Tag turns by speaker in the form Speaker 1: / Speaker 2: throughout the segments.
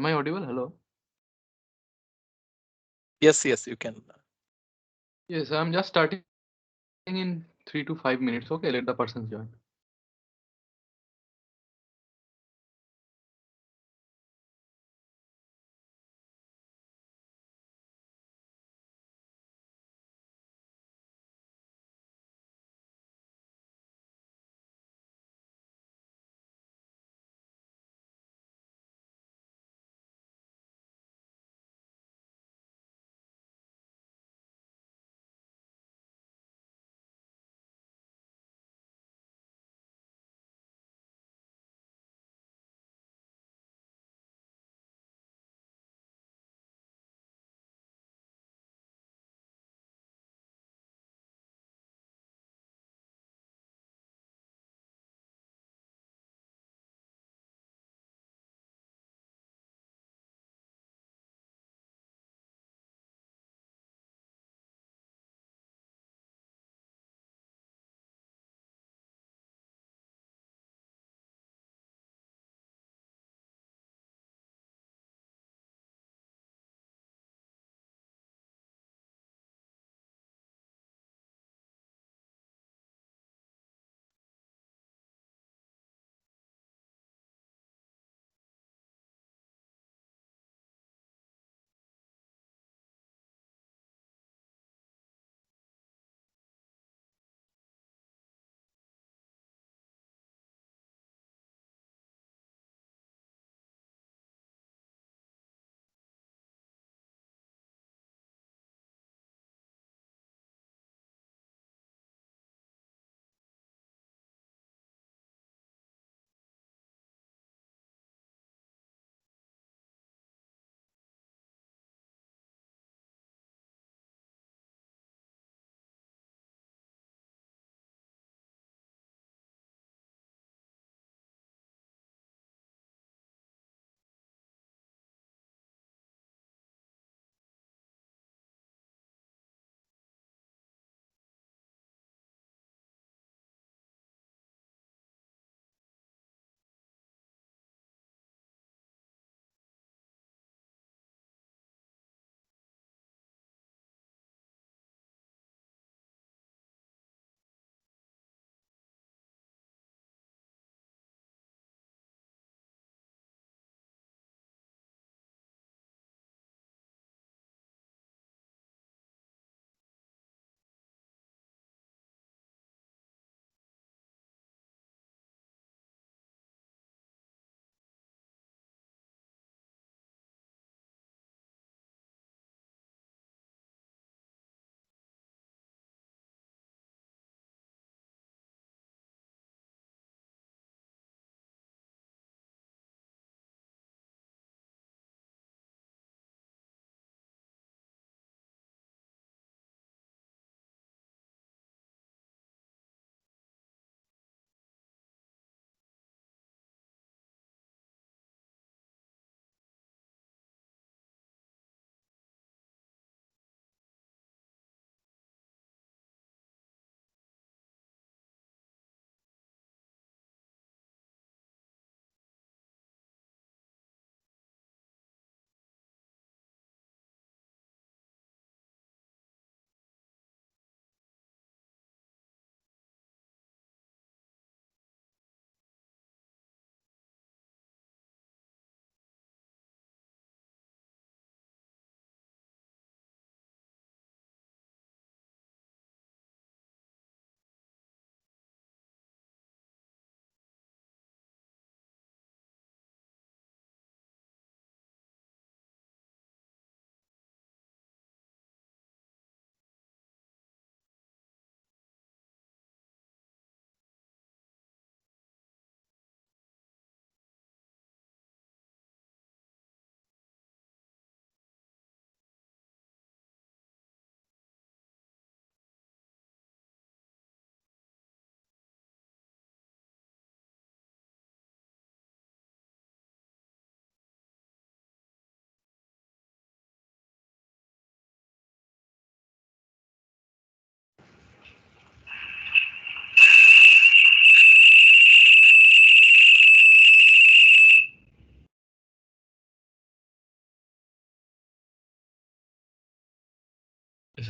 Speaker 1: Am I audible? Hello.
Speaker 2: Yes, yes, you can.
Speaker 1: Yes, I'm just starting in 3 to 5 minutes. Okay, let the persons join.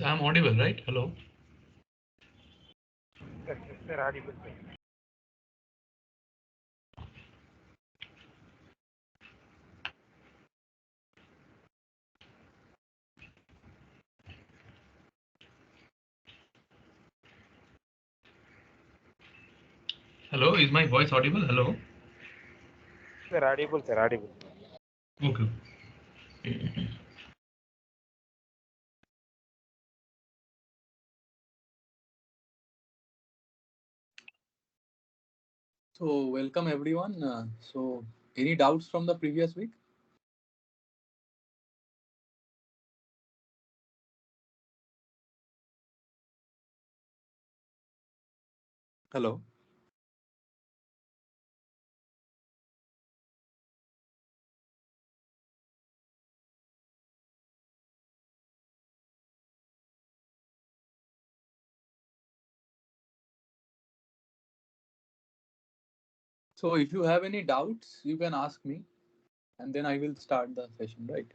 Speaker 1: I'm audible, right? Hello.
Speaker 2: Yes, sir, audible, sir.
Speaker 1: Hello, is my voice audible? Hello.
Speaker 2: Sir, audible, sir, audible.
Speaker 1: Okay.
Speaker 3: So welcome everyone. So any doubts from the previous week? Hello. So if you have any doubts, you can ask me, and then I will start the session. Right.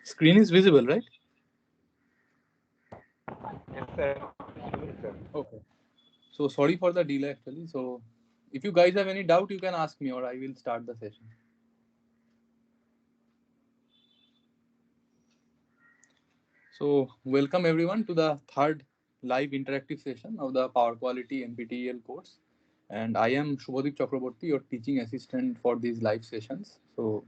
Speaker 3: Screen is visible, right?
Speaker 2: Yes, sir. Visible, sir.
Speaker 3: Okay. So sorry for the delay actually. So if you guys have any doubt, you can ask me, or I will start the session. So welcome everyone to the third live interactive session of the Power Quality NPTEL course. And I am Subhadip Chakraborty, your teaching assistant for these live sessions. So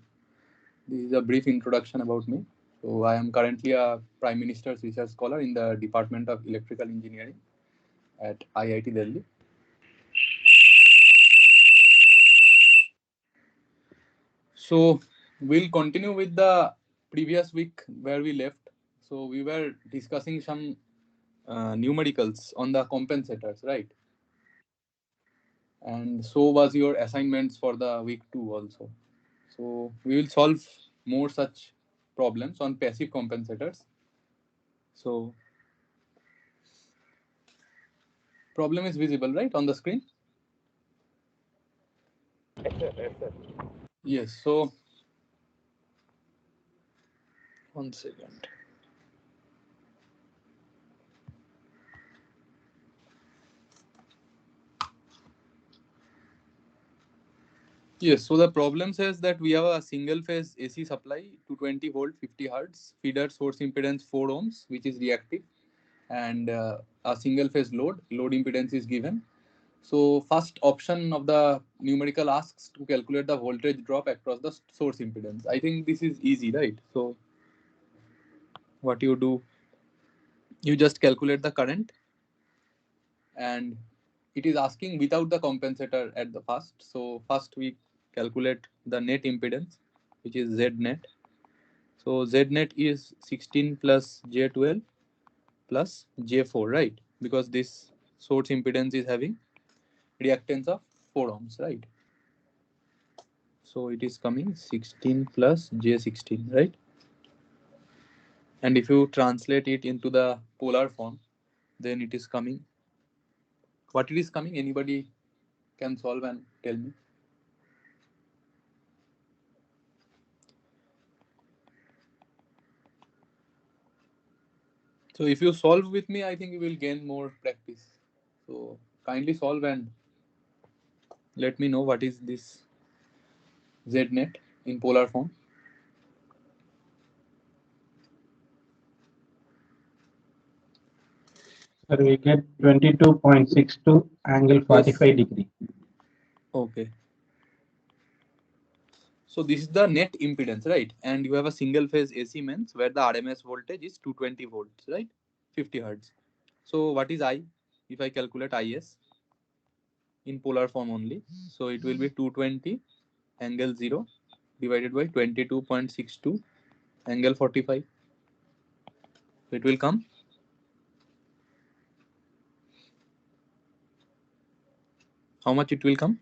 Speaker 3: this is a brief introduction about me. So I am currently a Prime Minister's Research Scholar in the Department of Electrical Engineering at IIT Delhi. So we'll continue with the previous week where we left. So we were discussing some numericals on the compensators, right? And so was your assignments for the week 2 also. So we will solve more such problems on passive compensators. So problem is visible, right, on the screen?
Speaker 2: Yes, sir, yes, sir.
Speaker 3: Yes. So 1 second. Yes, so the problem says that we have a single phase AC supply, 220 volt, 50 hertz, feeder source impedance 4 ohms, which is reactive, and a single phase load impedance is given. So first option of the numerical asks to calculate the voltage drop across the source impedance. I think this is easy, right? So what you do, you just calculate the current, and it is asking without the compensator at the first. So first we calculate the net impedance, which is Z net. So Z net is 16 plus J12 plus J4, right? Because this source impedance is having reactance of 4 ohms, right? So it is coming 16 plus J16, right? And if you translate it into the polar form, then it is coming. What it is coming? Anybody can solve and tell me. So if you solve with me, I think you will gain more practice. So kindly solve and let me know what is this Z net in polar form.
Speaker 4: Sir, we get 22.62 angle 45 degree.
Speaker 3: Okay. So this is the net impedance, right? And you have a single phase AC mains where the RMS voltage is 220 volts, right? 50 hertz. So what is I? If I calculate IS in polar form only, so it will be 220 angle 0 divided by 22.62 angle 45. So it will come. How much it will come?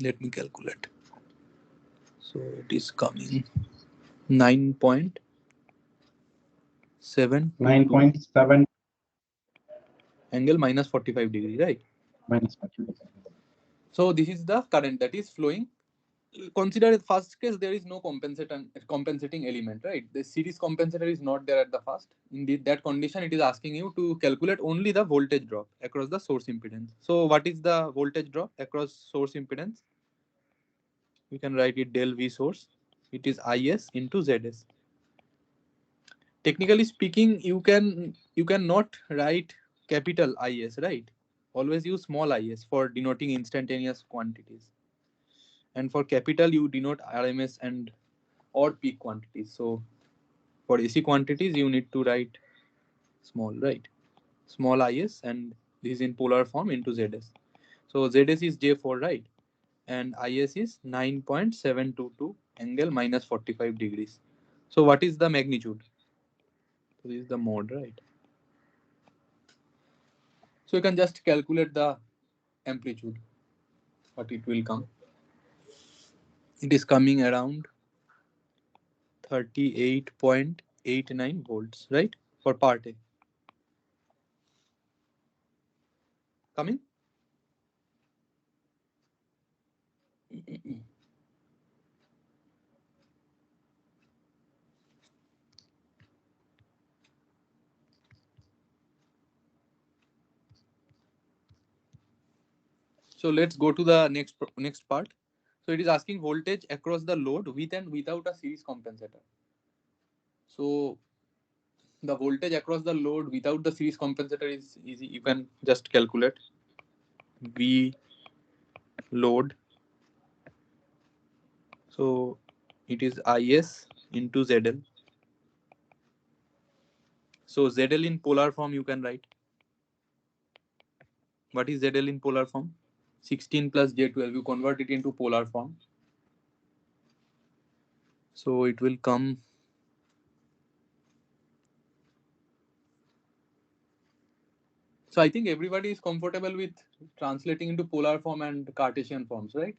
Speaker 3: Let me calculate. So it is coming 9.7
Speaker 4: 9.7
Speaker 3: angle minus 45 degree, right?
Speaker 4: minus 45.
Speaker 3: So this is the current that is flowing. Consider in first case there is no compensating element, right? The series compensator is not there at the first. In that condition, it is asking you to calculate only the voltage drop across the source impedance. So what is the voltage drop across source impedance? We can write it del V source. It is IS into ZS. Technically speaking, you cannot write capital IS, right? Always use small is for denoting instantaneous quantities. And for capital, you denote RMS and or peak quantities. So for AC quantities, you need to write small, right? Small is, and this is in polar form into ZS. So ZS is J4, right? And IS is 9.722 angle minus 45 degrees. So what is the magnitude? So this is the mode, right? So you can just calculate the amplitude, what it will come. It is coming around 38.89 volts, right? For part A. Coming? So let's go to the next part. So it is asking voltage across the load with and without a series compensator. So the voltage across the load without the series compensator is easy. You can just calculate V load. So it is IS into ZL. So ZL in polar form you can write. What is ZL in polar form? 16 plus J12. You convert it into polar form. So it will come. So I think everybody is comfortable with translating into polar form and Cartesian forms, right?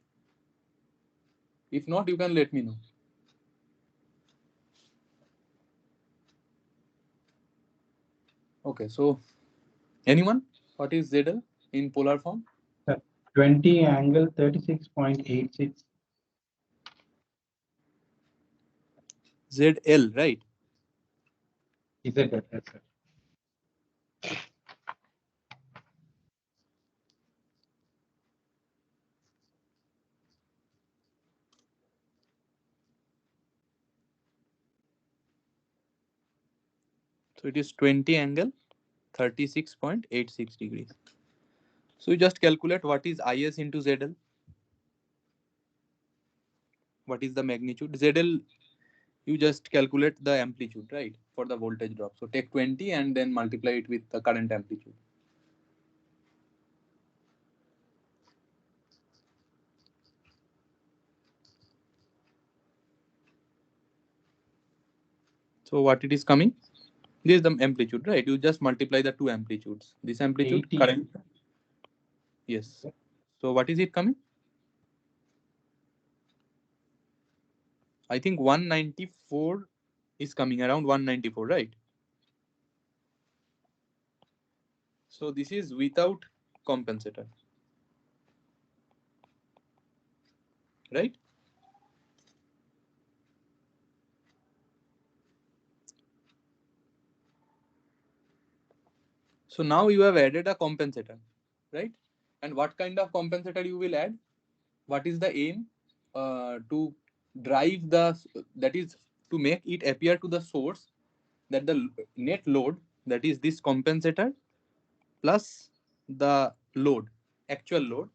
Speaker 3: If not, you can let me know. Okay, so anyone? What is ZL in polar form?
Speaker 4: 20 angle 36.86.
Speaker 3: ZL, right?
Speaker 4: Is it better, sir?
Speaker 3: So it is 20 angle 36.86 degrees. So you just calculate what is IS into ZL. What is the magnitude? ZL, you just calculate the amplitude, right, for the voltage drop. So take 20 and then multiply it with the current amplitude. So what it is coming? This is the amplitude, right? You just multiply the two amplitudes. This amplitude,
Speaker 4: 80.
Speaker 3: current. Yes. So what is it coming? I think 194 is coming, around 194, right? So this is without compensator, right? So now you have added a compensator, right? And what kind of compensator you will add? What is the aim? To drive the, that is to make it appear to the source that the net load, that is this compensator plus the load, actual load,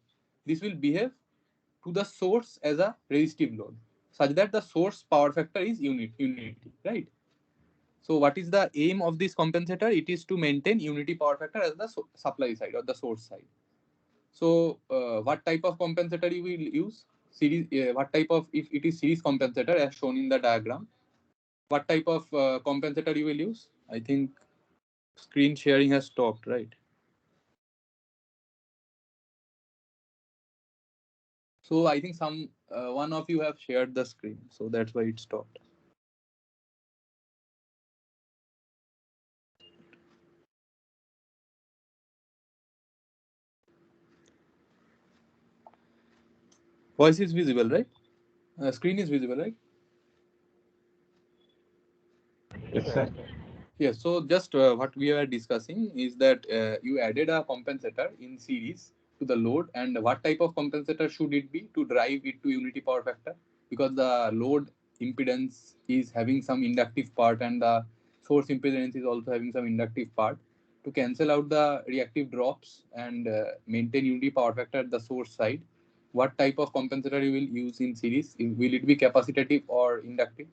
Speaker 3: this will behave to the source as a resistive load, such that the source power factor is unity, right? So what is the aim of this compensator? It is to maintain unity power factor as the supply side or the source side. So what type of compensator you will use? Series. What type of, if it is series compensator as shown in the diagram, what type of compensator you will use? I think screen sharing has stopped, right? So I think some one of you have shared the screen, so that's why it stopped. Voice is visible, right? Screen is visible, right?
Speaker 4: Yes, sir.
Speaker 3: Yes. So just what we are discussing is that you added a compensator in series to the load, and what type of compensator should it be to drive it to unity power factor? Because the load impedance is having some inductive part, and the source impedance is also having some inductive part. To cancel out the reactive drops and maintain unity power factor at the source side, what type of compensator you will use in series? Will it be capacitive or inductive?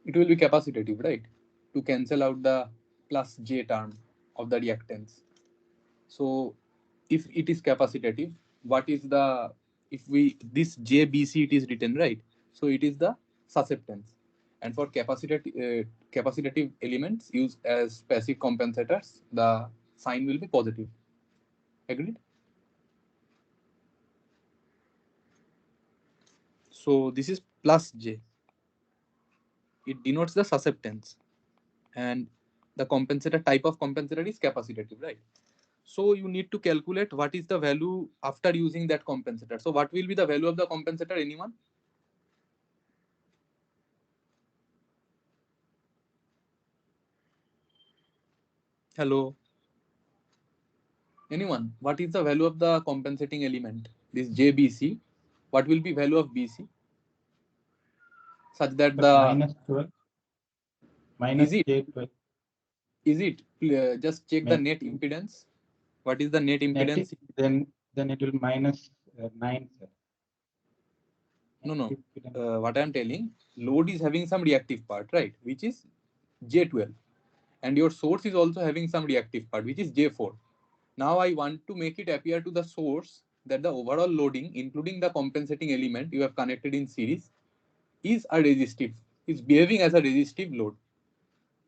Speaker 3: It will be capacitive, right? To cancel out the plus J term of the reactance. So if it is capacitive, what is the, if we, this JBC it is written, right? So it is the susceptance. And for capacitive elements used as passive compensators, the sign will be positive. Agreed? So this is plus J. It denotes the susceptance. And the compensator, type of compensator is capacitive, right? So you need to calculate what is the value after using that compensator. So what will be the value of the compensator? Anyone? Hello? Anyone? What is the value of the compensating element? This JBC. What will be value of BC? Such that
Speaker 4: But
Speaker 3: the
Speaker 4: minus 12. Minus
Speaker 3: is it
Speaker 4: J12.
Speaker 3: is it just check the net impedance. What is the net impedance?
Speaker 4: Then it will minus 9, sir.
Speaker 3: No. What I am telling, load is having some reactive part, right? Which is J12, and your source is also having some reactive part, which is J4. Now I want to make it appear to the source that the overall loading, including the compensating element you have connected in series, is a resistive, is behaving as a resistive load.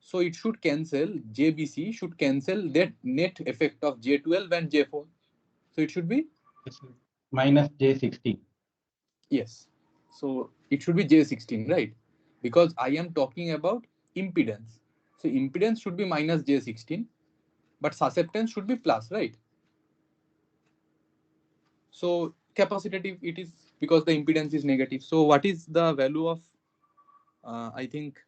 Speaker 3: So it should cancel, JBC should cancel that net effect of J12 and J4. So it should be?
Speaker 4: Minus J16.
Speaker 3: Yes. So it should be J16, right? Because I am talking about impedance. So impedance should be minus J16, but susceptance should be plus, right? So capacitive it is because the impedance is negative. So what is the value of, I think,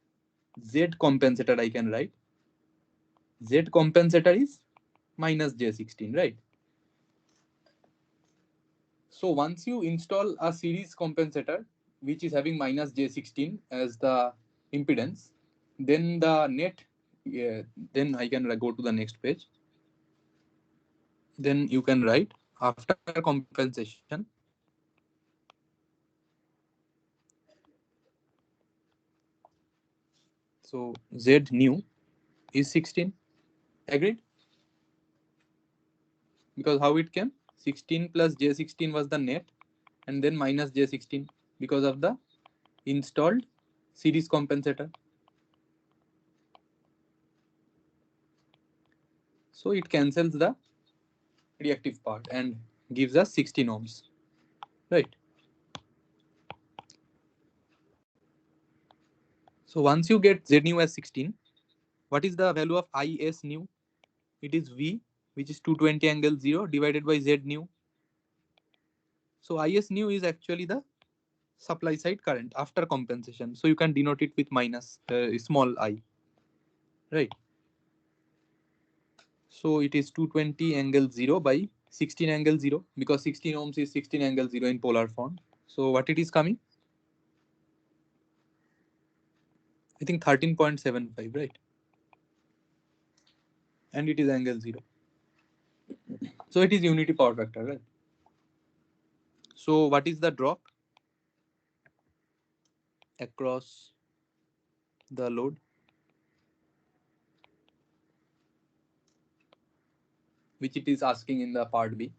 Speaker 3: Z compensator I can write? Z compensator is minus J16, right? So once you install a series compensator, which is having minus J16 as the impedance, then the net, then I can go to the next page. Then you can write after compensation. So Z new is 16. Agreed? Because how it came? 16 plus J16 was the net, and then minus J16 because of the installed series compensator. So it cancels the reactive part and gives us 16 ohms, right? So once you get Z new as 16, what is the value of IS new? It is V, which is 220 angle 0 divided by Z new. So IS new is actually the supply side current after compensation. So you can denote it with minus small I, right? So it is 220 angle 0 by 16 angle 0 because 16 ohms is 16 angle 0 in polar form. So what it is coming? I think 13.75, right? And it is angle 0. So it is unity power factor, right? So what is the drop across the load? Which it is asking in the part B.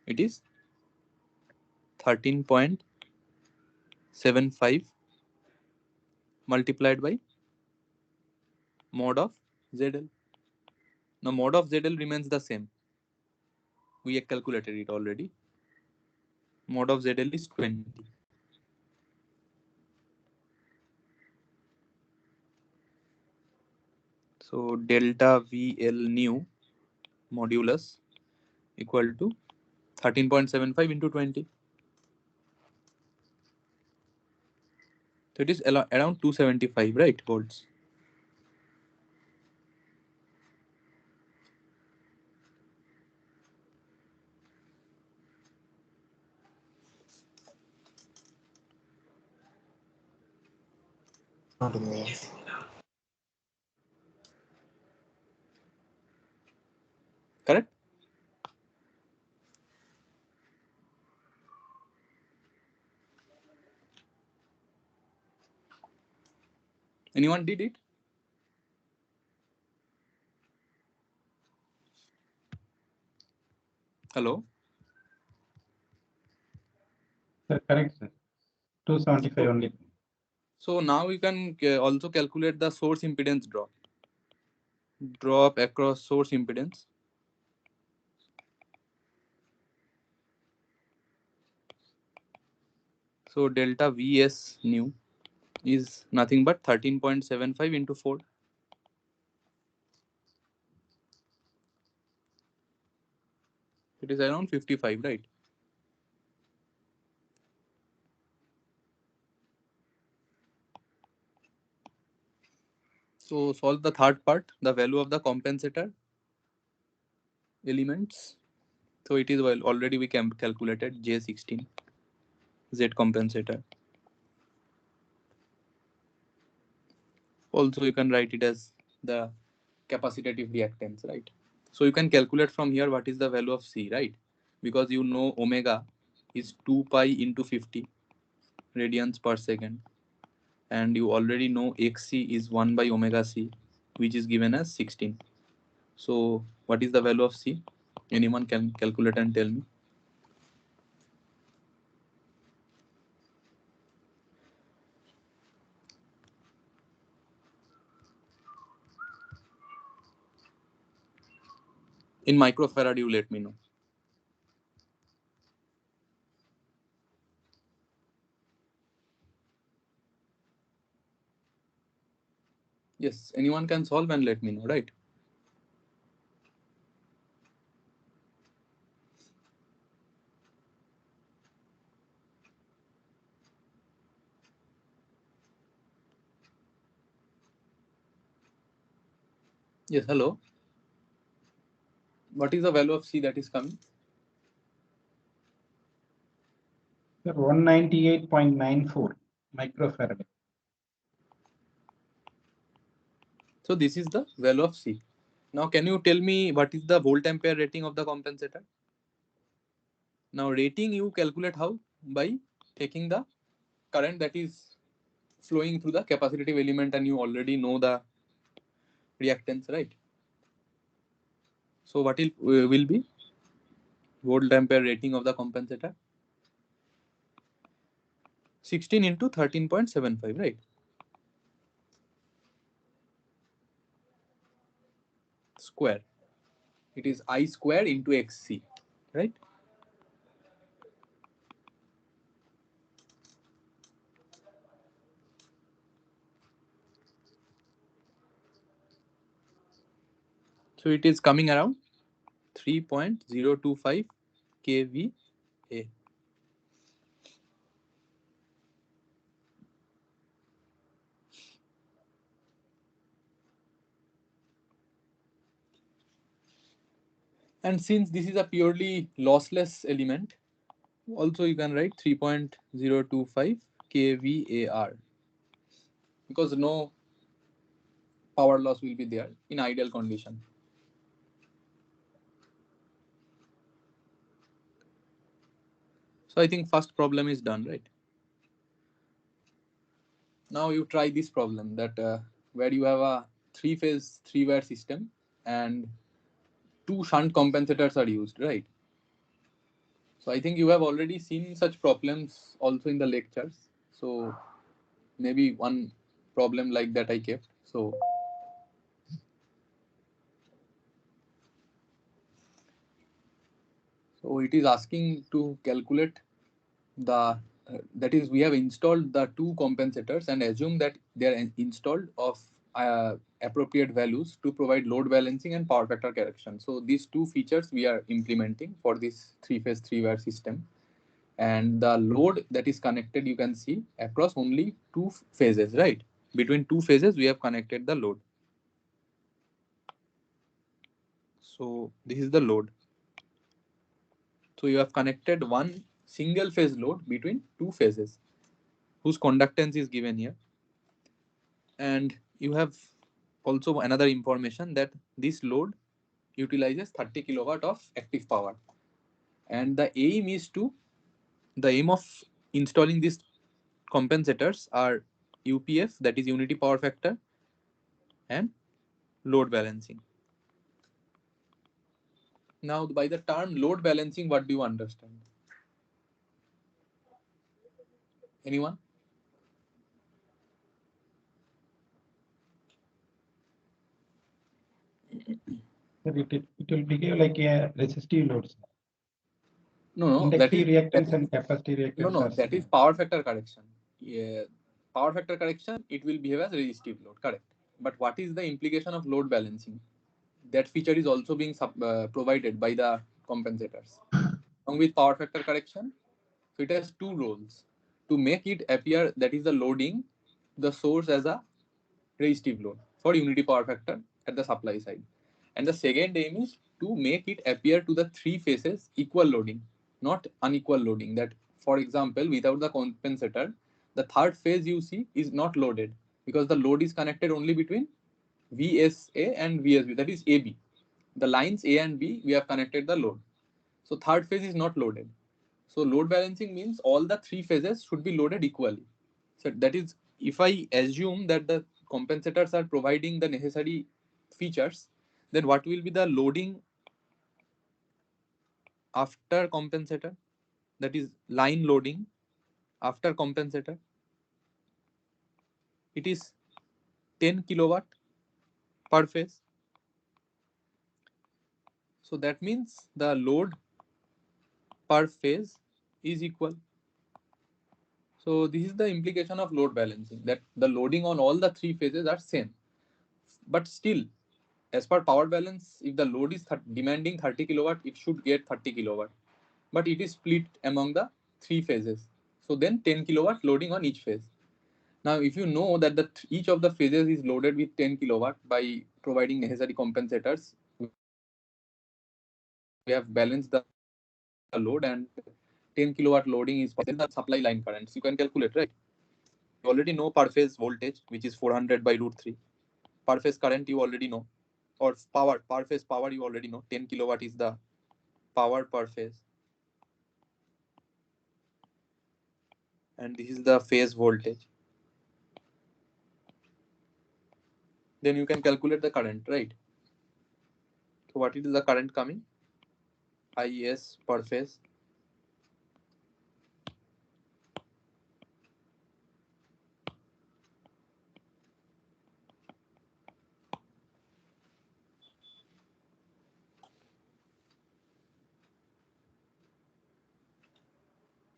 Speaker 3: It is 13.75 multiplied by mod of ZL. Now mod of ZL remains the same. We have calculated it already. Mod of ZL is 20. So delta VL new modulus equal to 13.75 into 20. So it is around 275, right, volts. Correct? Anyone did it? Hello?
Speaker 4: Sir, correct, sir. 275 only.
Speaker 3: So now you can also calculate the source impedance drop. Drop across source impedance. So delta VS new is nothing but 13.75 into 4. It is around 55, right? So solve the third part, the value of the compensator elements. So it is, well, already we can calculated J16 Z compensator. Also you can write it as the capacitive reactance, right? So you can calculate from here what is the value of C, right? Because you know omega is 2 pi into 50 radians per second, and you already know XC is 1 by omega C, which is given as 16. So what is the value of C? Anyone can calculate and tell me? In microfarad, you let me know. Yes, anyone can solve and let me know, right? Yes, hello. What is the value of C that is coming?
Speaker 4: Sir, 198.94 microfarad.
Speaker 3: So this is the value of C. Now can you tell me what is the volt ampere rating of the compensator? Now rating you calculate how? By taking the current that is flowing through the capacitive element, and you already know the reactance, right? So what will be volt ampere rating of the compensator? 16 into 13.75, right? Square. It is I square into XC, right? So it is coming around 3.025 kVA. And since this is a purely lossless element, also you can write 3.025 kVAR, because no power loss will be there in ideal condition. So I think first problem is done, right? Now you try this problem that where you have a three-phase, three-wire system and two shunt compensators are used, right? So I think you have already seen such problems also in the lectures. So maybe one problem like that I kept. So it is asking to calculate the that is, we have installed the two compensators and assume that they are installed of appropriate values to provide load balancing and power factor correction. So these two features we are implementing for this three-phase, three-wire system. And the load that is connected, you can see across only two phases, right? Between two phases, we have connected the load. So this is the load. So you have connected one single phase load between two phases, whose conductance is given here. And you have also another information that this load utilizes 30 kilowatt of active power. And the aim of installing these compensators are UPF, that is unity power factor, and load balancing. Now, by the term load balancing, what do you understand? Anyone?
Speaker 4: It will behave like a resistive load.
Speaker 3: No,
Speaker 4: Inductive reactance and capacitive reactance.
Speaker 3: No, that is power factor correction. Yeah, power factor correction, it will behave as resistive load, correct. But what is the implication of load balancing? That feature is also being provided by the compensators. Along with power factor correction, so it has two roles: to make it appear, that is the loading the source as a resistive load for unity power factor at the supply side. And the second aim is to make it appear to the three phases equal loading, not unequal loading. That, for example, without the compensator, the third phase you see is not loaded because the load is connected only between VSA and VSB, that is AB. The lines A and B, we have connected the load. So third phase is not loaded. So load balancing means all the three phases should be loaded equally. So that is, if I assume that the compensators are providing the necessary features, then what will be the loading after compensator? That is line loading after compensator. It is 10 kilowatt per phase. So that means the load per phase is equal. So this is the implication of load balancing, that the loading on all the three phases are same. But still, as per power balance, if the load is demanding 30 kilowatt, it should get 30 kilowatt. But it is split among the three phases. So then 10 kilowatt loading on each phase. Now, if you know that each of the phases is loaded with 10 kilowatt by providing necessary compensators, we have balanced the load and 10 kilowatt loading is possible, the supply line currents you can calculate, right? You already know per phase voltage, which is 400 by root 3. Per phase current you already know, or power, per phase power you already know. 10 kilowatt is the power per phase, and this is the phase voltage. Then you can calculate the current, right? So what is the current coming? IS per phase.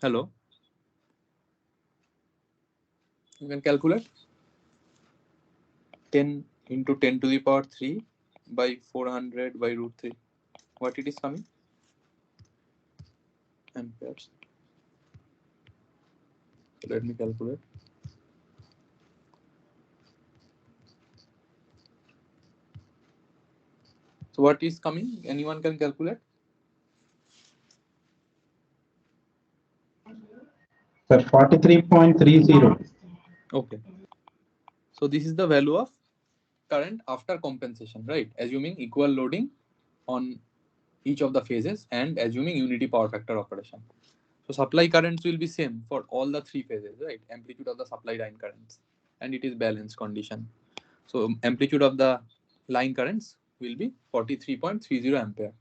Speaker 3: Hello. You can calculate 10 into 10 to the power 3 by 400 by root 3. What it is coming? Amperes. Let me calculate. So what is coming? Anyone can calculate?
Speaker 4: Sir, 43.30.
Speaker 3: Okay. So this is the value of current after compensation, right? Assuming equal loading on each of the phases and assuming unity power factor operation. So supply currents will be same for all the three phases, right? Amplitude of the supply line currents, and it is balanced condition. So amplitude of the line currents will be 43.30 ampere.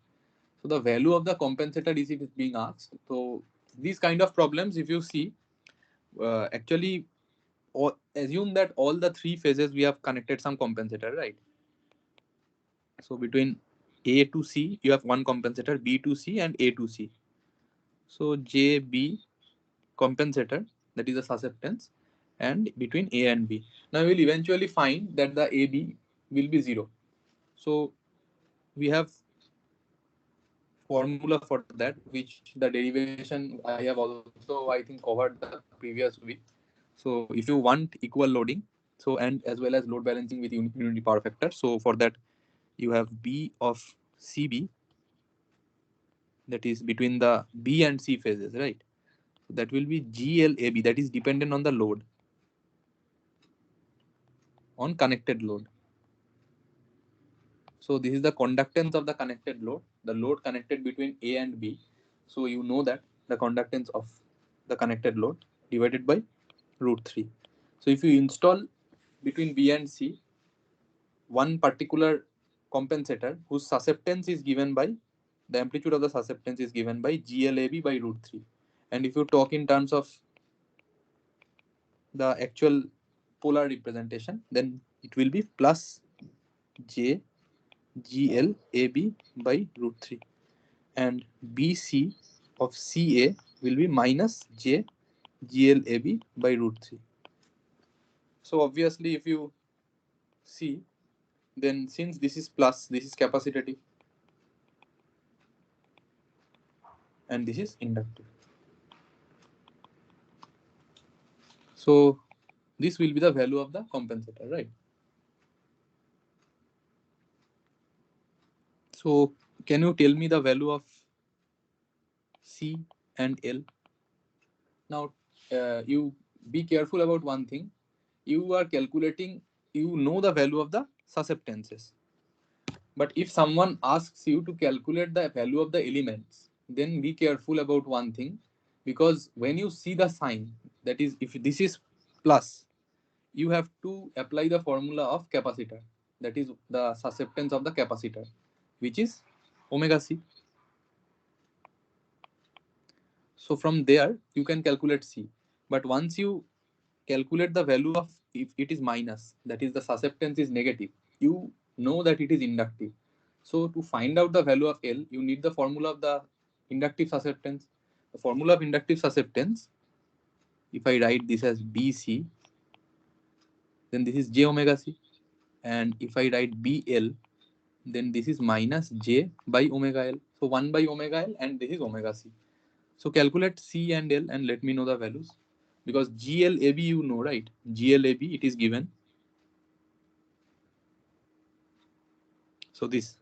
Speaker 3: So the value of the compensator is being asked. So these kind of problems, if you see, actually, assume that all the three phases we have connected some compensator, right? So between A to C, you have one compensator, B to C, and A to C. So JB compensator, that is the susceptance, and between A and B. Now we will eventually find that the AB will be 0. So we have formula for that, which the derivation I have also, I think, covered the previous week. So if you want equal loading, so and as well as load balancing with unity power factor, so for that you have B of CB, that is between the B and C phases, right? So that will be GLAB, that is dependent on the load, on connected load. So this is the conductance of the connected load, the load connected between A and B. So you know that the conductance of the connected load divided by root 3. So if you install between B and C one particular compensator whose susceptance is given by, the amplitude of the susceptance is given by GLAB by root 3. And if you talk in terms of the actual polar representation, then it will be plus J GLAB by root 3, and BC of CA will be minus J GLAB by root 3. So obviously if you see, then since this is plus, this is capacitive, and this is inductive. So this will be the value of the compensator, right? So can you tell me the value of C and L? Now you be careful about one thing. You are calculating, you know the value of the susceptances. But if someone asks you to calculate the value of the elements, then be careful about one thing, because when you see the sign, that is, if this is plus, you have to apply the formula of capacitor, that is the susceptance of the capacitor, which is omega C. So from there you can calculate C. But once you calculate the value of, if it is minus, that is the susceptance is negative, you know that it is inductive. So to find out the value of L, you need the formula of the inductive susceptance. The formula of inductive susceptance, if I write this as BC, then this is J omega C. And if I write BL, then this is minus J by omega L. So 1 by omega L, and this is omega C. So calculate C and L and let me know the values. Because GLAB you know, right? GLAB, it is given. So this.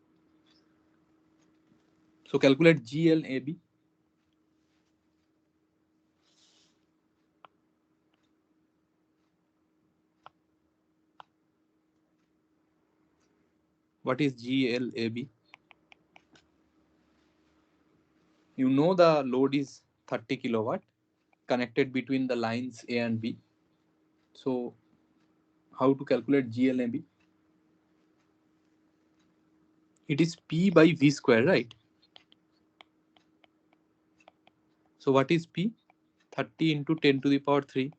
Speaker 3: So calculate GLAB. What is GLAB? You know the load is 30 kilowatt connected between the lines A and B. So how to calculate GLAB? It is P by V square, right? So what is P? 30 into 10 to the power 3.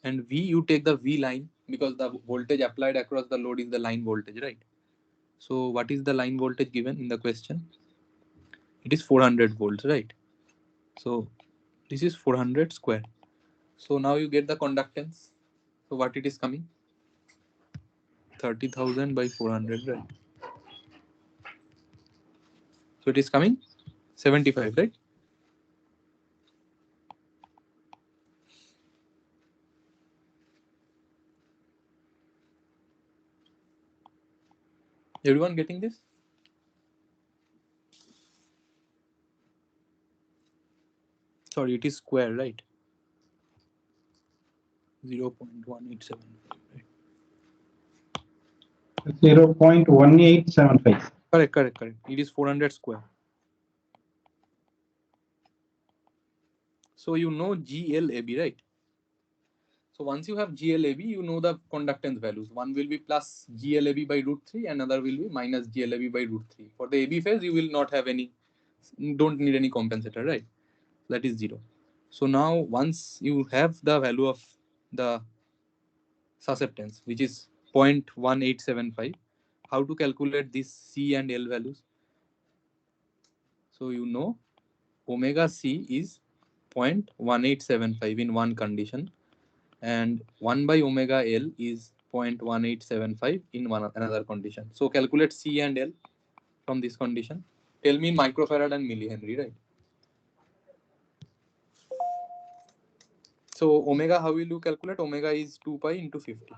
Speaker 3: And V, you take the V line because the voltage applied across the load is the line voltage, right? So what is the line voltage given in the question? It is 400 volts, right? So this is 400 square. So now you get the conductance. So what it is coming? 30,000 by 400, right? So it is coming 75, right? Everyone getting this? Sorry, it is square, right? 0.1875, right?
Speaker 4: 0.1875.
Speaker 3: Correct. It is 400 square. So you know GLAB, right? So once you have GLAB, you know the conductance values. One will be plus GLAB by root 3, another will be minus GLAB by root 3. For the AB phase, you will not have any, don't need any compensator, right? That is 0. So now once you have the value of the susceptance, which is 0.1875, how to calculate these C and L values? So you know omega C is 0.1875 in one condition, and 1 by omega L is 0.1875 in another condition. So calculate C and L from this condition. Tell me in microfarad and millihenry, right? So omega, how will you calculate? Omega is 2 pi into 50.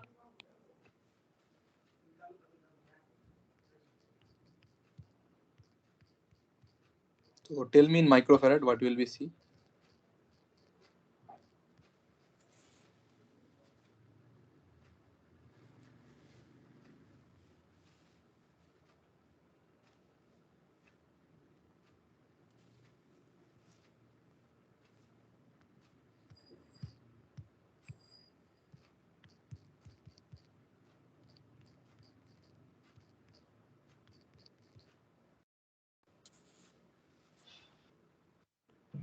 Speaker 3: So tell me in microfarad what will be C?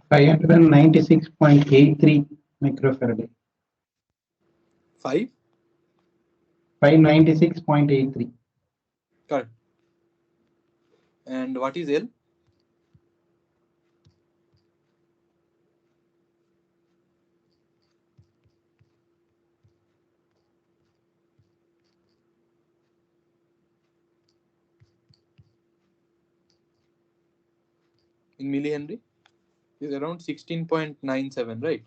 Speaker 4: Five hundred and 96.83 microfarad.
Speaker 3: 5?
Speaker 4: 596.83.
Speaker 3: Correct. And what is L? In millihenry is around 16.97, right?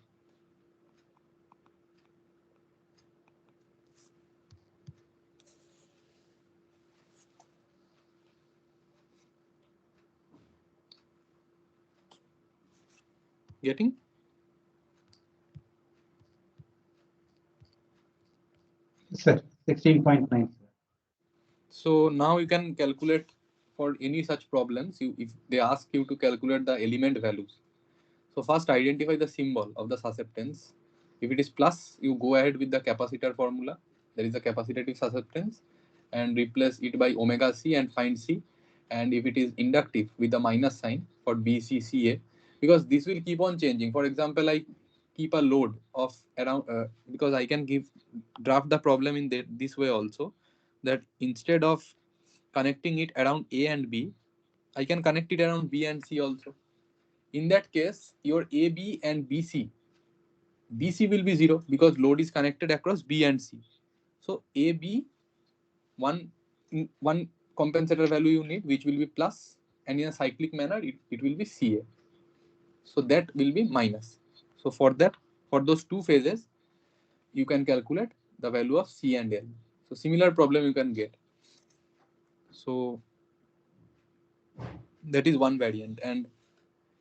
Speaker 3: Getting?
Speaker 4: Sir, 16.9.
Speaker 3: So now you can calculate for any such problems. If they ask you to calculate the element values. So first identify the symbol of the susceptance. If it is plus, you go ahead with the capacitor formula. There is a capacitive susceptance, and replace it by omega C and find C. And if it is inductive, with the minus sign for BCCA, because this will keep on changing. For example, I keep a load of around, because I can draft the problem in this way also, that instead of connecting it around A and B, I can connect it around B and C also. In that case, your AB and BC will be 0 because load is connected across B and C. So AB, one compensator value you need, which will be plus, and in a cyclic manner, it will be CA. So that will be minus. So for those two phases, you can calculate the value of C and L. So similar problem you can get. So that is one variant. And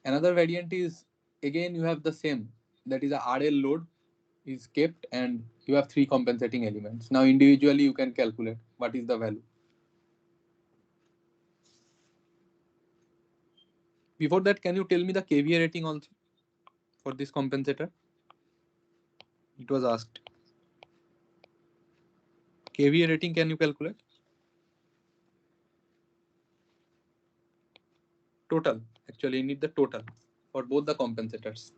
Speaker 3: another variant is, again, you have the same, that is a RL load is kept and you have three compensating elements. Now individually you can calculate what is the value. Before that, can you tell me the KVA rating also for this compensator? It was asked. KVA rating, can you calculate? Total. Actually, you need the total for both the compensators.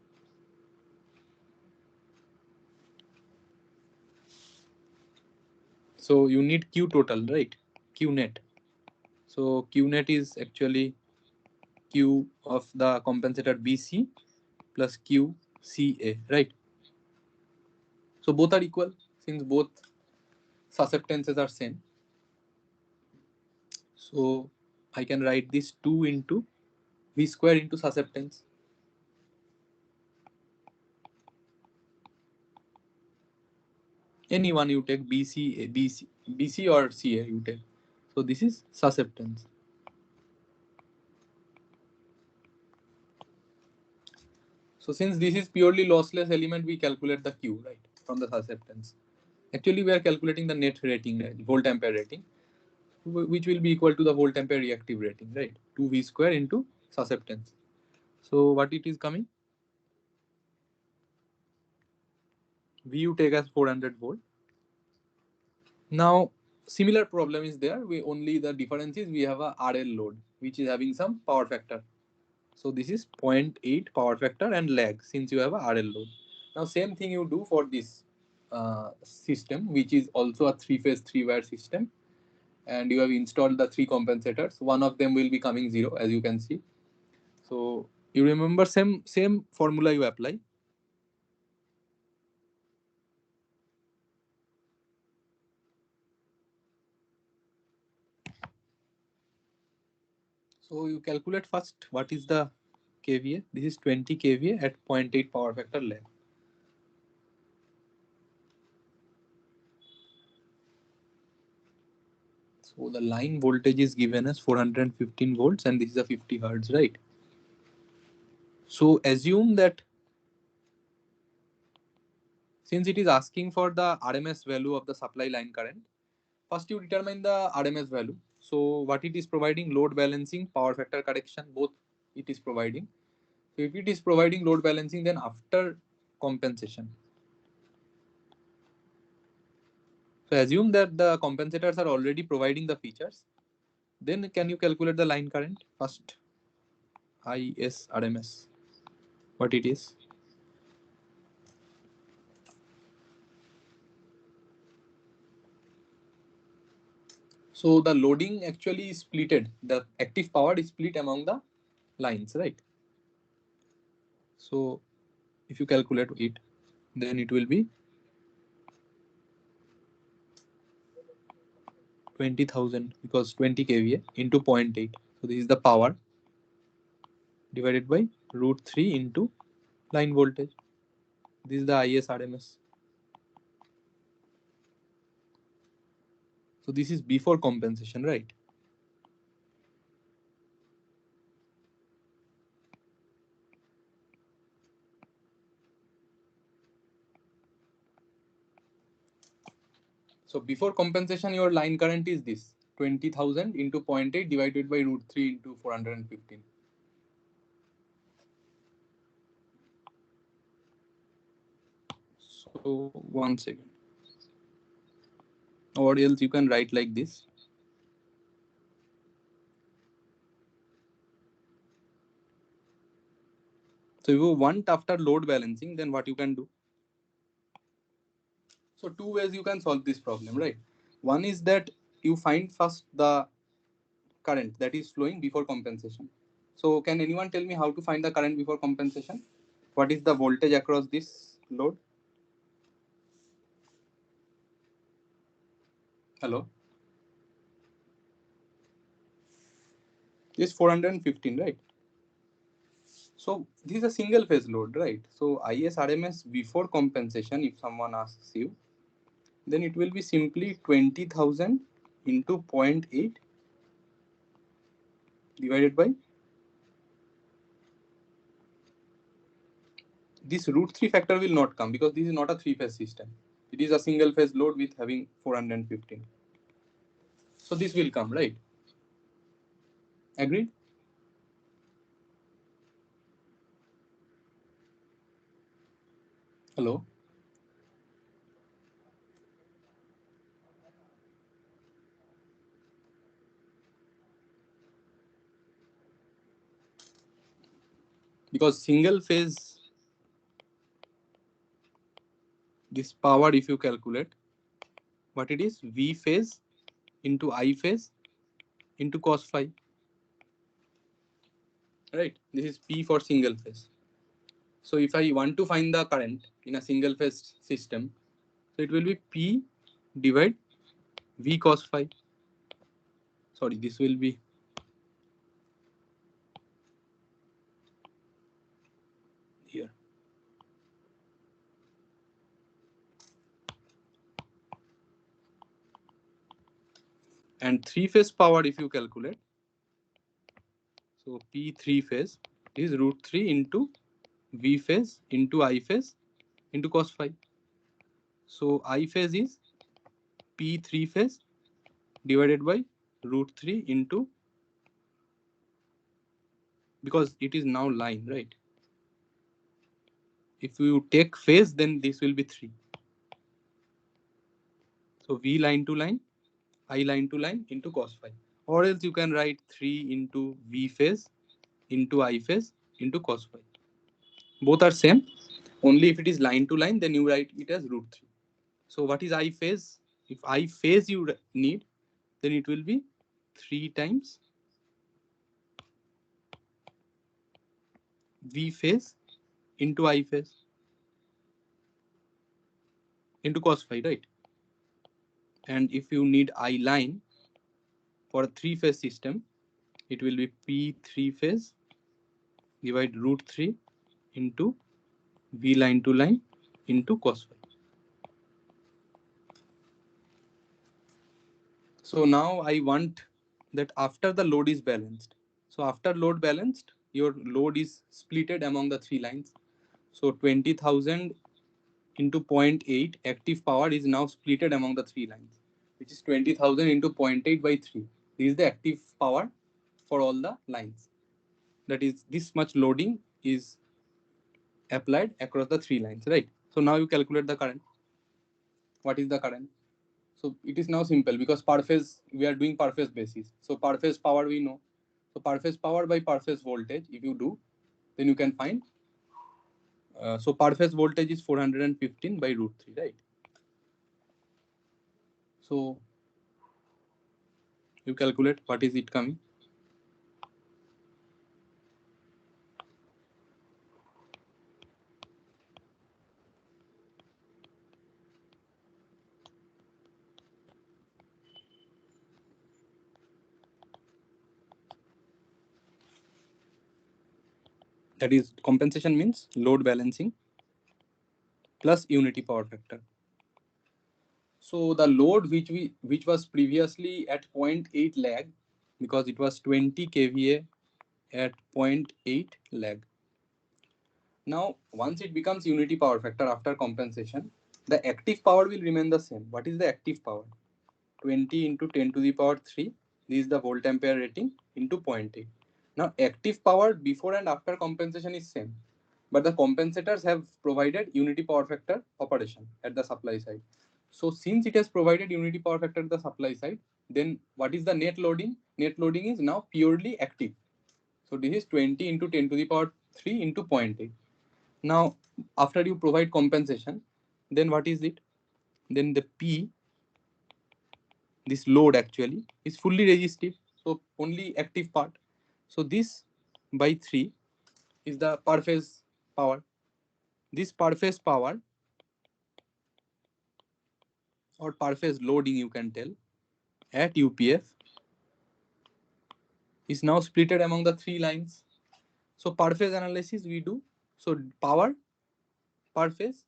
Speaker 3: So you need Q total, right? Q net. So Q net is actually Q of the compensator BC plus QCA, right? So both are equal since both susceptances are same. So I can write this 2 into V square into susceptance. Any one you take, BC or CA you take. So this is susceptance. So since this is purely lossless element, we calculate the Q, right, from the susceptance. Actually, we are calculating the net rating, right, volt ampere rating, which will be equal to the volt ampere reactive rating, right? 2V square into susceptance. So what it is coming? V you take as 400 volt. Now, similar problem is there. The difference is we have a RL load, which is having some power factor. So this is 0.8 power factor and lag since you have a RL load. Now, same thing you do for this system, which is also a 3-phase 3-wire system. And you have installed the 3 compensators. One of them will be coming 0, as you can see. So you remember same formula you apply. So you calculate first what is the kVA. This is 20 kVA at 0.8 power factor lag. So the line voltage is given as 415 volts and this is a 50 hertz, right? So assume that since it is asking for the RMS value of the supply line current, first you determine the RMS value. So what it is providing, load balancing, power factor correction, both it is providing. So if it is providing load balancing, then after compensation. So assume that the compensators are already providing the features. Then can you calculate the line current? First, IS RMS, what it is. So the loading actually is splitted. The active power is split among the lines, right? So if you calculate it, then it will be 20,000 because 20 kVA into 0.8. So this is the power divided by √3 into line voltage. This is the IS RMS. So this is before compensation, right? So before compensation, your line current is this 20,000 into 0.8 divided by √3 into 415. So one second. Or else you can write like this. So if you want after load balancing, then what you can do? So 2 ways you can solve this problem, right? One is that you find first the current that is flowing before compensation. So can anyone tell me how to find the current before compensation? What is the voltage across this load? Hello? This 415, right? So this is a single phase load, right? So IS RMS before compensation, if someone asks you, then it will be simply 20,000 into 0.8 divided by this √3 factor will not come because this is not a 3-phase system. It is a single phase load with having 415. So this will come, right? Agreed? Hello. Because single phase, this power, if you calculate, what it is, V phase into I phase into cos phi. Right, this is P for single phase. So if I want to find the current in a single phase system, so it will be P divide V cos phi. Sorry, this will be here. And three phase power, if you calculate, so P three phase is root 3 into V phase into I phase into cos phi. So I phase is P three phase divided by root 3 into, because it is now line, right? If you take phase, then this will be 3. So V line to line, I line to line into cos phi. Or else you can write 3 into V phase into I phase into cos phi. Both are same. Only if it is line to line, then you write it as root 3. So what is I phase? If I phase you need, then it will be 3 times V phase into I phase into cos phi, right? And if you need I line for a 3 phase system, it will be P 3 phase divide root 3 into V line to line into cos phi. So now I want that after the load is balanced. So after load balanced, your load is splitted among the 3 lines. So 20,000 into 0.8 active power is now splitted among the 3 lines, which is 20,000 into 0.8 by 3. This is the active power for all the lines. That is, this much loading is applied across the 3 lines, right? So now you calculate the current. What is the current? So it is now simple because per phase, we are doing per phase basis. So per phase power we know. So per phase power by per phase voltage, if you do, then you can find. So per phase voltage is 415 by root 3, right? So you calculate what is it coming. That is, compensation means load balancing plus unity power factor. So the load which was previously at 0.8 lag, because it was 20 kVA at 0.8 lag. Now once it becomes unity power factor after compensation, the active power will remain the same. What is the active power? 20 into 10 to the power 3. This is the volt ampere rating into 0.8. Now active power before and after compensation is same, but the compensators have provided unity power factor operation at the supply side. So since it has provided unity power factor at the supply side, then what is the net loading? Net loading is now purely active. So this is 20 into 10 to the power 3 into 0.8. Now after you provide compensation, then what is it? Then the P, this load actually is fully resistive, so only active part. So this by 3 is the per phase power. This per phase power or per phase loading, you can tell, at UPF is now splitted among the 3 lines. So per phase analysis we do, so power per phase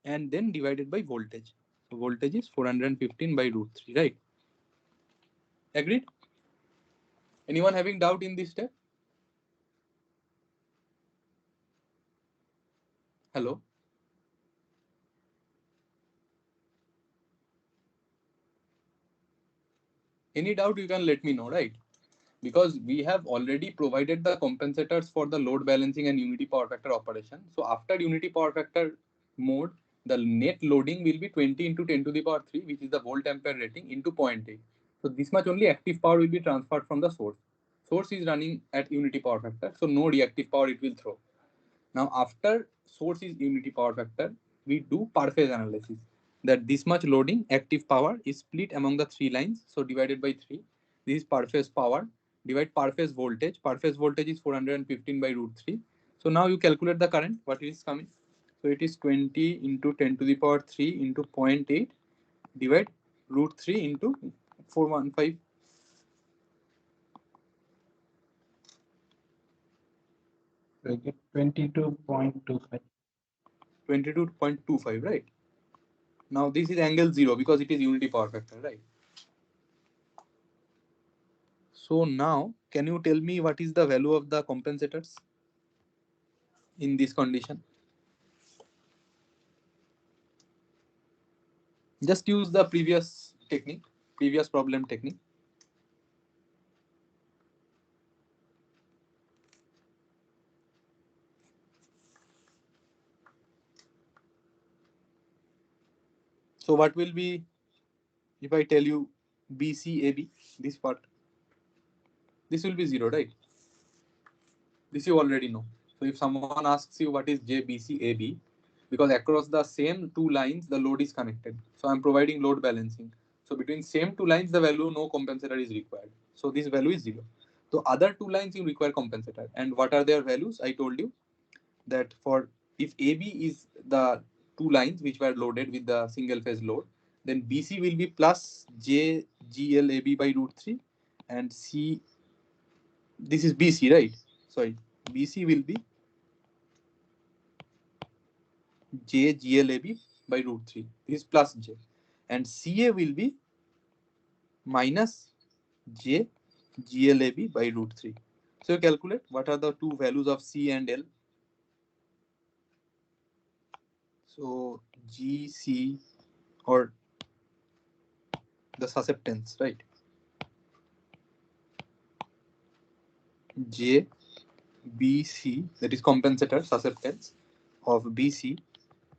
Speaker 3: and then divided by voltage. So voltage is 415 by root 3, right? Agreed? Anyone having doubt in this step? Hello? Any doubt, you can let me know, right? Because we have already provided the compensators for the load balancing and unity power factor operation. So after unity power factor mode, the net loading will be 20 into 10 to the power 3, which is the volt ampere rating, into 0.8. So this much only active power will be transferred from the source. Source is running at unity power factor, so no reactive power it will throw. Now after source is unity power factor, we do per phase analysis, that this much loading active power is split among the 3 lines, so divided by 3. This is per phase power, divide per phase voltage. Per phase voltage is 415 by root 3. So now you calculate the current, what is coming. So it is 20 into 10 to the power 3 into 0.8, divide root 3 into 415.
Speaker 4: So I get 22.25.
Speaker 3: 22.25, right? Now this is angle 0 because it is unity power factor, right? So now, can you tell me what is the value of the compensators in this condition? Just use the previous technique, previous problem technique. So what will be if I tell you BCAB, this part? This will be 0, right? This you already know. So if someone asks you what is JBCAB, because across the same 2 lines, the load is connected. So I'm providing load balancing. So between same 2 lines, the value no compensator is required. So this value is 0. So other 2 lines you require compensator. And what are their values? I told you that for if AB is the 2 lines which were loaded with the single phase load, then BC will be plus JGLAB by root 3, and C, this is BC, right? Sorry, BC will be JGLAB by root 3. This is plus J. And CA will be minus JGLAB by root 3. So you calculate what are the 2 values of C and L. So GC, or the susceptance, right? JBC, that is compensator susceptance of BC,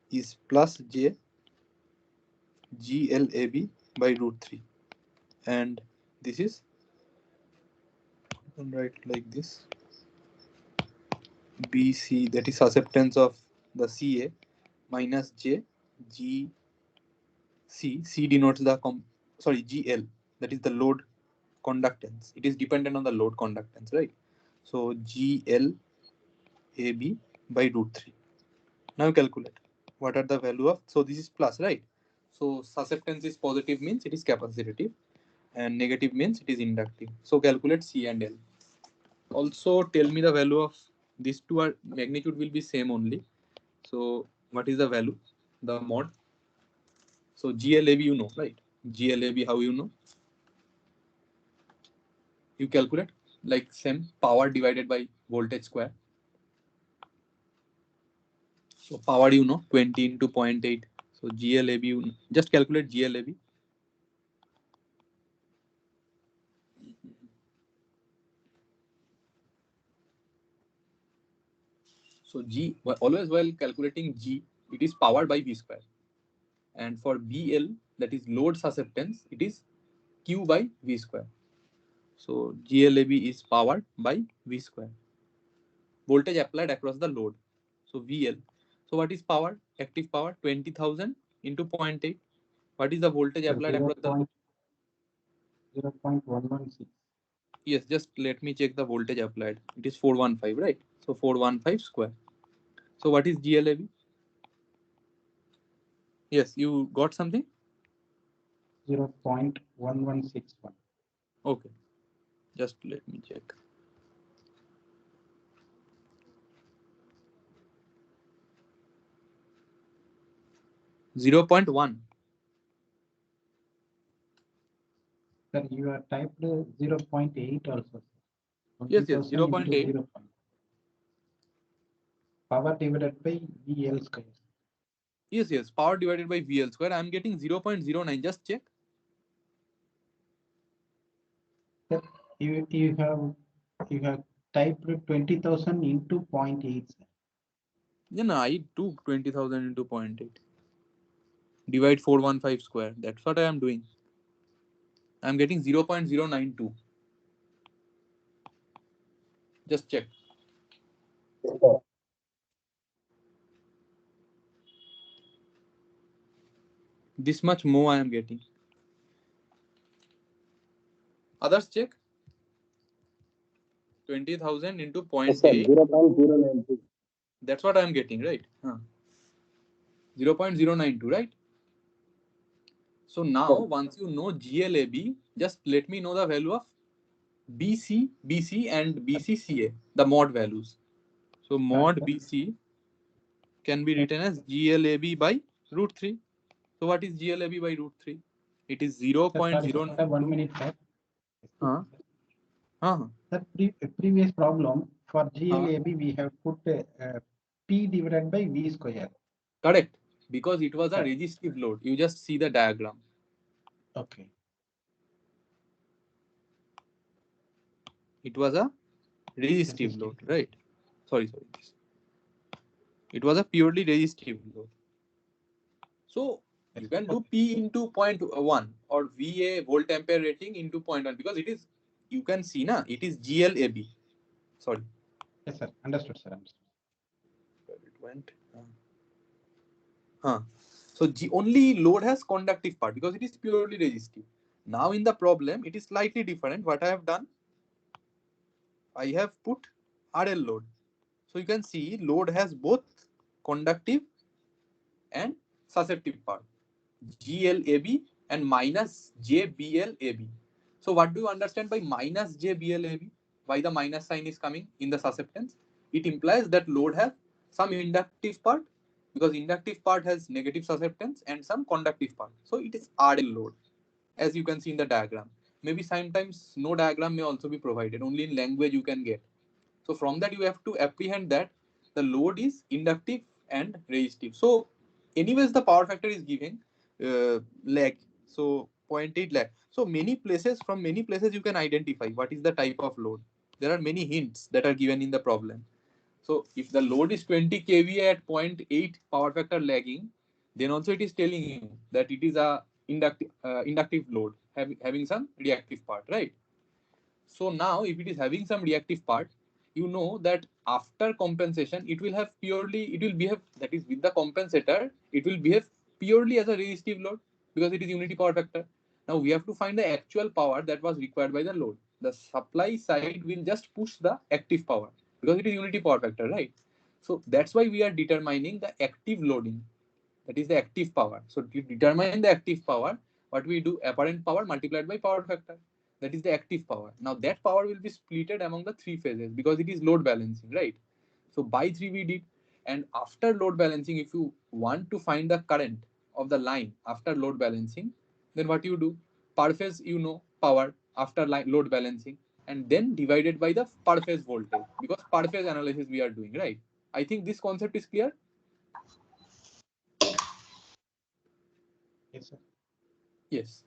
Speaker 3: is plus J GLAB by root 3. And this is, write like this, BC, that is susceptance of the CA, minus J GC. C denotes the GL, that is the load conductance. It is dependent on the load conductance, right? So GLAB by root 3. Now calculate what are the value of, so this is plus, right? So susceptance is positive means it is capacitive, and negative means it is inductive. So calculate C and L. Also tell me the value of these 2 are magnitude will be same only. So what is the value? The mod. So GLAB you know, right? GLAB, how you know? You calculate like same, power divided by voltage square. So power you know, 20 into 0.8. So GLAB you know. Just calculate GLAB. So G, always while calculating G, it is powered by V square. And for BL, that is load susceptance, it is Q by V square. So GLAB is powered by V square. Voltage applied across the load. So VL. So what is power? Active power 20,000 into 0.8. What is the voltage applied across the load?
Speaker 4: 0.116.
Speaker 3: Yes, just let me check the voltage applied. It is 415, right? So 415 square. So what is GLAB? Yes, you got something?
Speaker 4: 0.1161.
Speaker 3: Okay, just let me check. Zero point one.
Speaker 4: Sir, you have typed 0.8 also.
Speaker 3: Yes,
Speaker 4: 20,000
Speaker 3: 0.8.
Speaker 4: into 0. Power divided by VL square.
Speaker 3: Yes, power divided by VL square. I am getting 0.09. Just check.
Speaker 4: Sir, you have typed 20,000 into 0.8. Sir.
Speaker 3: Yeah, no, I took 20,000 into 0.8. Divide 415 square. That's what I am doing. I am getting 0.092. Just check. This much more I am getting. Others check. 20,000 into 0.8.
Speaker 4: 0.092.
Speaker 3: That's what I am getting, right? 0.092, right? So now, once you know GLAB, just let me know the value of BC and BCCA, the mod values. So mod BC can be written as GLAB by root 3. So what is GLAB by root 3? It is 0.092.
Speaker 4: 1 minute, sir.
Speaker 3: Huh? Huh?
Speaker 4: The previous problem for
Speaker 3: Huh?
Speaker 4: GLAB, we have put P divided by V square.
Speaker 3: Correct. Because it was a resistive load. You just see the diagram.
Speaker 4: Okay.
Speaker 3: It was a resistive load, right? Sorry. It was a purely resistive load. So you can do P into 0.1 or VA volt ampere rating into 0.1 because it is, you can see na, it is GLAB. Sorry.
Speaker 4: Yes, sir. Understood, sir.
Speaker 3: Where it went. So only load has conductive part because it is purely resistive. Now in the problem, it is slightly different. What I have done, I have put RL load. So you can see load has both conductive and susceptive part. GLAB and minus JBLAB. So what do you understand by minus JBLAB? Why the minus sign is coming in the susceptance? It implies that load has some inductive part because inductive part has negative susceptance and some conductive part. So it is RL load, as you can see in the diagram. Maybe sometimes no diagram may also be provided. Only in language you can get. So from that you have to apprehend that the load is inductive and resistive. So anyways the power factor is given lag. So 0.8 lag. So from many places you can identify what is the type of load. There are many hints that are given in the problem. So if the load is 20 kVA at 0.8 power factor lagging, then also it is telling you that it is a inductive load having some reactive part, right? So now if it is having some reactive part, you know that after compensation, it will behave, that is with the compensator, it will behave purely as a resistive load because it is unity power factor. Now we have to find the actual power that was required by the load. The supply side will just push the active power because it is unity power factor, right? So that's why we are determining the active loading. That is the active power. So to determine the active power, what we do, apparent power multiplied by power factor. That is the active power. Now that power will be splitted among the three phases because it is load balancing, right? So by 3 we did. And after load balancing, if you want to find the current of the line after load balancing, then what you do? Per phase, power after load balancing, and then divided by the per phase voltage because per phase analysis we are doing, right? I think this concept is clear.
Speaker 4: Yes, sir.
Speaker 3: Yes.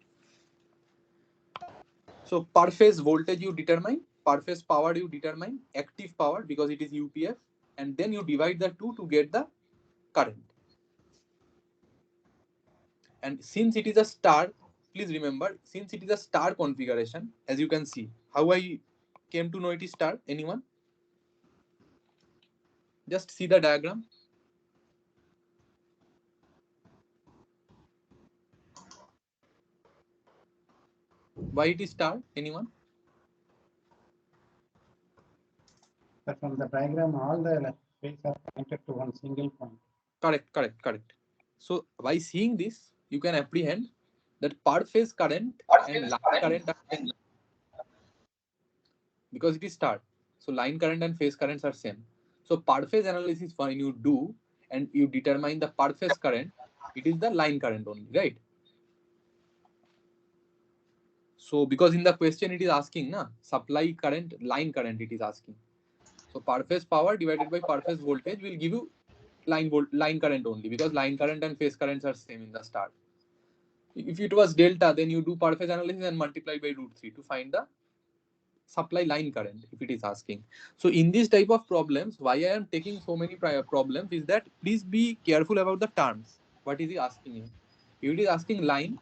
Speaker 3: So per phase voltage you determine, per phase power you determine, active power because it is UPF, and then you divide the two to get the current. And since it is a star, please remember, since it is a star configuration, as you can see, how I came to know it is star, anyone? Just see the diagram. Why it is star, anyone?
Speaker 4: But from the diagram, all the phases are connected to one single point.
Speaker 3: Correct. So by seeing this, you can apprehend that per phase current and line current are same because it is star. So line current and phase currents are same. So per phase analysis when you do and you determine the per phase current, it is the line current only, right? So because in the question it is asking supply current, line current it is asking. So per phase power divided by per phase voltage will give you line current only because line current and phase currents are same in the start. If it was delta, then you do per phase analysis and multiply by root 3 to find the supply line current if it is asking. So in this type of problems, why I am taking so many problems is that please be careful about the terms. What is he asking you? If it is asking line,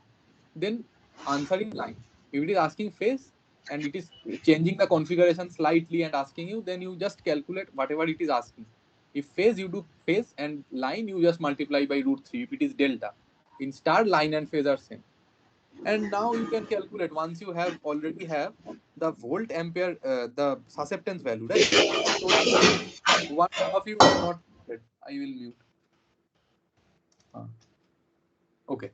Speaker 3: then answering line. If it is asking phase and it is changing the configuration slightly and asking you, then you just calculate whatever it is asking. If phase, you do phase, and line you just multiply by √3 if it is delta. In star, line and phase are same. And now you can calculate once you have already have the volt ampere, the susceptance value, right? So one of you is not muted. I will mute. Okay.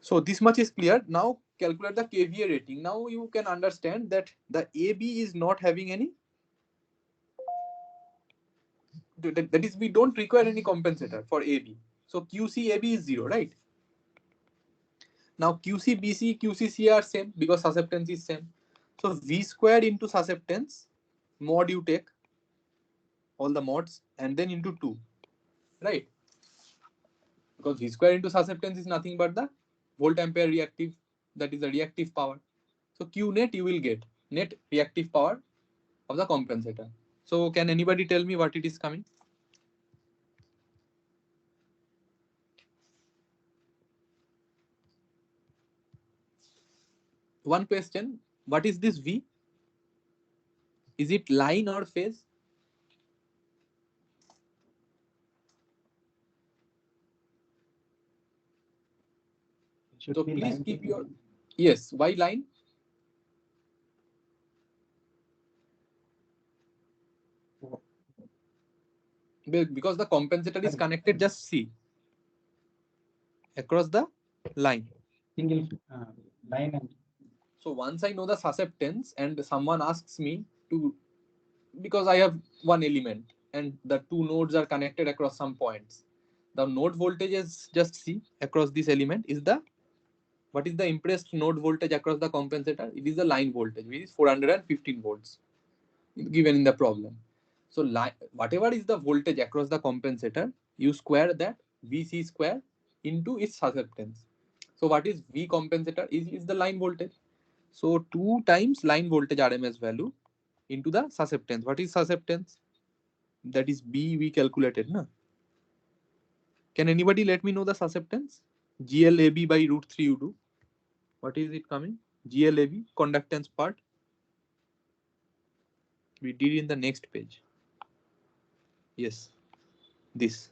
Speaker 3: So this much is clear. Now calculate the KVA rating. Now you can understand that the AB is not having any. That is, we don't require any compensator for AB. So QC AB is 0, right? Now QC BC QCC are same because susceptance is same. So V squared into susceptance mod you take all the mods and then into 2, right? Because V square into susceptance is nothing but the volt ampere reactive, that is the reactive power. So Q net you will get net reactive power of the compensator. So can anybody tell me what it is coming? One question, what is this V? Is it line or phase? So please keep your, yes, why line? Because the compensator is connected, just see, across the line.
Speaker 4: Single line. And
Speaker 3: so once I know the susceptance and someone asks me to, because I have one element and the two nodes are connected across some points, the node voltage is, just see, across this element is the, what is the impressed node voltage across the compensator? It is the line voltage, which is 415 volts given in the problem. So whatever is the voltage across the compensator, you square that VC square into its susceptance. So what is V compensator? Is the line voltage. So 2 times line voltage RMS value into the susceptance. What is susceptance? That is B we calculated, na? Can anybody let me know the susceptance? GLAB by √3 you do. What is it coming? GLAB, conductance part. We did in the next page. Yes, this.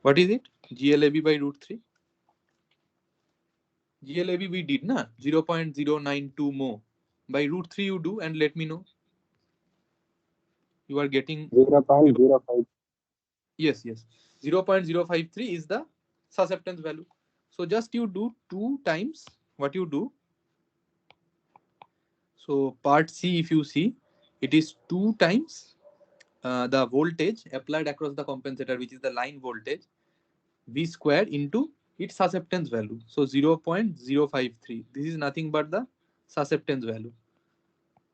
Speaker 3: What is it? GLAB by √3. GLAB we did, na? 0.092 mho. By √3 you do and let me know. You are getting
Speaker 2: 0.05.
Speaker 3: Yes. 0.053 is the susceptance value. So just you do 2 times what you do. So part C, if you see, it is 2 times the voltage applied across the compensator, which is the line voltage, V square into its susceptance value. So 0.053. This is nothing but the susceptance value.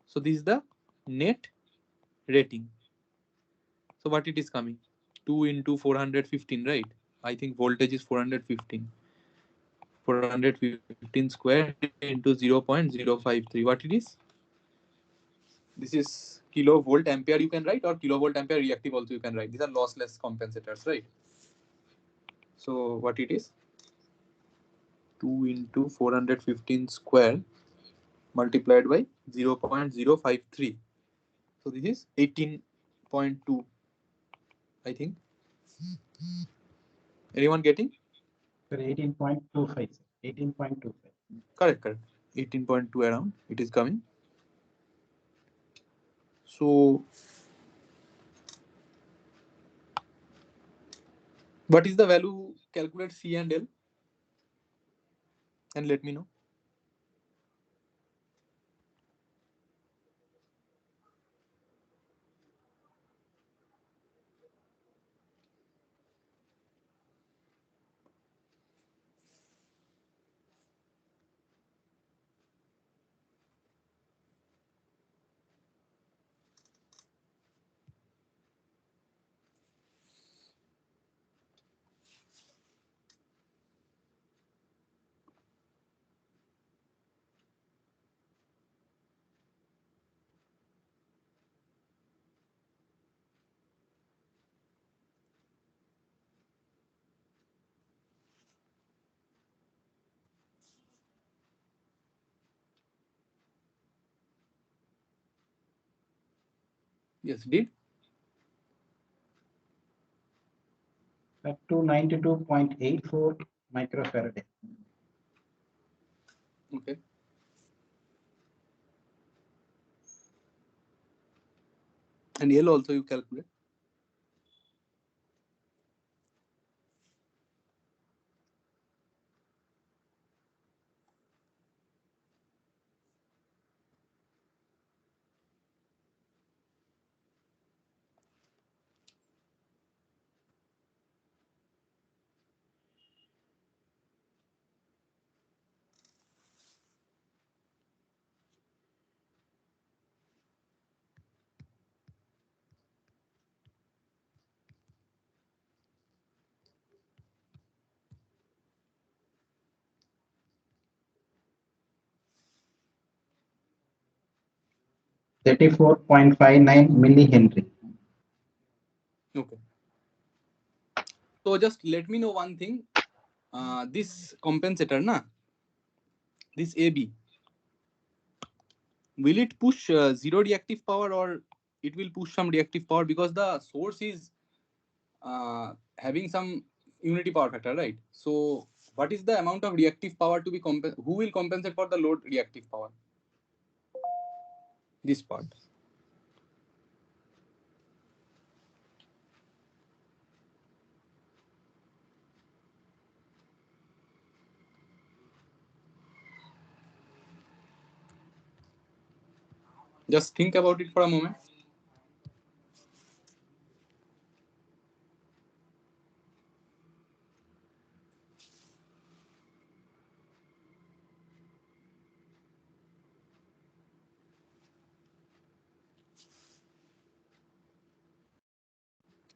Speaker 3: So this is the net rating. So what it is coming? 2 into 415, right? I think voltage is 415. 415 square into 0.053. What it is? This is kilovolt ampere you can write, or kilovolt ampere reactive also you can write. These are lossless compensators, right? So what it is? 2 into 415 square multiplied by 0.053. So this is 18.2, I think. Anyone getting?
Speaker 4: 18.25. 18.25.
Speaker 3: Correct. 18.2 around it is coming. So what is the value? Calculate C and L and let me know. Yes, did?
Speaker 4: At 292.84 microfarad.
Speaker 3: Okay. And L also you calculate.
Speaker 4: $34.59 millihenry.
Speaker 3: Okay. So just let me know one thing. This compensator, na, this AB, will it push zero reactive power or it will push some reactive power, because the source is having some unity power factor, right? So what is the amount of reactive power to be who will compensate for the load reactive power? This part. Just think about it for a moment.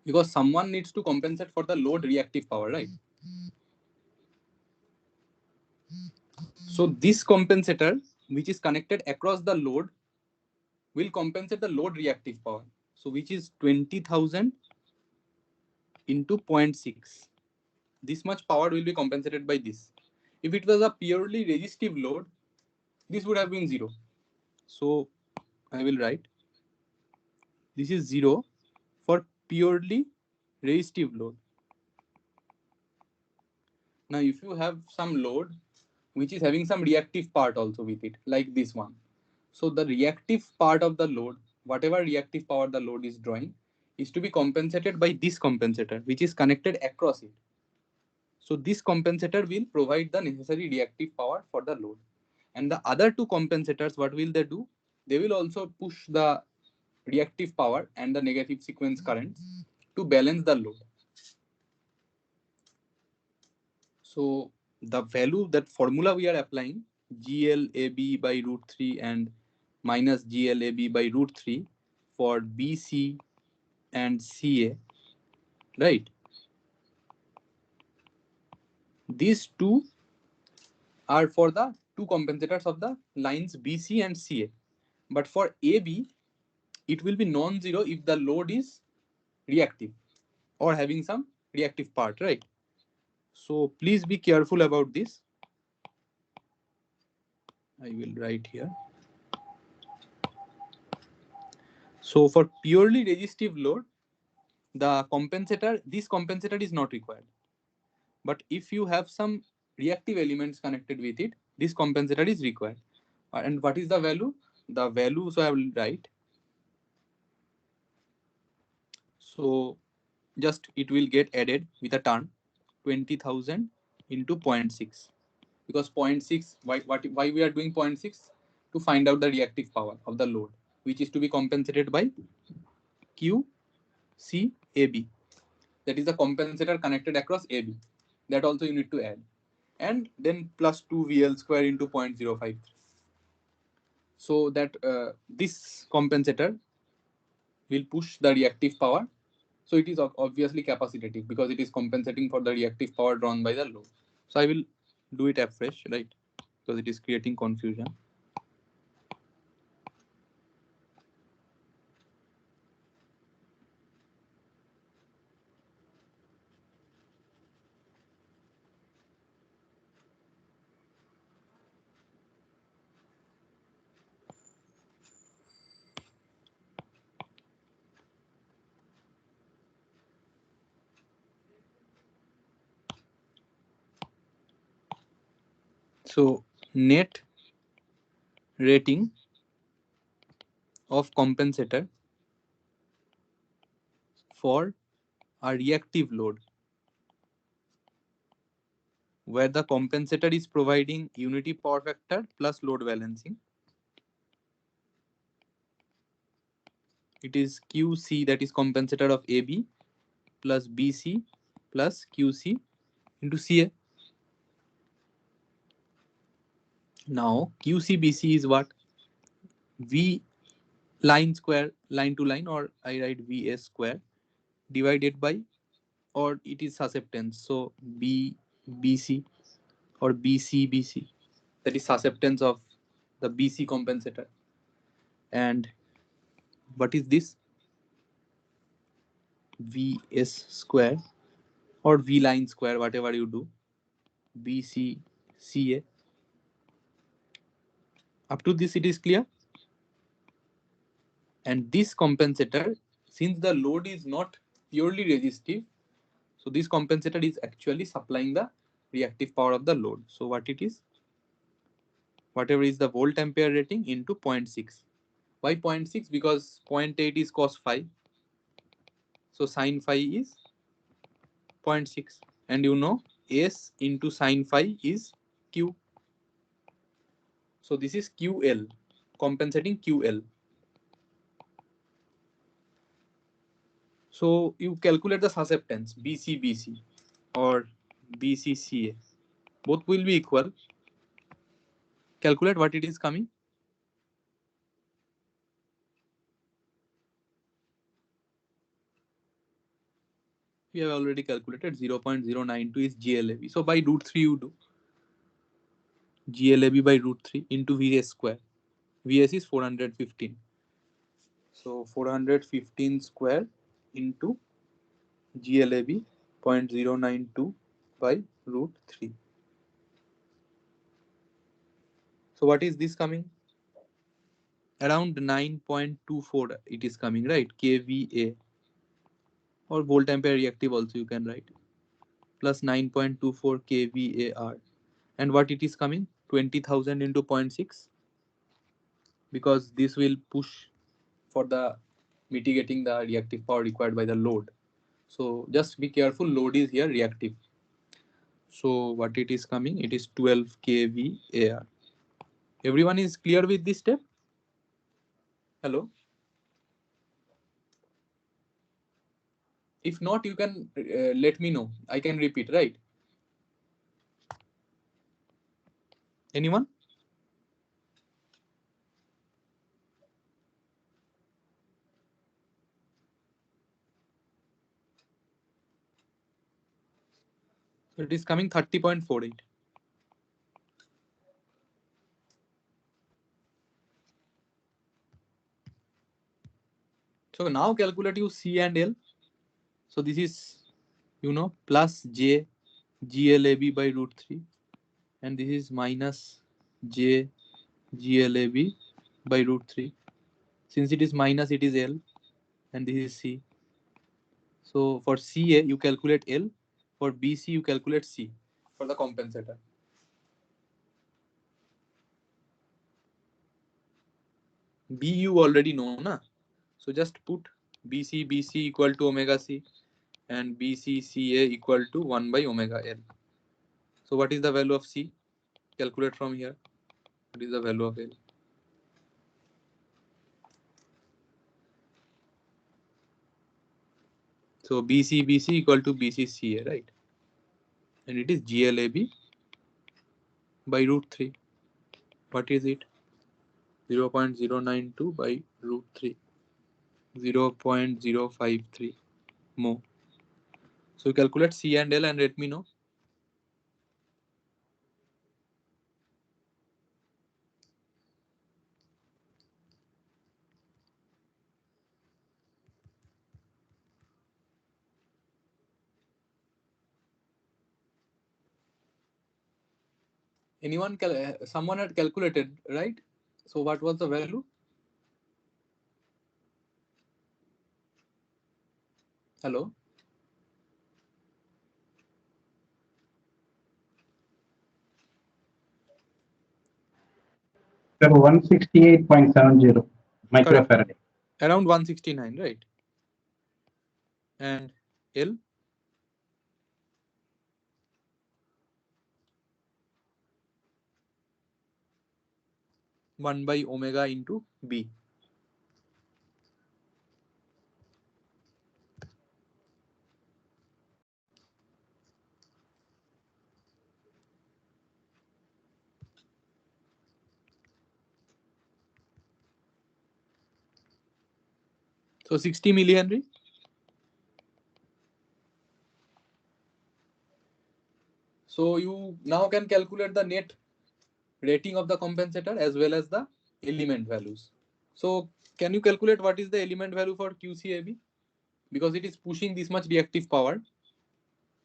Speaker 3: Because someone needs to compensate for the load reactive power, right? So this compensator, which is connected across the load, will compensate the load reactive power. So which is 20,000 into 0.6. This much power will be compensated by this. If it was a purely resistive load, this would have been 0. So I will write this is 0 for purely resistive load. Now if you have some load which is having some reactive part also with it, like this one, so the reactive part of the load, whatever reactive power the load is drawing, is to be compensated by this compensator which is connected across it. So this compensator will provide the necessary reactive power for the load. And the other two compensators, what will they do? They will also push the reactive power and the negative sequence currents to balance the load. So the value, that formula we are applying, GLAB by root 3 and minus GLAB by root 3 for BC and CA, right? These two are for the two compensators of the lines BC and CA. But for AB, it will be non-zero if the load is reactive or having some reactive part, right? So please be careful about this. I will write here. So for purely resistive load, the compensator, this compensator is not required. But if you have some reactive elements connected with it, this compensator is required. And what is the value? The value, so I will write. So just it will get added with a term 20,000 into 0.6. Because 0.6, why we are doing 0.6? To find out the reactive power of the load, which is to be compensated by QCAB. That is the compensator connected across AB. That also you need to add. And then plus 2VL square into 0.05. So that this compensator will push the reactive power. So it is obviously capacitive because it is compensating for the reactive power drawn by the load. So I will do it afresh, right? Because it is creating confusion. So net rating of compensator for a reactive load where the compensator is providing unity power factor plus load balancing. It is QC, that is compensator of AB, plus BC plus QC into CA. Now QCBC is what? V line square, line to line, or I write VS square divided by, or it is susceptance. So BC or BC, that is susceptance of the BC compensator. And what is this? VS square or V line square, whatever you do, BCCA. Up to this it is clear. And this compensator, since the load is not purely resistive, so this compensator is actually supplying the reactive power of the load. So what it is? Whatever is the volt ampere rating into 0.6. Why 0.6? Because 0.8 is cos phi. So sin phi is 0.6. And you know S into sin phi is Q. So this is QL, compensating QL. So you calculate the susceptance BCBC or BCCA. Both will be equal. Calculate what it is coming. We have already calculated 0.092 is GLAB. So by root 3 you do GLAB by root 3 into VS square. VS is 415. So 415 square into GLAB 0.092 by root 3. So what is this coming? Around 9.24 it is coming, right? kVA or volt ampere reactive also you can write, plus 9.24 kVAR. And what it is coming? 20,000 into 0.6, because this will push for the mitigating the reactive power required by the load. So just be careful, load is here reactive. So what it is coming? It is 12 kVAR. Everyone is clear with this step? Hello? If not, you can let me know. I can repeat, right? Anyone? So it is coming 30.48. So now calculate you C and L. So this is, you know, plus J GLAB by root 3, and this is minus J GLAB by root 3. Since it is minus, it is L, and this is C. So for CA you calculate L, for BC you calculate C for the compensator. B you already know, na? So just put BC equal to omega C and BCCA equal to 1 by omega L. So what is the value of C? Calculate from here. What is the value of L? So BC equal to BCCA, right? And it is GLAB by root 3. What is it? 0.092 by root 3. 0.053 more. So calculate C and L and let me know. Anyone, someone had calculated, right? So what was the value? Hello?
Speaker 4: Sir, 168.70 microfarad.
Speaker 3: Around 169, right? And L? 1 by omega into B. So 60 millihenry. So you now can calculate the net rating of the compensator as well as the element values. So can you calculate what is the element value for QCAB? Because it is pushing this much reactive power.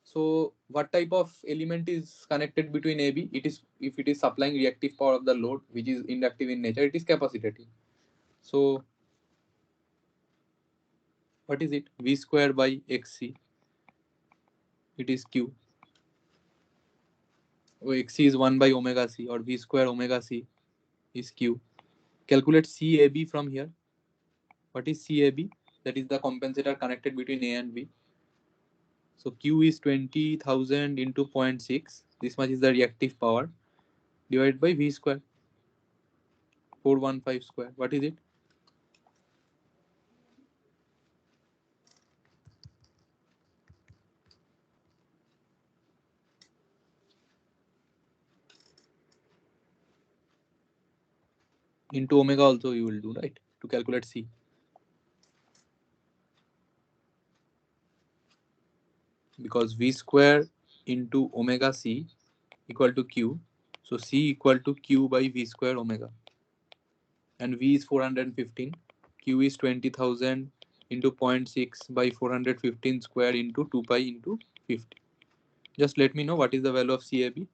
Speaker 3: So what type of element is connected between AB? It is, if it is supplying reactive power of the load, which is inductive in nature, it is capacitative. So what is it? V square by XC. It is Q. XC is 1 by omega C, or V square omega C is Q. Calculate CAB from here. What is CAB? That is the compensator connected between A and B. So Q is 20,000 into 0.6. This much is the reactive power divided by V square. 415 square. What is it? Into omega also you will do, right? To calculate C. Because V square into omega C equal to Q. So C equal to Q by V square omega. And V is 415. Q is 20,000 into 0.6 by 415 square into 2 pi into 50. Just let me know what is the value of CAB.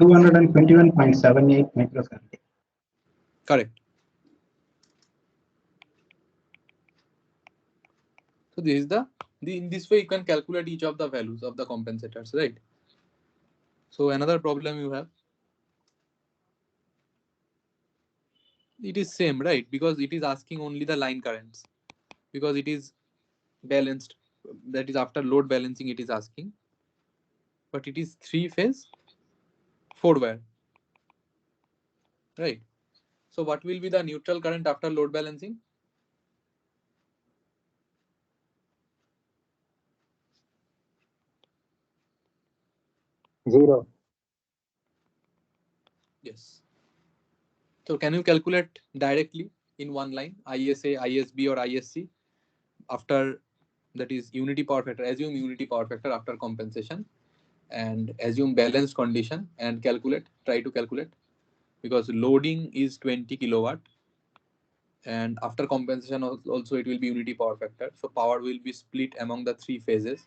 Speaker 4: $221.78 microfarad.
Speaker 3: Correct. So this is in this way you can calculate each of the values of the compensators, right? So another problem you have, it is same, right? Because it is asking only the line currents, because it is balanced, that is after load balancing it is asking, but it is 3-phase 4-wire, right? So what will be the neutral current after load balancing?
Speaker 2: Zero.
Speaker 3: Yes. So can you calculate directly in one line ISA, ISB or ISC after, that is unity power factor, assume unity power factor after compensation and assume balanced condition and try to calculate, because loading is 20 kilowatt and after compensation also it will be unity power factor. So power will be split among the 3 phases.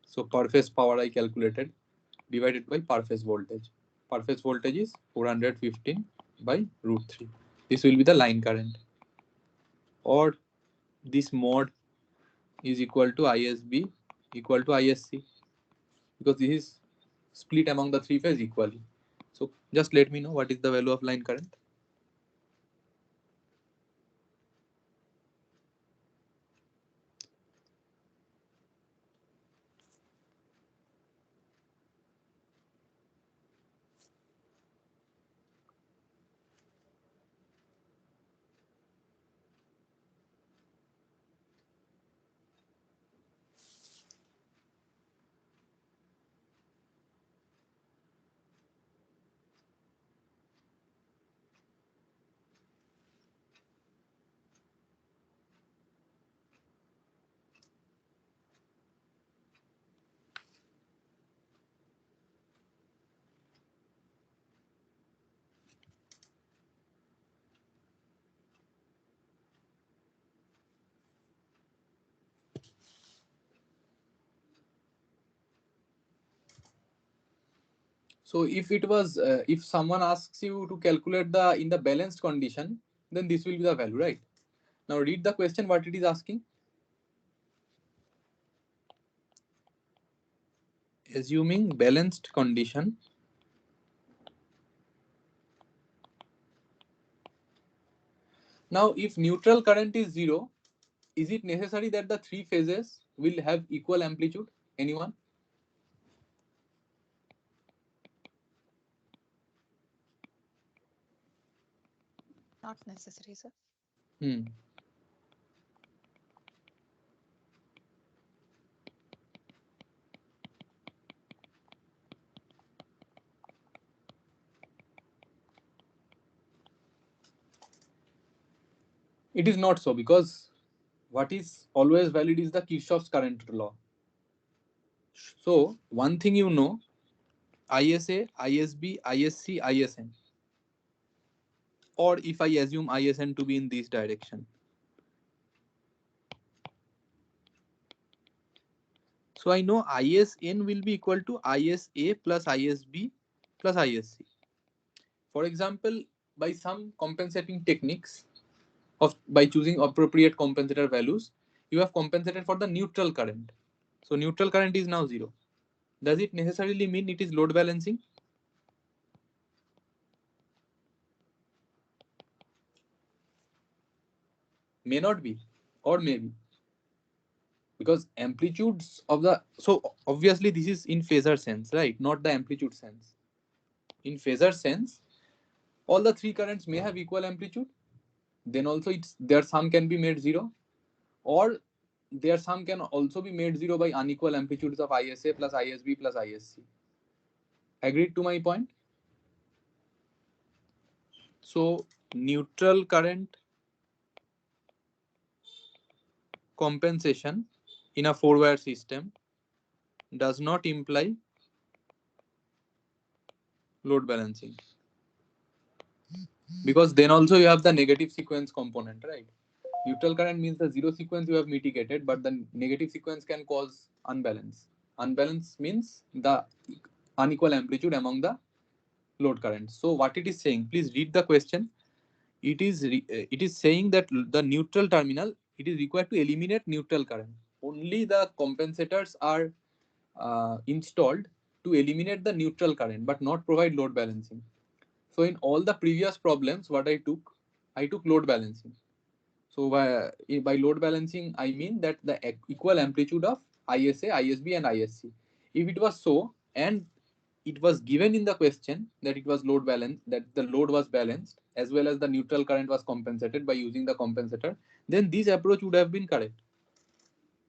Speaker 3: So per phase power I calculated divided by per phase voltage. Per phase voltage is 415 by root 3. This will be the line current. Or this mod is equal to ISB equal to ISC, because this is split among the 3 phase equally. So just let me know what is the value of line current. So if it was, if someone asks you to calculate the in the balanced condition, then this will be the value, right? Now read the question, what it is asking. Assuming balanced condition, now if neutral current is 0, is it necessary that the three phases will have equal amplitude? Anyone?
Speaker 5: Not necessary, sir.
Speaker 3: Hmm. It is not so, because what is always valid is the Kirchhoff's current law. So one thing you know, ISA, ISB, ISC, ISN, or if I assume ISN to be in this direction. So I know ISN will be equal to ISA plus ISB plus ISC. For example, by some compensating techniques of by choosing appropriate compensator values, you have compensated for the neutral current. So neutral current is now 0. Does it necessarily mean it is load balancing? May not be, or maybe. Because amplitudes of the, so obviously this is in phasor sense, right? Not the amplitude sense. In phasor sense, all the three currents may have equal amplitude. Then also it's their sum can be made 0, or their sum can also be made 0 by unequal amplitudes of ISA plus ISB plus ISC. Agreed to my point? So neutral current compensation in a four-wire system does not imply load balancing, because then also you have the negative sequence component, right? Neutral current means the zero sequence you have mitigated, but the negative sequence can cause unbalance. Unbalance means the unequal amplitude among the load currents. So what it is saying, please read the question. It is saying that the neutral terminal, it is required to eliminate neutral current. Only the compensators are installed to eliminate the neutral current, but not provide load balancing. So in all the previous problems, what I took load balancing. So by load balancing, I mean that the equal amplitude of ISA, ISB, and ISC. If it was so, and it was given in the question that it was load balanced, that the load was balanced, as well as the neutral current was compensated by using the compensator, then this approach would have been correct.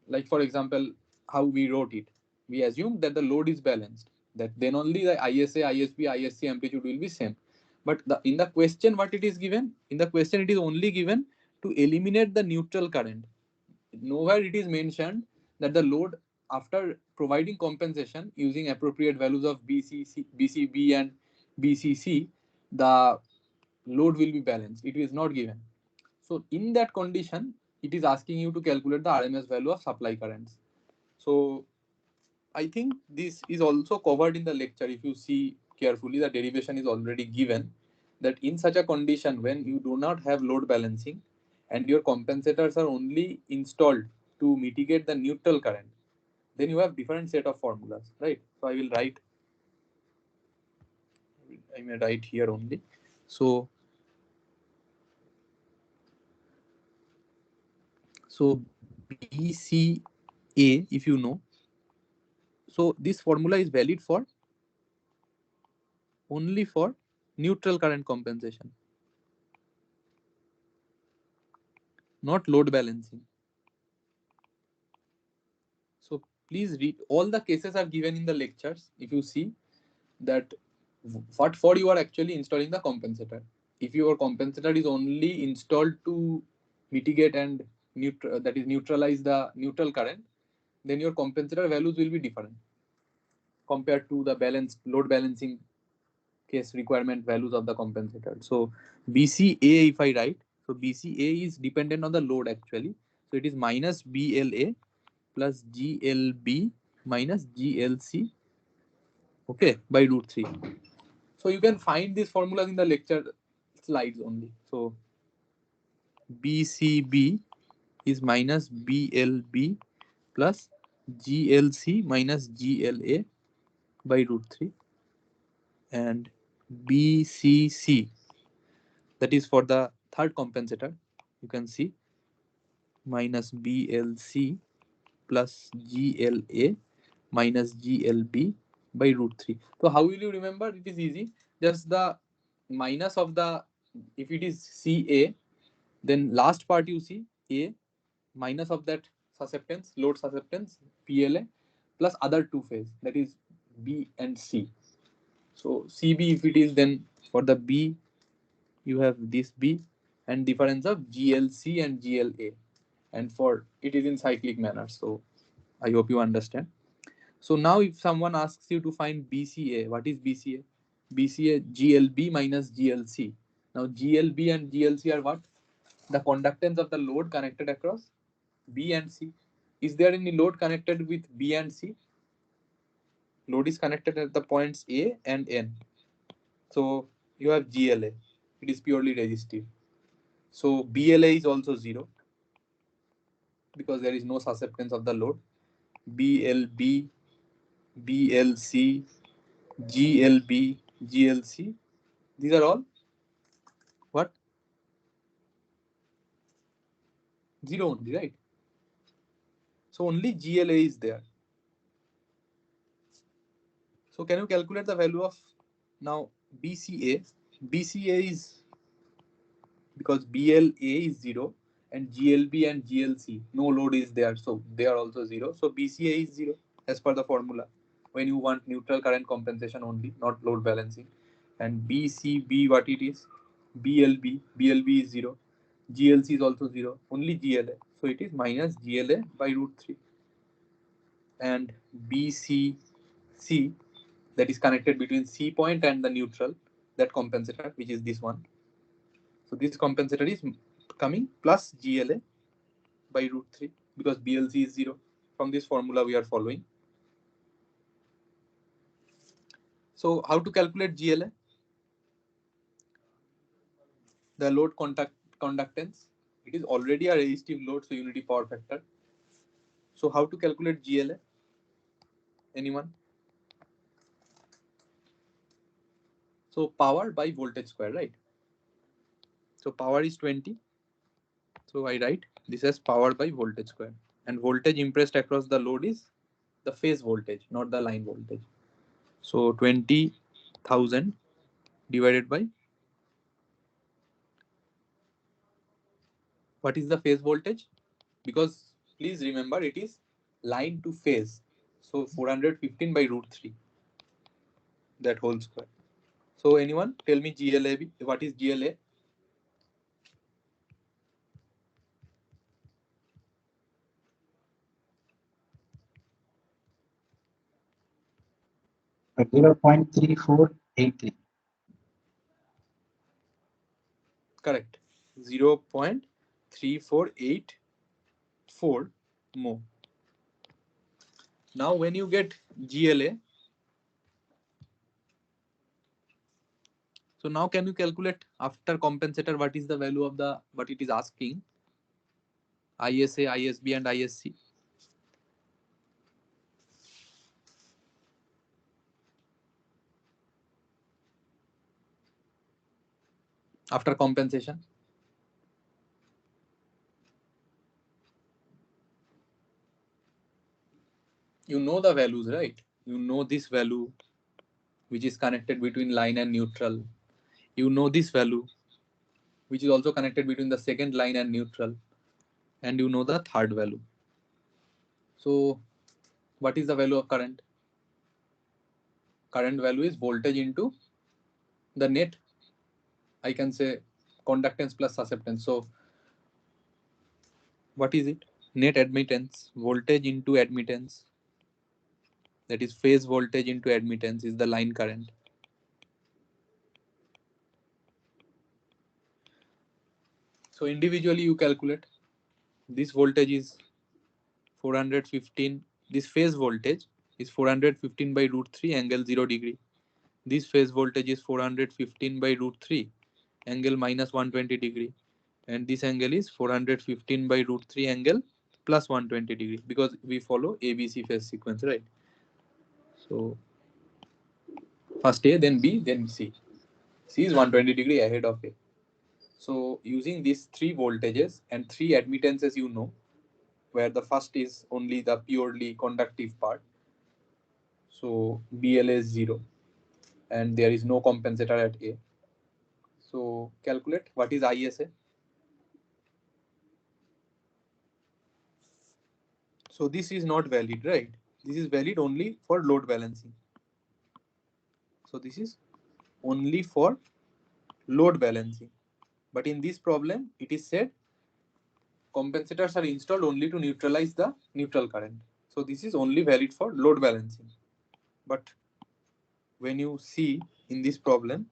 Speaker 3: Like for example, how we wrote it, we assumed that the load is balanced, that then only the ISA, ISB, ISC amplitude will be same. But in the question, what it is given? In the question, it is only given to eliminate the neutral current. Nowhere it is mentioned that the load, after providing compensation using appropriate values of BCB and BCC, the load will be balanced. It is not given. So in that condition, it is asking you to calculate the RMS value of supply currents. So I think this is also covered in the lecture. If you see carefully, the derivation is already given, that in such a condition when you do not have load balancing and your compensators are only installed to mitigate the neutral current, then you have different set of formulas, right? So I may write here only. So BCA, if you know, so this formula is valid for only for neutral current compensation, not load balancing. So please read, all the cases are given in the lectures. If you see that what for you are actually installing the compensator. If your compensator is only installed to mitigate and that is neutralize the neutral current, then your compensator values will be different compared to the balanced load balancing case requirement values of the compensator. So BCA, if I write, so BCA is dependent on the load actually. So it is minus BLA plus GLB minus GLC Okay, by root 3. So you can find these formulas in the lecture slides only. So BCB is minus BLB plus GLC minus GLA by root 3, and BCC, that is for the third compensator, you can see minus BLC plus GLA minus GLB by root 3. So how will you remember? It is easy. Just the minus of the, if it is CA, then last part you see A minus of that susceptance, load susceptance, PLA, plus other two phase, that is B and C. So CB if it is, then for the B you have this B and difference of GLC and GLA, and for it is in cyclic manner. So I hope you understand. So now if someone asks you to find BCA, what is BCA? BCA GLB minus GLC. Now GLB and GLC are what? The conductance of the load connected across B and C. Is there any load connected with B and C? Load is connected at the points A and N. So you have GLA. It is purely resistive. So BLA is also 0 because there is no susceptance of the load. BLB, BLC, GLB, GLC. These are all what? 0 only, right? So only GLA is there. So can you calculate the value of now BCA? BCA is, because BLA is 0 and GLB and GLC, no load is there, so they are also 0. So BCA is 0 as per the formula when you want neutral current compensation only, not load balancing. And BCB, what it is? BLB, BLB is 0. GLC is also 0, only GLA. So it is minus GLA by root 3. And BCC, that is connected between C point and the neutral, that compensator, which is this one. So this compensator is coming plus GLA by root 3 because BLC is 0. From this formula we are following. So how to calculate GLA? The load conductance. It is already a resistive load, so unity power factor. So how to calculate GLA? Anyone? So power by voltage square, right? So power is 20. So I write this as power by voltage square. And voltage impressed across the load is the phase voltage, not the line voltage. So 20,000 divided by, what is the phase voltage? Because please remember it is line to phase. So 415 by root 3, that whole square. So anyone tell me GLA, what is GLA?
Speaker 4: 0.3483.
Speaker 3: Correct. 0.3484 mho. Now when you get GLA, so now can you calculate after compensator what is the value of the, what it is asking? ISA, ISB and ISC. After compensation. You know the values, right? You know this value which is connected between line and neutral. You know this value which is also connected between the second line and neutral, and you know the third value. So what is the value of current? Current value is voltage into the net, I can say, conductance plus susceptance. So what is it? Net admittance, voltage into admittance, that is phase voltage into admittance, is the line current. So individually you calculate. This voltage is 415, this phase voltage is 415 by root 3 angle 0 degree. This phase voltage is 415 by root 3 angle minus 120 degree. And this angle is 415 by root 3 angle plus 120 degree because we follow ABC phase sequence, right? So first A, then B, then C. C is 120 degree ahead of A. So using these three voltages and three admittances, you know, where the first is only the purely conductive part. So BLA is 0 and there is no compensator at A. So calculate what is ISA. So this is not valid, right? This is valid only for load balancing. So this is only for load balancing. But in this problem, it is said compensators are installed only to neutralize the neutral current. So this is only valid for load balancing. But when you see in this problem,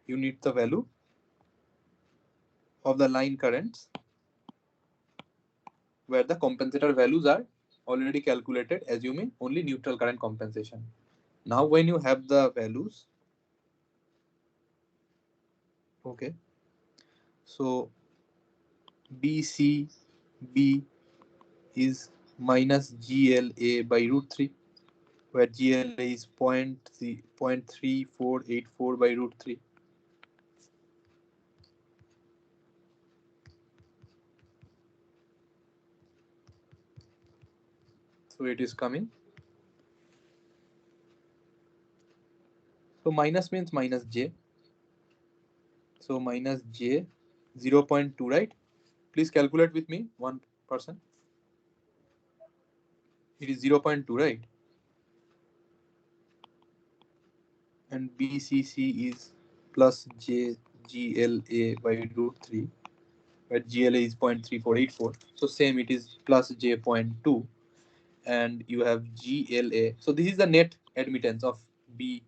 Speaker 3: you need the value of the line currents where the compensator values are already calculated, assuming only neutral current compensation. Now when you have the values, okay, so BCB is minus GLA by root 3, where GLA is 0.3484 by root 3. So it is coming. So minus means minus J. So minus J 0.2, right? Please calculate with me, one person. It is 0.2, right? And BCC is plus JGLA by root 3, where GLA is 0.3484. So same, it is plus J 0.2. And you have GLA. So this is the net admittance of B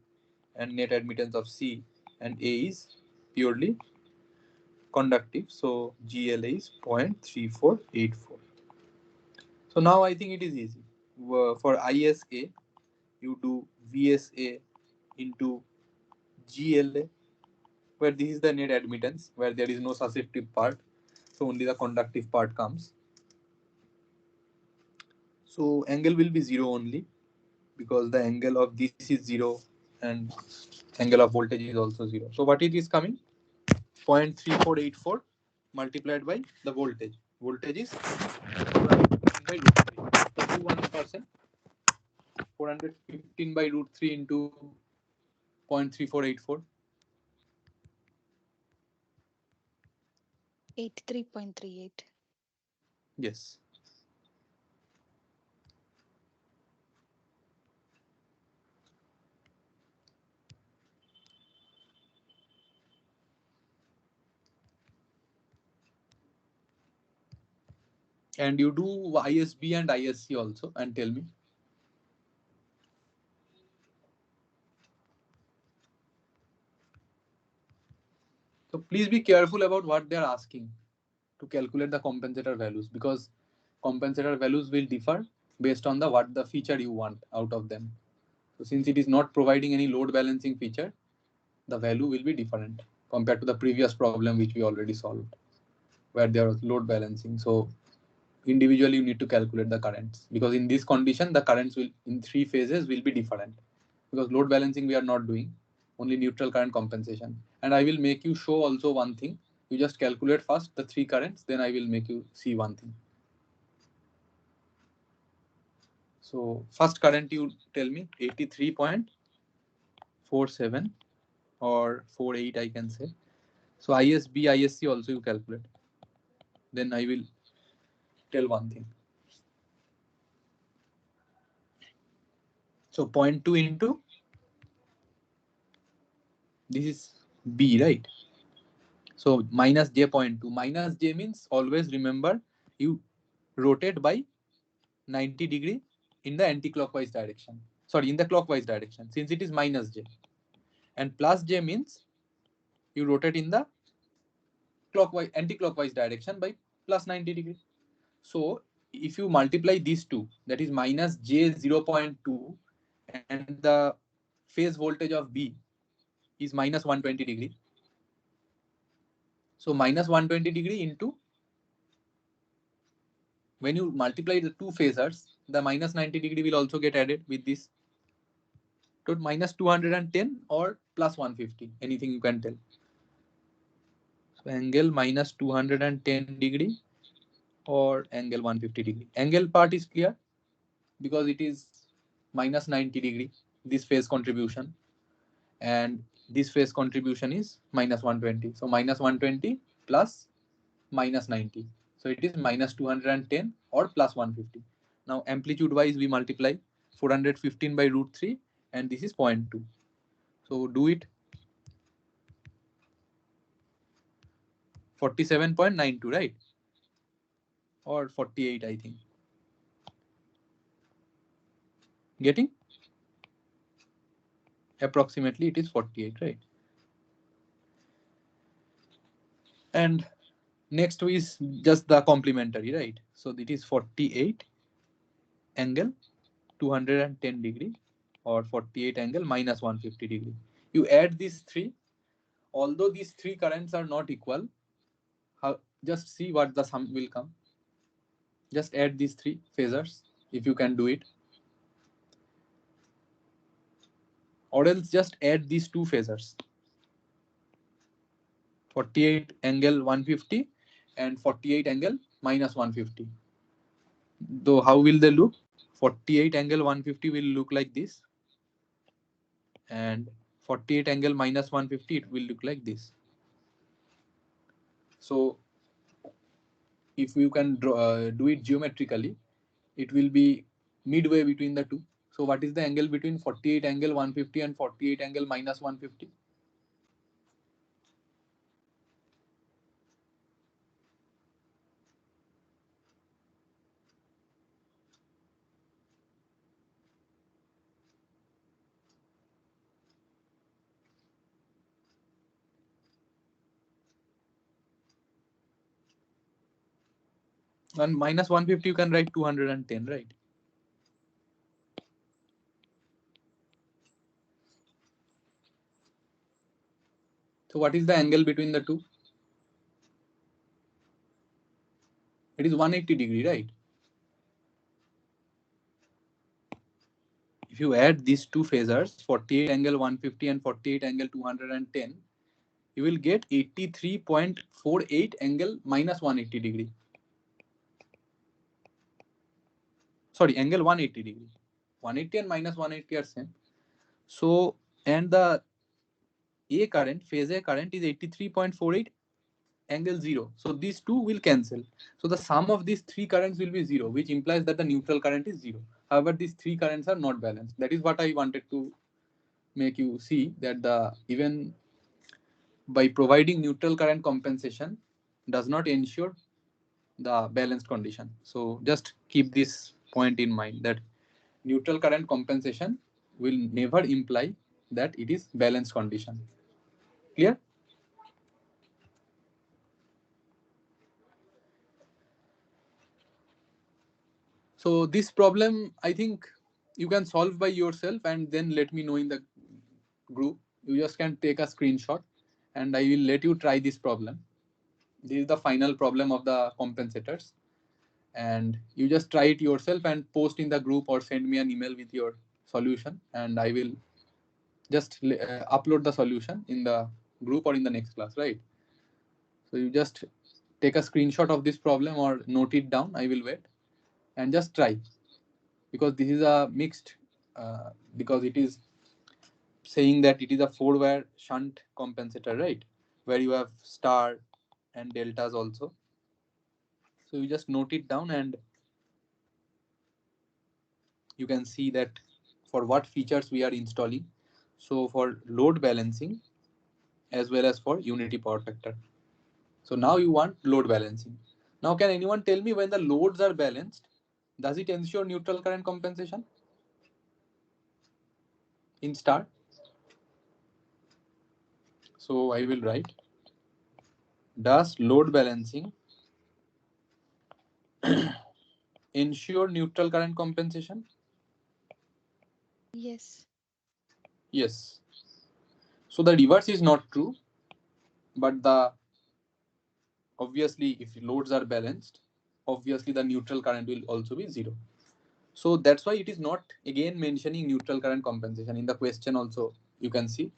Speaker 3: and net admittance of C, and A is purely conductive. So GLA is 0.3484. So now I think it is easy. For ISA, you do VSA into GLA, where this is the net admittance, where there is no susceptible part. So only the conductive part comes. So angle will be 0 only, because the angle of this is 0 and angle of voltage is also 0. So what it is coming? 0.3484 multiplied by the voltage. Voltage is 415 by root 3. So do 1%. 415 by root 3 into 0.3484.
Speaker 5: 83.38.
Speaker 3: Yes. And you do ISB and ISC also, and tell me. So please be careful about what they are asking to calculate the compensator values, because compensator values will differ based on the what the feature you want out of them. So since it is not providing any load balancing feature, the value will be different compared to the previous problem which we already solved, where there was load balancing. So individually you need to calculate the currents, because in this condition the currents will in three phases will be different, because load balancing we are not doing, only neutral current compensation. And I will make you show also one thing. You just calculate first the three currents, then I will make you see one thing. So first current, you tell me 83.47 or 48 I can say. So ISB, ISC also you calculate. Then I will tell one thing. So 0.2 into this is B, right? So minus J 0.2. Minus J means always remember you rotate by 90 degree in the anti-clockwise direction. Sorry, in the clockwise direction, since it is minus J. And plus J means you rotate in the clockwise, anti-clockwise direction by plus 90 degree. So if you multiply these two, that is minus J 0.2, and the phase voltage of B is minus 120 degree. So minus 120 degree into, when you multiply the two phasors, the minus 90 degree will also get added with this. So minus 210 or plus 150, anything you can tell. So angle minus 210 degree or angle 150 degree. Angle part is clear because it is minus 90 degree, this phase contribution, and this phase contribution is minus 120. So minus 120 plus minus 90. So it is minus 210 or plus 150. Now amplitude wise we multiply 415 by root 3 and this is 0.2. So do it. 47.92, right? Or 48, I think. Getting? Approximately it is 48, right? And next is just the complementary, right? So it is 48 angle 210 degree or 48 angle minus 150 degree. You add these three. Although these three currents are not equal, just see what the sum will come. Just add these three phasors if you can do it. Or else just add these two phasors. 48 angle 150 and 48 angle minus 150. Though how will they look? 48 angle 150 will look like this. And 48 angle minus 150, it will look like this. So if you can do it geometrically, it will be midway between the two. So what is the angle between 48 angle 150 and 48 angle minus 150? And minus 150 you can write 210, right? So what is the angle between the two? It is 180 degree, right? If you add these two phasors, 48 angle 150 and 48 angle 210, you will get 83.48 angle minus 180 degree. Sorry, angle 180 degree. 180 and minus 180 are same. So, and the A current, phase A current is 83.48 angle 0. So these two will cancel. So the sum of these three currents will be 0, which implies that the neutral current is 0. However, these three currents are not balanced. That is what I wanted to make you see, that the even by providing neutral current compensation does not ensure the balanced condition. So just keep this point in mind, that neutral current compensation will never imply that it is balanced condition. Clear? So this problem, I think you can solve by yourself and then let me know in the group. You just can take a screenshot and I will let you try this problem. This is the final problem of the compensators. And you just try it yourself and post in the group or send me an email with your solution, and I will just upload the solution in the group or in the next class, right? So you just take a screenshot of this problem or note it down. I will wait and just try, because this is a mixed, because it is saying that it is a 4-wire shunt compensator, right? Where you have star and deltas also. So you just note it down and you can see that for what features we are installing. So for load balancing as well as for unity power factor. So now you want load balancing. Now can anyone tell me, when the loads are balanced, does it ensure neutral current compensation in star? So I will write, does load balancing ensure neutral current compensation?
Speaker 5: Yes.
Speaker 3: Yes. So the reverse is not true, but the obviously if loads are balanced, obviously the neutral current will also be zero. So that's why it is not again mentioning neutral current compensation in the question also. You can see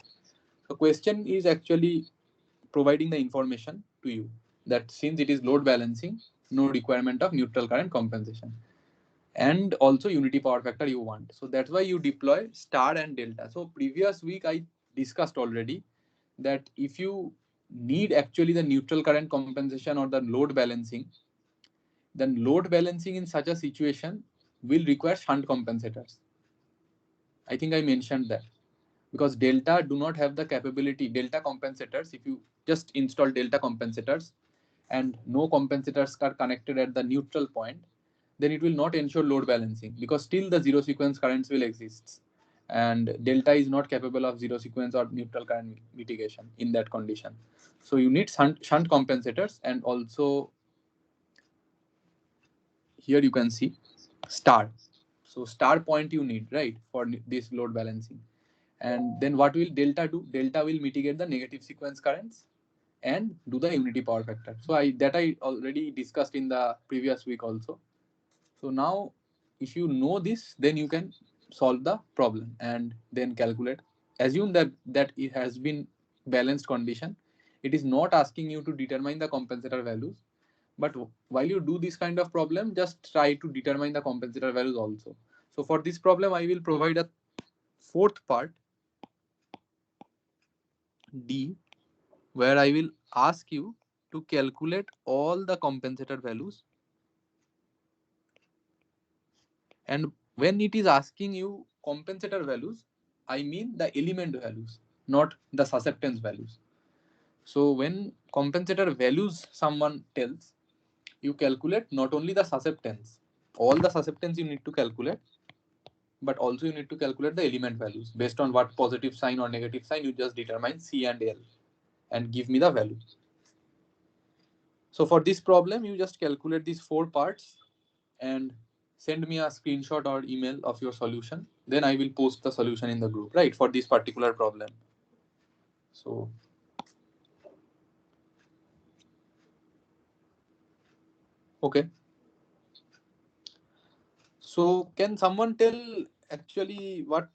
Speaker 3: the question is actually providing the information to you that since it is load balancing, no requirement of neutral current compensation, and also unity power factor you want. So that's why you deploy star and delta. So previous week I discussed already that if you need actually the neutral current compensation or the load balancing, then load balancing in such a situation will require shunt compensators. I think I mentioned that because delta do not have the capability. Delta compensators, if you just install delta compensators and no compensators are connected at the neutral point, then it will not ensure load balancing because still the zero sequence currents will exist. And delta is not capable of zero sequence or neutral current mitigation in that condition. So you need shunt compensators, and also here you can see star. So star point you need, right, for this load balancing. And then what will delta do? Delta will mitigate the negative sequence currents and do the unity power factor. So I already discussed in the previous week also. So now if you know this, then you can solve the problem and then calculate. Assume that it has been balanced condition. It is not asking you to determine the compensator values, but while you do this kind of problem, just try to determine the compensator values also. So for this problem, I will provide a fourth part D, where I will ask you to calculate all the compensator values. And when it is asking you compensator values, I mean the element values, not the susceptance values. So when compensator values someone tells, you calculate not only the susceptance, all the susceptance you need to calculate, but also you need to calculate the element values. Based on what positive sign or negative sign, you just determine C and L and give me the value. So for this problem, you just calculate these four parts and send me a screenshot or email of your solution. Then I will post the solution in the group, right, for this particular problem. So okay. So can someone tell actually what?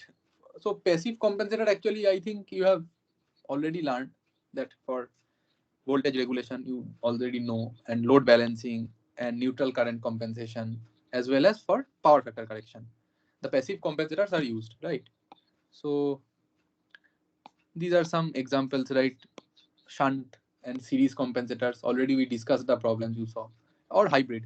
Speaker 3: So passive compensator, actually I think you have already learned that for voltage regulation you already know, and load balancing and neutral current compensation, as well as for power factor correction. The passive compensators are used, right? So these are some examples, right? Shunt and series compensators. Already we discussed the problems you saw, or hybrid.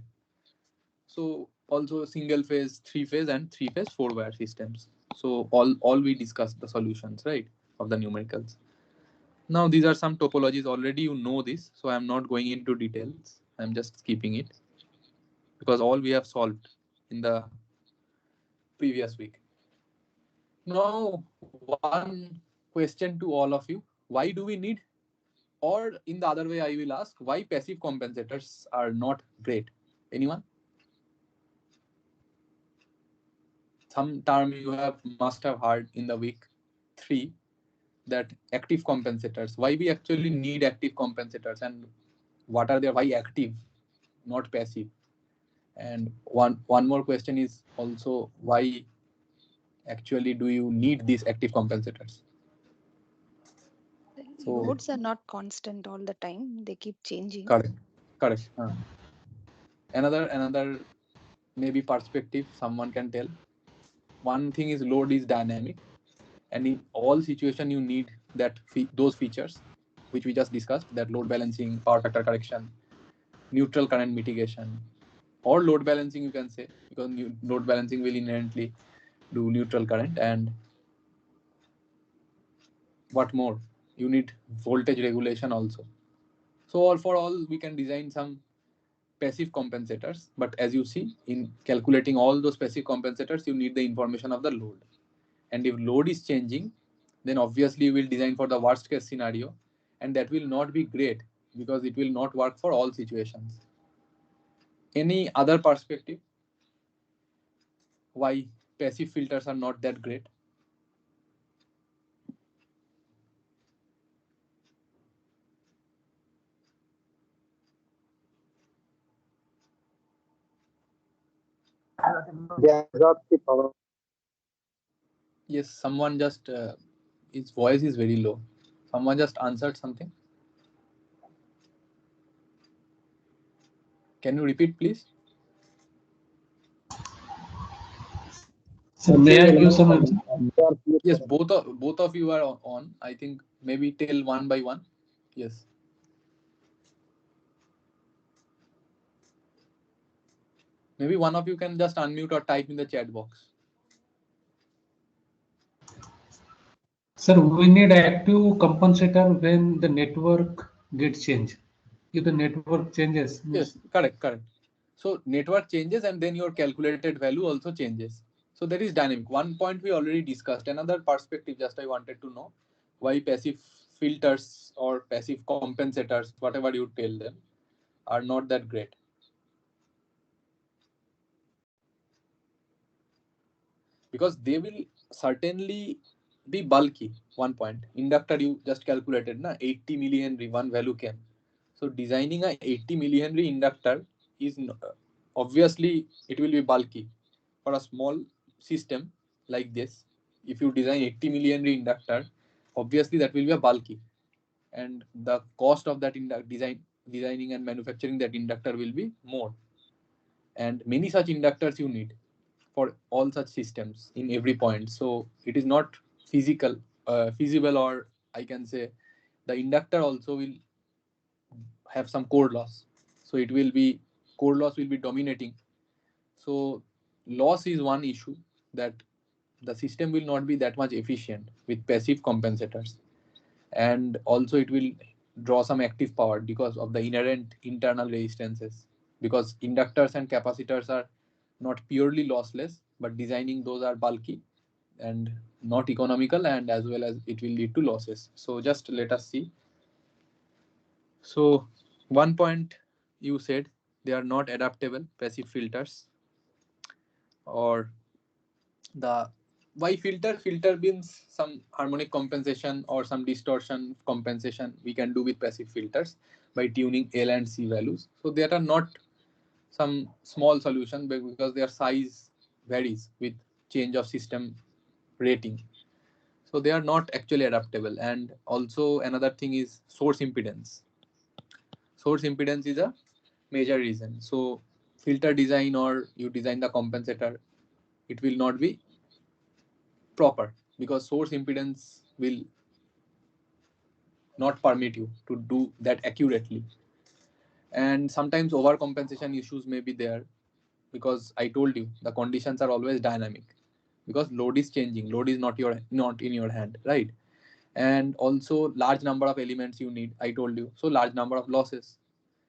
Speaker 3: So also single phase, three phase, and three phase 4-wire systems. So all we discussed the solutions, right, of the numericals. Now these are some topologies. Already you know this, so I'm not going into details. I'm just skipping it because all we have solved in the previous week. Now one question to all of you: why do we need? Or in the other way, I will ask why passive compensators are not great. Anyone? Some term you must have heard in the week 3, that active compensators. Why we actually need active compensators, and what are they? Why active, not passive? And one more question is also why actually do you need these active compensators?
Speaker 5: The
Speaker 3: So
Speaker 5: loads are not constant all the time. They keep changing.
Speaker 3: correct. Another maybe perspective someone can tell. One thing is load is dynamic, and in all situation you need that those features which we just discussed, that load balancing, power factor correction, neutral current mitigation, or load balancing you can say, because load balancing will inherently do neutral current. And what more, you need voltage regulation also. So all for all we can design some passive compensators, but as you see, in calculating all those passive compensators you need the information of the load. And if load is changing, then obviously you will design for the worst case scenario, and that will not be great because it will not work for all situations. Any other perspective? why passive filters are not that great.
Speaker 2: They absorb the power.
Speaker 3: Yes, someone just his voice is very low. Someone just answered something. Can you repeat, please?
Speaker 4: So may I give some answer?
Speaker 3: Yes, both of you are on. I think maybe tell one by one. Yes. Maybe one of you can just unmute or type in the chat box.
Speaker 6: Sir, we need active compensator when the network gets changed. If the network changes.
Speaker 3: Yes, correct. So network changes and then your calculated value also changes. So that is dynamic. One point we already discussed. Another perspective just I wanted to know why passive filters or passive compensators, whatever you tell them, are not that great. Because they will certainly be bulky. One point. Inductor you just calculated, na 80 millihenry, one value came. So designing a 80 millihenry inductor is obviously it will be bulky. For a small system like this, if you design 80 millihenry inductor, obviously that will be a bulky, and the cost of that designing and manufacturing that inductor will be more. And many such inductors you need for all such systems in every point. So it is not feasible, or I can say the inductor also will have some core loss. So it will be core loss will be dominating. So loss is one issue, that the system will not be that much efficient with passive compensators, and also it will draw some active power because of the inherent internal resistances, because inductors and capacitors are not purely lossless, but designing those are bulky and not economical, and as well as it will lead to losses. So just let us see. So one point you said, they are not adaptable passive filters, or the why filter means some harmonic compensation or some distortion compensation we can do with passive filters by tuning L and C values. So they are not some small solution because their size varies with change of system rating. So they are not actually adaptable. And also another thing is source impedance. Source impedance is a major reason. So filter design, or you design the compensator, it will not be proper because source impedance will not permit you to do that accurately. And sometimes overcompensation issues may be there, because I told you the conditions are always dynamic, because load is changing, load is not in your hand, right? And also large number of elements you need, I told you, so large number of losses.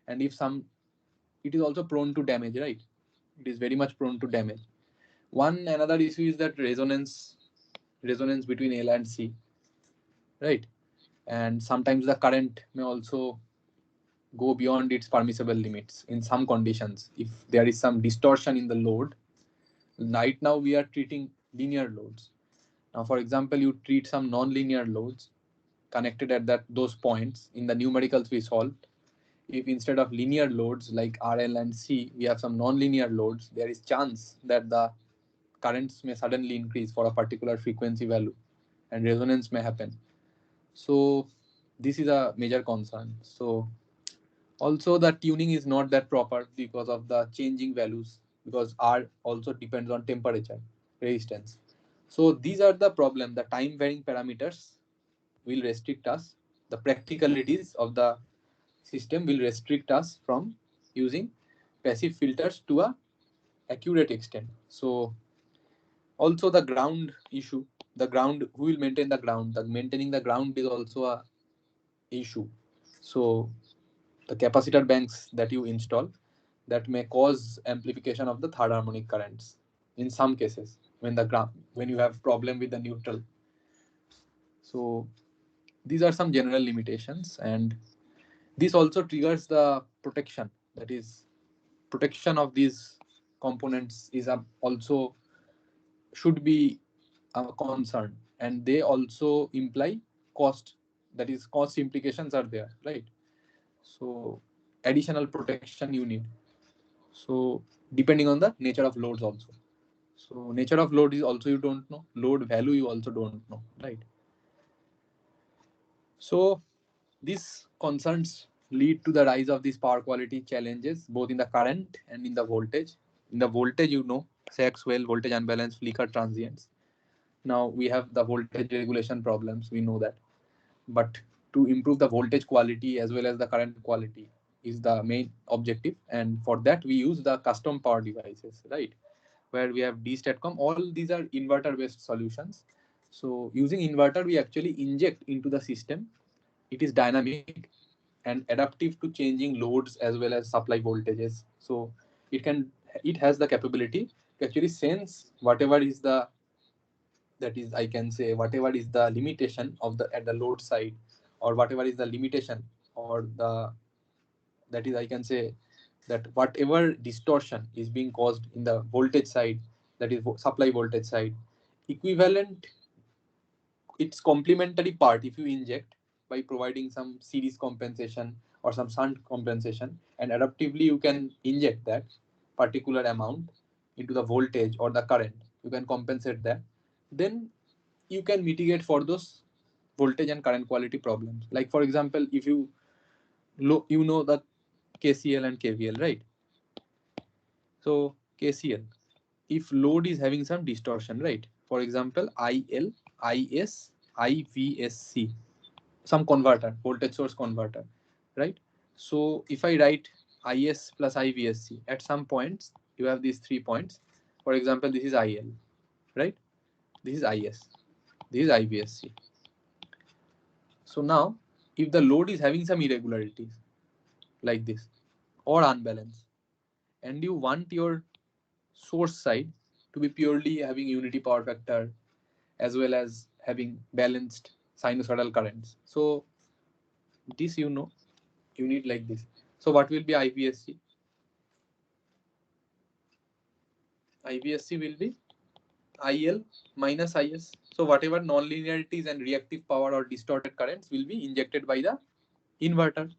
Speaker 3: And if some, it is also prone to damage, right? It is very much prone to damage. One another issue is that resonance between L and C, right? And sometimes the current may also go beyond its permissible limits in some conditions. If there is some distortion in the load, right now we are treating linear loads. Now, for example, you treat some non-linear loads connected at those points in the numericals we solved. If instead of linear loads like RL and C, we have some non-linear loads, there is chance that the currents may suddenly increase for a particular frequency value and resonance may happen. So this is a major concern. So also the tuning is not that proper because of the changing values, because R also depends on temperature, resistance. So these are the problem. The time varying parameters will restrict us. The practicalities of the system will restrict us from using passive filters to a accurate extent. So also the ground issue, the ground, who will maintain the ground? The maintaining the ground is also a issue. So the capacitor banks that you install, that may cause amplification of the third harmonic currents in some cases when you have problem with the neutral. So these are some general limitations, and this also triggers the protection, that is protection of these components is also should be a concern, and they also imply cost, that is cost implications are there, right? So additional protection you need. So depending on the nature of loads also. So nature of load is also you don't know, load value you also don't know, right? So these concerns lead to the rise of these power quality challenges both in the current and in the voltage. In the voltage, you know, sag, swell, voltage unbalance, flicker, transients. Now we have the voltage regulation problems, we know that. But to improve the voltage quality as well as the current quality is the main objective. And for that, we use the custom power devices, right? Where we have D-STATCOM, all these are inverter-based solutions. So using inverter, we actually inject into the system. It is dynamic and adaptive to changing loads as well as supply voltages. So it has the capability to actually sense whatever is the, that is, I can say, whatever is the limitation of the at the load side, or whatever is the limitation, or the, that is, I can say, that whatever distortion is being caused in the voltage side, that is supply voltage side, equivalent, its complementary part, if you inject by providing some series compensation or some shunt compensation, and adaptively you can inject that particular amount into the voltage or the current, you can compensate that, then you can mitigate for those voltage and current quality problems. Like for example, if you you know the KCL and KVL, right? So KCL, if load is having some distortion, right? For example, IL, IS, IVSC, some converter, voltage source converter, right? So if I write IS plus IVSC, at some points you have these 3 points. For example, this is IL, right? This is IS, this is IVSC. So now, if the load is having some irregularities like this or unbalance, and you want your source side to be purely having unity power factor as well as having balanced sinusoidal currents, so this, you know, you need like this. So what will be IVSC? IVSC will be IL minus IS. So whatever non-linearities and reactive power or distorted currents will be injected by the inverter.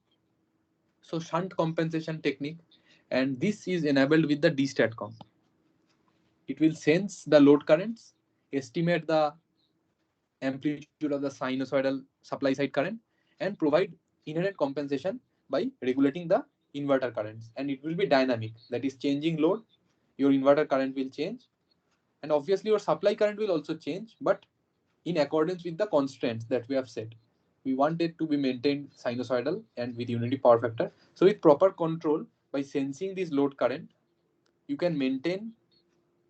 Speaker 3: So shunt compensation technique, and this is enabled with the D-STATCOM. It will sense the load currents, estimate the amplitude of the sinusoidal supply side current, and provide inherent compensation by regulating the inverter currents. And it will be dynamic, that is changing load, your inverter current will change, and obviously your supply current will also change, but in accordance with the constraints that we have set. We want it to be maintained sinusoidal and with unity power factor. So with proper control, by sensing this load current, you can maintain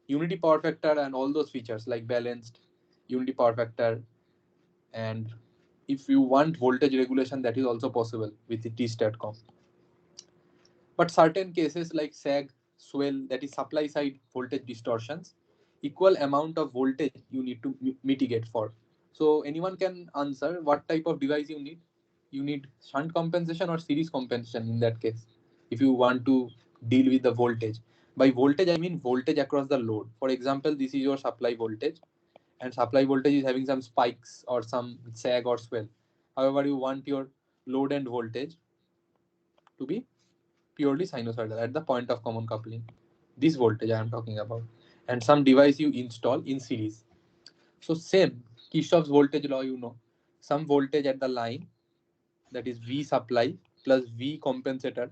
Speaker 3: unity power factor and all those features like balanced unity power factor. And if you want voltage regulation, that is also possible with the D-STATCOM. But certain cases like sag, swell, that is supply side voltage distortions, equal amount of voltage you need to mitigate for. So anyone can answer what type of device you need. You need shunt compensation or series compensation in that case, if you want to deal with the voltage. By voltage, I mean voltage across the load. For example, this is your supply voltage, and supply voltage is having some spikes or some sag or swell. However, you want your load and voltage to be purely sinusoidal at the point of common coupling. This voltage I am talking about. And some device you install in series. So same, Kirchhoff's voltage law, you know. Some voltage at the line, that is V supply plus V compensator,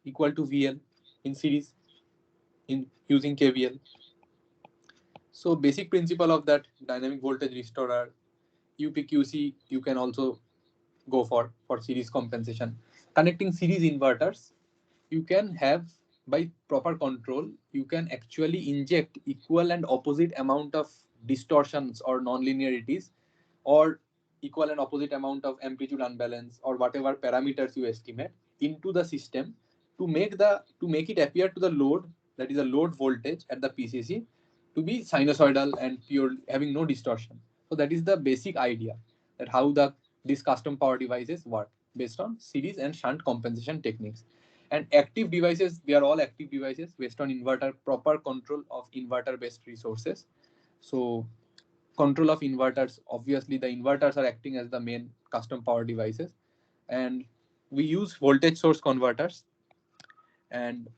Speaker 3: equal to VL in series in using KVL. So basic principle of that dynamic voltage restorer, UPQC, you can also go for series compensation. Connecting series inverters, you can have, by proper control, you can actually inject equal and opposite amount of distortions or non-linearities, or equal and opposite amount of amplitude unbalance, or whatever parameters you estimate into the system to make it appear to the load, that is a load voltage at the PCC, to be sinusoidal and pure, having no distortion. So that is the basic idea, that how these custom power devices work based on series and shunt compensation techniques. And active devices, they are all active devices based on inverter, proper control of inverter based resources. So control of inverters, obviously the inverters are acting as the main custom power devices, and we use voltage source converters, and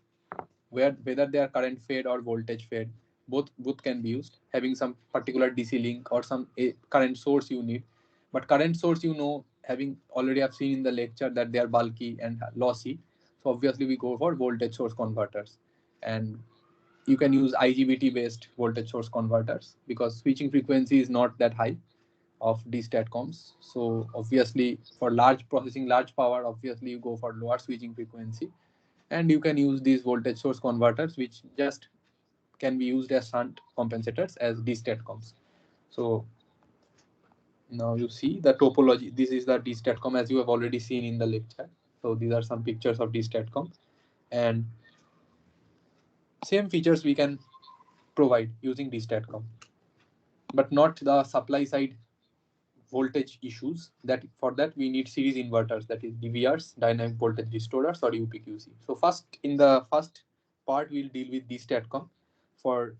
Speaker 3: whether they are current fed or voltage fed, both can be used, having some particular DC link or some current source you need. But current source, having already I've seen in the lecture that they are bulky and lossy, so obviously we go for voltage source converters. And you can use IGBT based voltage source converters because switching frequency is not that high of these STATCOMs. So obviously for large processing, large power, obviously you go for lower switching frequency, and you can use these voltage source converters, which just can be used as shunt compensators as these STATCOMs. So now you see the topology. This is the DStatCom as you have already seen in the lecture. So these are some pictures of DStatCom, and same features we can provide using DStatCom, but not the supply side voltage issues. That for that we need series inverters, that is DVRs, dynamic voltage restorers, or UPQC. So first, in the first part, we'll deal with DStatCom for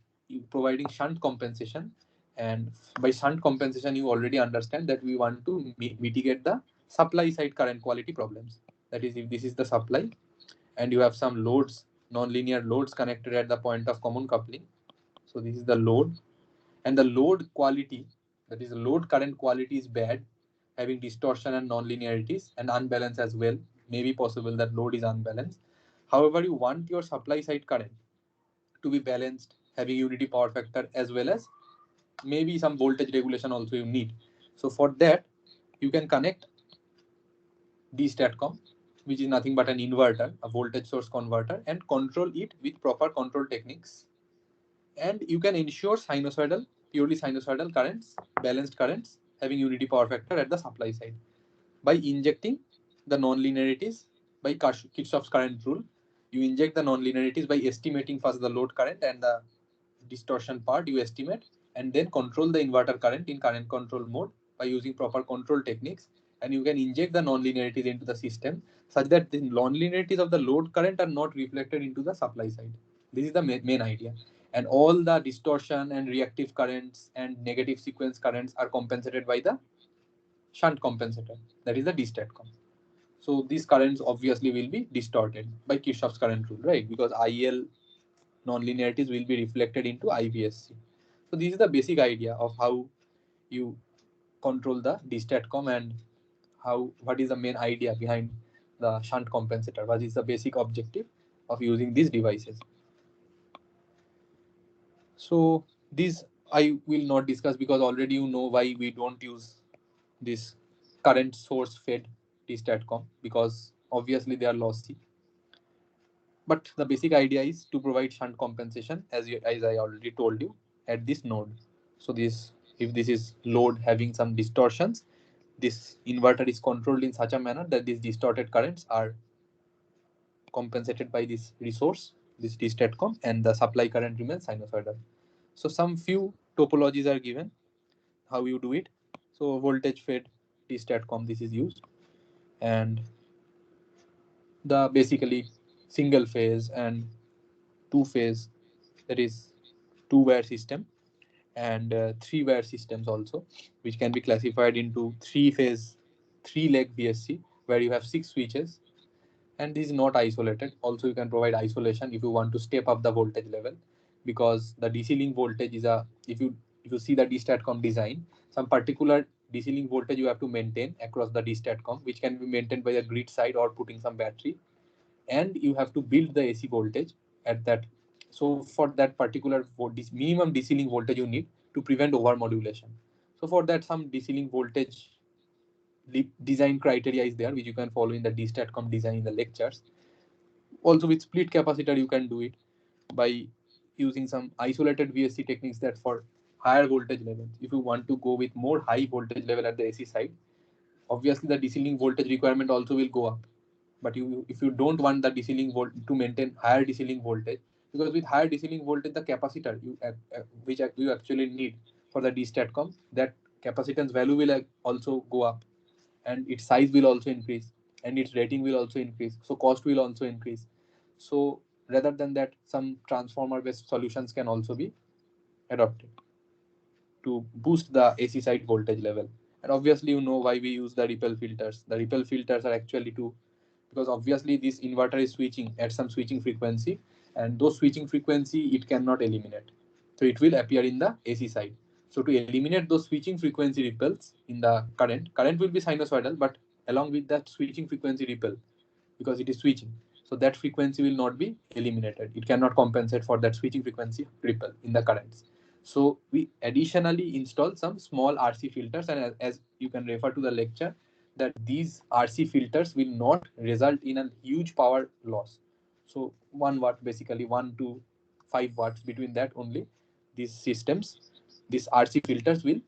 Speaker 3: providing shunt compensation. And by shunt compensation, you already understand that we want to mitigate the supply side current quality problems. That is, if this is the supply and you have some loads, non-linear loads connected at the point of common coupling. So this is the load, and the load quality, that is the load current quality, is bad, having distortion and non-linearities and unbalance as well. Maybe possible that load is unbalanced. However, you want your supply side current to be balanced, having unity power factor, as well as maybe some voltage regulation also you need. So for that, you can connect DStatCom, which is nothing but an inverter, a voltage source converter, and control it with proper control techniques. And you can ensure sinusoidal, purely sinusoidal currents, balanced currents, having unity power factor at the supply side by injecting the non-linearities by Kirchhoff's current rule. You inject the non-linearities by estimating first the load current and the distortion part you estimate, and then control the inverter current in current control mode by using proper control techniques. And you can inject the non-linearities into the system such that the non-linearities of the load current are not reflected into the supply side. This is the main idea. And all the distortion and reactive currents and negative sequence currents are compensated by the shunt compensator, that is the DStatCom. So these currents obviously will be distorted by Kirchhoff's current rule, right? Because IL non-linearities will be reflected into IVSC. So this is the basic idea of how you control the DStatCom and what is the main idea behind the shunt compensator. What is the basic objective of using these devices? So this I will not discuss because already you know why we don't use this current source fed DStatCom, because obviously they are lossy. But the basic idea is to provide shunt compensation, as I already told you, at this node. So if this is load having some distortions, this inverter is controlled in such a manner that these distorted currents are compensated by this resource, this DStatCom, and the supply current remains sinusoidal. So some few topologies are given, how you do it. So voltage fed DStatCom, this is used, and the basically single phase and two phase, that is two wire system, and three wire systems also, which can be classified into three phase, three leg VSC, where you have 6 switches, and this is not isolated. Also you can provide isolation if you want to step up the voltage level, because the DC link voltage is if you see the DStatCom design, some particular DC link voltage you have to maintain across the DStatCom, which can be maintained by the grid side or putting some battery, and you have to build the AC voltage at that. So for that particular minimum DC link voltage you need to prevent over modulation. So for that, some DC link voltage design criteria is there, which you can follow in the DStatCom design in the lectures. Also with split capacitor you can do it by using some isolated VSC techniques, that for higher voltage levels, if you want to go with more high voltage level at the AC side, obviously the DC link voltage requirement also will go up. But if you don't want the DC link to maintain higher DC link voltage, because with higher DC link voltage, the capacitor which you actually need for the DStatCom, that capacitance value will also go up, and its size will also increase, and its rating will also increase. So cost will also increase. So rather than that, some transformer based solutions can also be adopted. to boost the AC side voltage level. And obviously, you know why we use the ripple filters. The ripple filters are actually to, because obviously this inverter is switching at some switching frequency, and those switching frequency it cannot eliminate. So it will appear in the AC side. So to eliminate those switching frequency ripples in the current will be sinusoidal, but along with that switching frequency ripple, because it is switching. So that frequency will not be eliminated. It cannot compensate for that switching frequency ripple in the currents. So we additionally install some small RC filters, and as you can refer to the lecture, that these RC filters will not result in a huge power loss. So 1 watt, basically 1 to 5 watts, between that only these systems, these RC filters will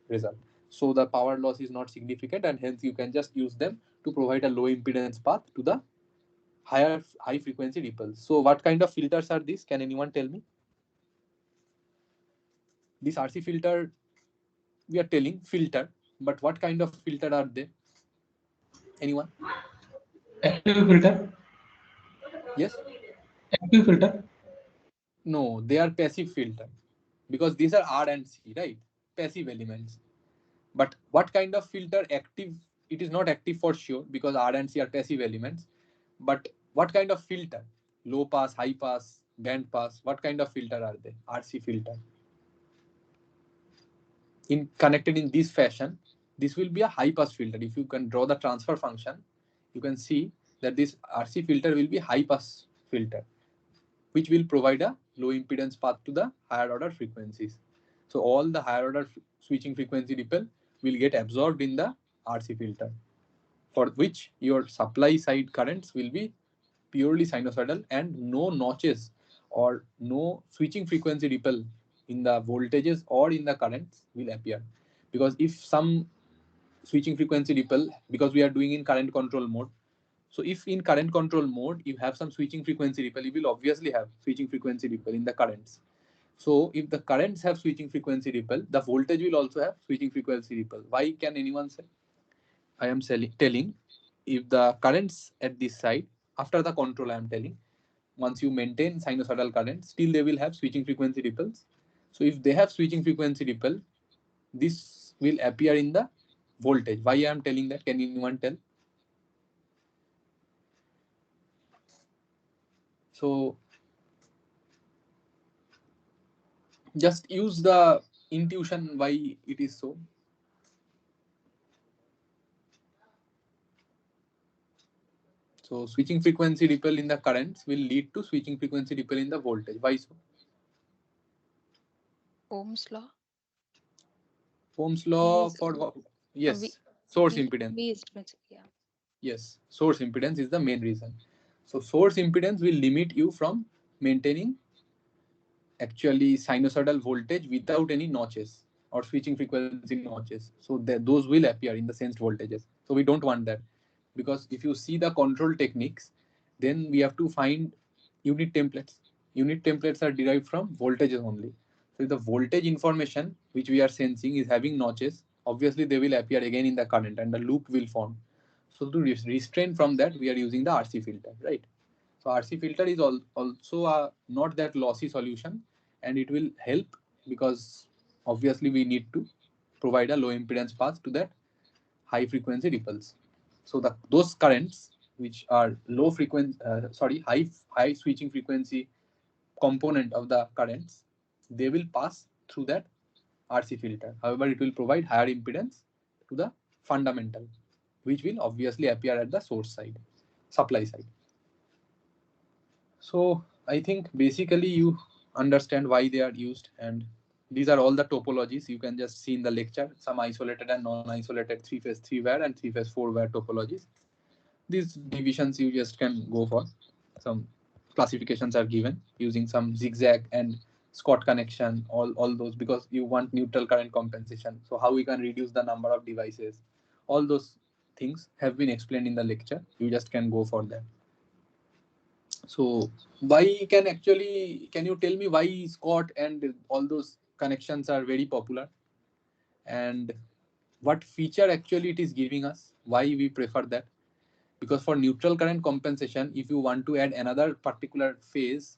Speaker 3: result. So the power loss is not significant, and hence you can just use them to provide a low impedance path to the high frequency ripples. So what kind of filters are these? Can anyone tell me? This RC filter, we are telling filter, but what kind of filter are they? Anyone?
Speaker 6: Active filter?
Speaker 3: Yes?
Speaker 6: Active filter?
Speaker 3: No, they are passive filter, because these are R and C, right? Passive elements. But what kind of filter? Active, it is not active for sure, because R and C are passive elements. But what kind of filter? Low pass, high pass, band pass, what kind of filter are they? RC filter. In connected in this fashion, this will be a high pass filter. If you can draw the transfer function, you can see that this RC filter will be high pass filter, which will provide a low impedance path to the higher order frequencies. So all the higher order switching frequency ripple will get absorbed in the RC filter, for which your supply side currents will be purely sinusoidal, and no notches or no switching frequency ripple in the voltages or in the currents will appear. Because if some switching frequency ripple, because we are doing in current control mode, so if in current control mode you have some switching frequency ripple, you will obviously have switching frequency ripple in the currents. So if the currents have switching frequency ripple, the voltage will also have switching frequency ripple. Why, can anyone say? I am telling, if the currents at this side, after the control I am telling, once you maintain sinusoidal current, still they will have switching frequency ripples. So if they have switching frequency ripple, this will appear in the voltage. Why I am telling that? Can anyone tell? So just use the intuition why it is so. So switching frequency ripple in the currents will lead to switching frequency ripple in the voltage. Why so?
Speaker 5: Ohm's law.
Speaker 3: Ohm's law
Speaker 5: Is
Speaker 3: for, yes,
Speaker 5: V
Speaker 3: source
Speaker 5: V
Speaker 3: impedance.
Speaker 5: V is yeah.
Speaker 3: Yes, source impedance is the main reason. So source impedance will limit you from maintaining actually sinusoidal voltage without any notches or switching frequency notches. So those will appear in the sensed voltages. So we don't want that, because if you see the control techniques, then we have to find unit templates. Unit templates are derived from voltages only. So if the voltage information which we are sensing is having notches, obviously they will appear again in the current and the loop will form. So to restrain from that, we are using the RC filter, right? So RC filter is also not that lossy solution, and it will help, because obviously we need to provide a low impedance path to that high frequency ripples. So those currents which are low frequency, high switching frequency component of the currents, they will pass through that RC filter. However, it will provide higher impedance to the fundamental, which will obviously appear at the source side, supply side. So I think basically you understand why they are used, and these are all the topologies you can just see in the lecture, some isolated and non-isolated 3-phase 3-wire and 3-phase 4-wire topologies. These divisions you just can go for. Some classifications are given using some zigzag and Scott connection, all those, because you want neutral current compensation. So how we can reduce the number of devices, all those things have been explained in the lecture. You just can go for that. So why can you tell me why Scott and all those connections are very popular, and what feature actually it is giving us, why we prefer that? Because for neutral current compensation, if you want to add another particular phase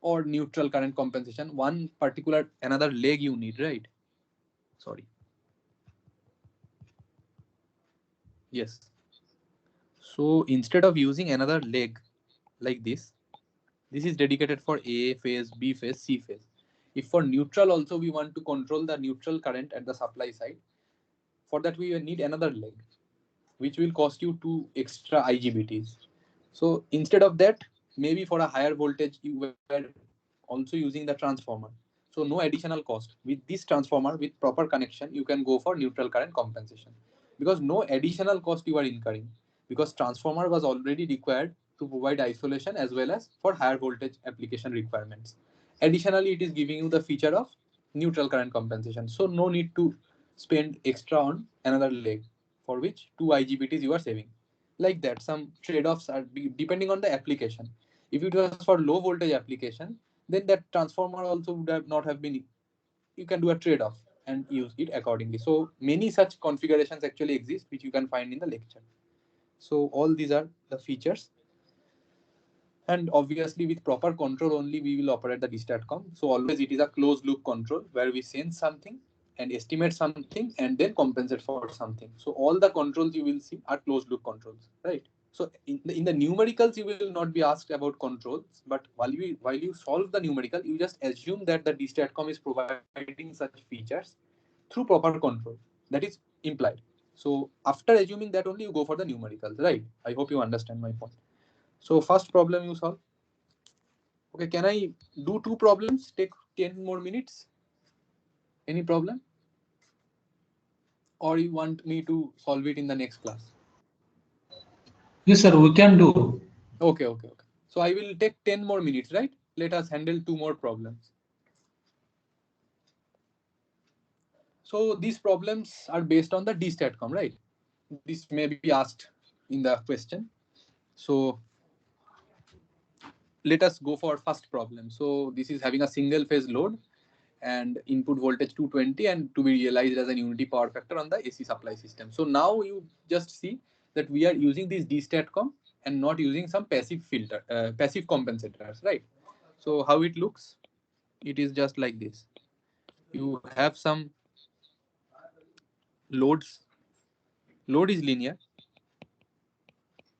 Speaker 3: or neutral current compensation, one particular another leg you need, right? Sorry. Yes. So instead of using another leg like this is dedicated for A phase, B phase, C phase. If for neutral also we want to control the neutral current at the supply side, for that we need another leg, which will cost you 2 extra IGBTs. So instead of that, maybe for a higher voltage, you were also using the transformer. So no additional cost. With this transformer, with proper connection, you can go for neutral current compensation, because no additional cost you are incurring, because transformer was already required to provide isolation as well as for higher voltage application requirements. Additionally, it is giving you the feature of neutral current compensation. So no need to spend extra on another leg, for which 2 IGBTs you are saving. Like that, some trade-offs are depending on the application. If it was for low voltage application, then that transformer also would have not have been, you can do a trade-off and use it accordingly. So many such configurations actually exist, which you can find in the lecture. So all these are the features. And obviously with proper control only we will operate the DStatCom. So always it is a closed loop control where we sense something and estimate something and then compensate for something. So all the controls you will see are closed loop controls, right? So in the numericals, you will not be asked about controls, but while you solve the numerical, you just assume that the DStatCom is providing such features through proper control. That is implied. So after assuming that only you go for the numericals, right? I hope you understand my point. So first problem you solve. Okay, can I do 2 problems? Take 10 more minutes? Any problem? Or you want me to solve it in the next class?
Speaker 6: Yes, sir, we can do.
Speaker 3: Okay. So I will take 10 more minutes, right? Let us handle 2 more problems. So these problems are based on the DStatCom, right? This may be asked in the question. So let us go for first problem. So this is having a single phase load and input voltage 220 and to be realized as a unity power factor on the AC supply system. So now you just see that we are using this DStatCom and not using some passive passive compensators, right? So how it looks, it is just like this. You have some loads. Load is linear.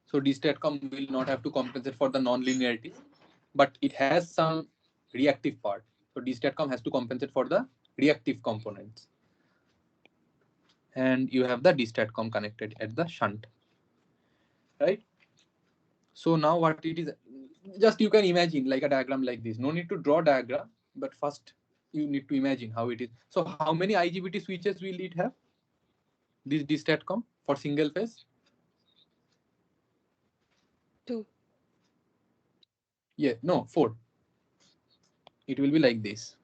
Speaker 3: So DStatCom will not have to compensate for the non-linearity, but it has some reactive part. So DStatCom has to compensate for the reactive components. And you have the DStatCom connected at the shunt, right? So now what it is, just you can imagine like a diagram like this. No need to draw diagram, but first you need to imagine how it is. So how many IGBT switches will it have? This DStatCom for single phase?
Speaker 5: 2.
Speaker 3: Yeah, no, 4. It will be like this.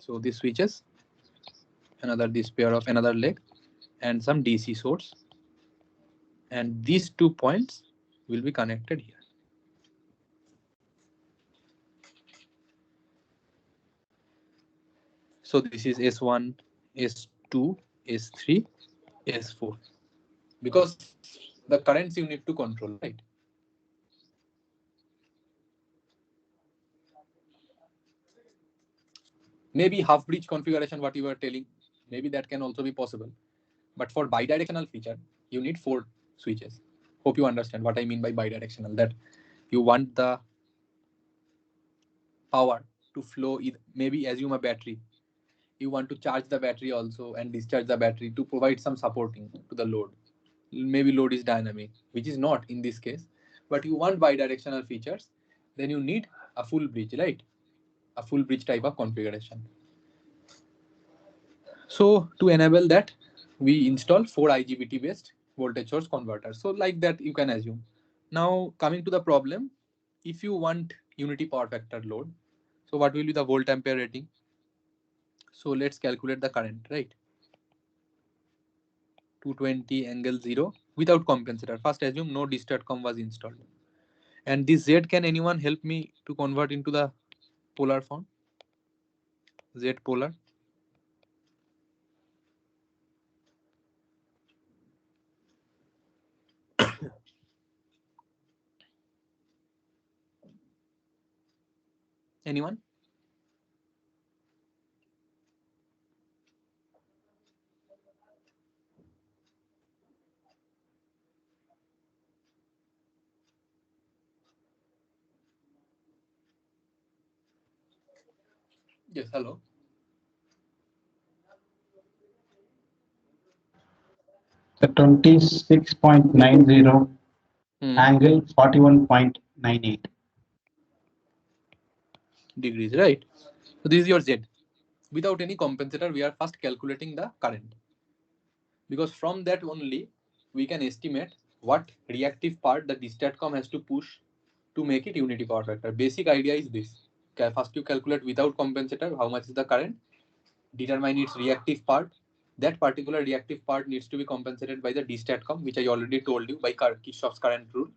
Speaker 3: So this switches, this pair of another leg, and some DC source. And these 2 points will be connected here. So this is S1, S2, S3, S4. Because the currents you need to control, right? Maybe half bridge configuration, what you were telling, maybe that can also be possible. But for bidirectional feature, you need 4 switches. Hope you understand what I mean by bidirectional, that you want the power to flow, maybe assume a battery. You want to charge the battery also and discharge the battery to provide some supporting to the load. Maybe load is dynamic, which is not in this case, but you want bidirectional features, then you need a full bridge, right? A full bridge type of configuration. So to enable that, we install 4 IGBT based voltage source converters. So like that you can assume. Now coming to the problem, if you want unity power factor load, so what will be the volt ampere rating? So let's calculate the current, right? 220 angle 0 without compensator. First assume no DStatCom was installed. And this Z, can anyone help me to convert into the polar form? Z polar. Anyone? Yes, hello.
Speaker 4: The 26.90 angle 41.98
Speaker 3: degrees, right? So this is your Z. Without any compensator, we are first calculating the current, because from that only we can estimate what reactive part the distatcom has to push to make it unity power factor. Basic idea is this. First you calculate without compensator how much is the current, determine its reactive part. That particular reactive part needs to be compensated by the distatcom, which I already told you by Kirchhoff's current rule,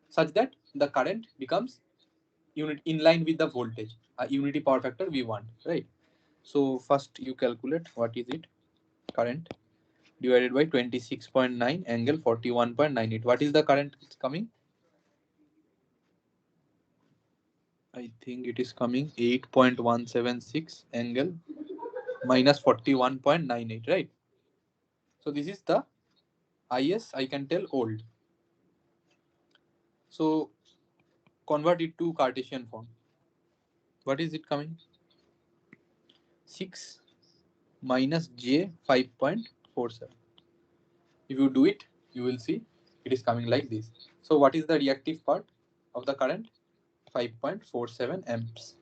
Speaker 3: such that the current becomes unit in line with the voltage, a unity power factor we want, right? So first you calculate what is it, current divided by 26.9 angle 41.98. What is the current coming? I think it is coming 8.176 angle minus 41.98, right? So this is the IS, I can tell old. So convert it to Cartesian form. What is it coming? 6 minus J 5.47. If you do it, you will see it is coming like this. So what is the reactive part of the current? 5.47 amps.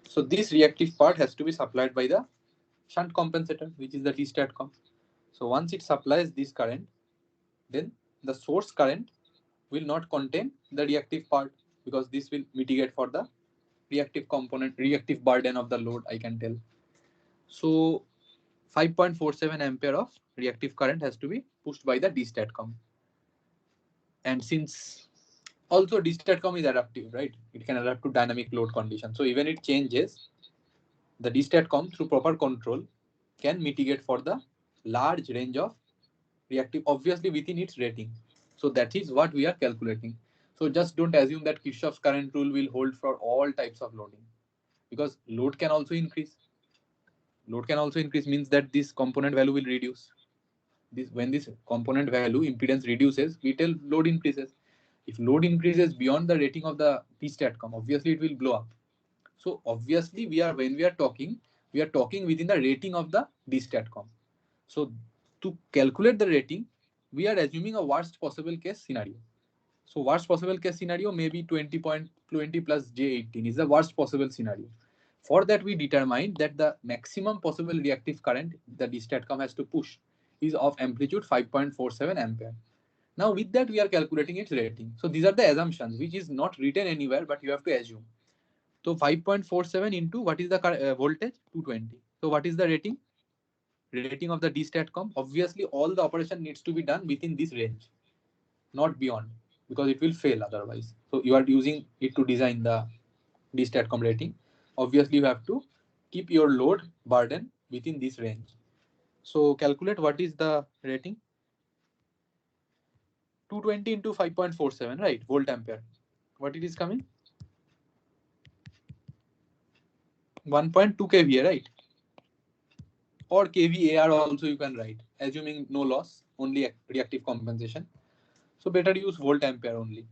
Speaker 3: So this reactive part has to be supplied by the shunt compensator, which is the D-statcom. So once it supplies this current, then the source current will not contain the reactive part, because this will mitigate for the reactive component, reactive burden of the load, I can tell. So 5.47 ampere of reactive current has to be pushed by the D-statcom. And since also D-statcom is adaptive, right? It can adapt to dynamic load conditions. So even it changes, the D-statcom through proper control can mitigate for the large range of reactive, obviously within its rating. So that is what we are calculating. So just don't assume that Kirchhoff's current rule will hold for all types of loading, because load can also increase. Load can also increase means that this component value will reduce. When this component value impedance reduces, we tell load increases. If load increases beyond the rating of the P-statcom, obviously it will blow up. So obviously when we are talking within the rating of the D-statcom. So to calculate the rating, we are assuming a worst possible case scenario. So worst possible case scenario may be 20.20 plus J18 is the worst possible scenario. For that, we determined that the maximum possible reactive current the D-statcom has to push is of amplitude 5.47 ampere. Now with that, we are calculating its rating. So these are the assumptions, which is not written anywhere, but you have to assume. So 5.47 into what is the voltage? 220. So what is the rating? Rating of the D-statcom. Obviously, all the operation needs to be done within this range, not beyond, because it will fail otherwise. So you are using it to design the D-statcom rating. Obviously, you have to keep your load burden within this range. So calculate what is the rating. 220 into 5.47, right? Volt ampere. What it is coming? 1.2 kVA, right? Or kVAR also you can write, assuming no loss, only reactive compensation. So better use volt ampere only.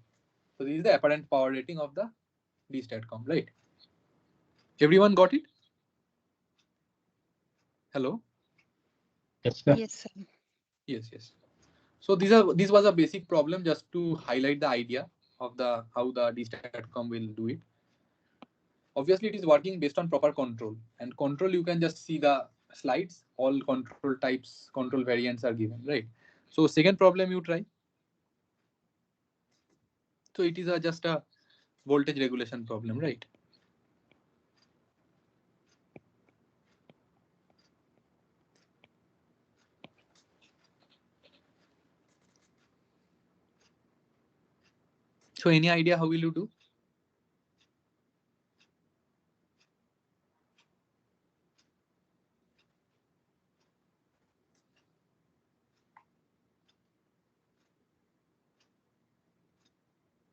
Speaker 3: So this is the apparent power rating of the D-statcom, right? Everyone got it? Hello?
Speaker 4: Yes, sir.
Speaker 5: Yes, sir.
Speaker 3: Yes. So this was a basic problem just to highlight the idea of how the D-statcom will do it. Obviously, it is working based on proper control, and control you can just see the slides. All control types, control variants are given, right? So second problem you try. So it is just a voltage regulation problem, right? So any idea how will you do?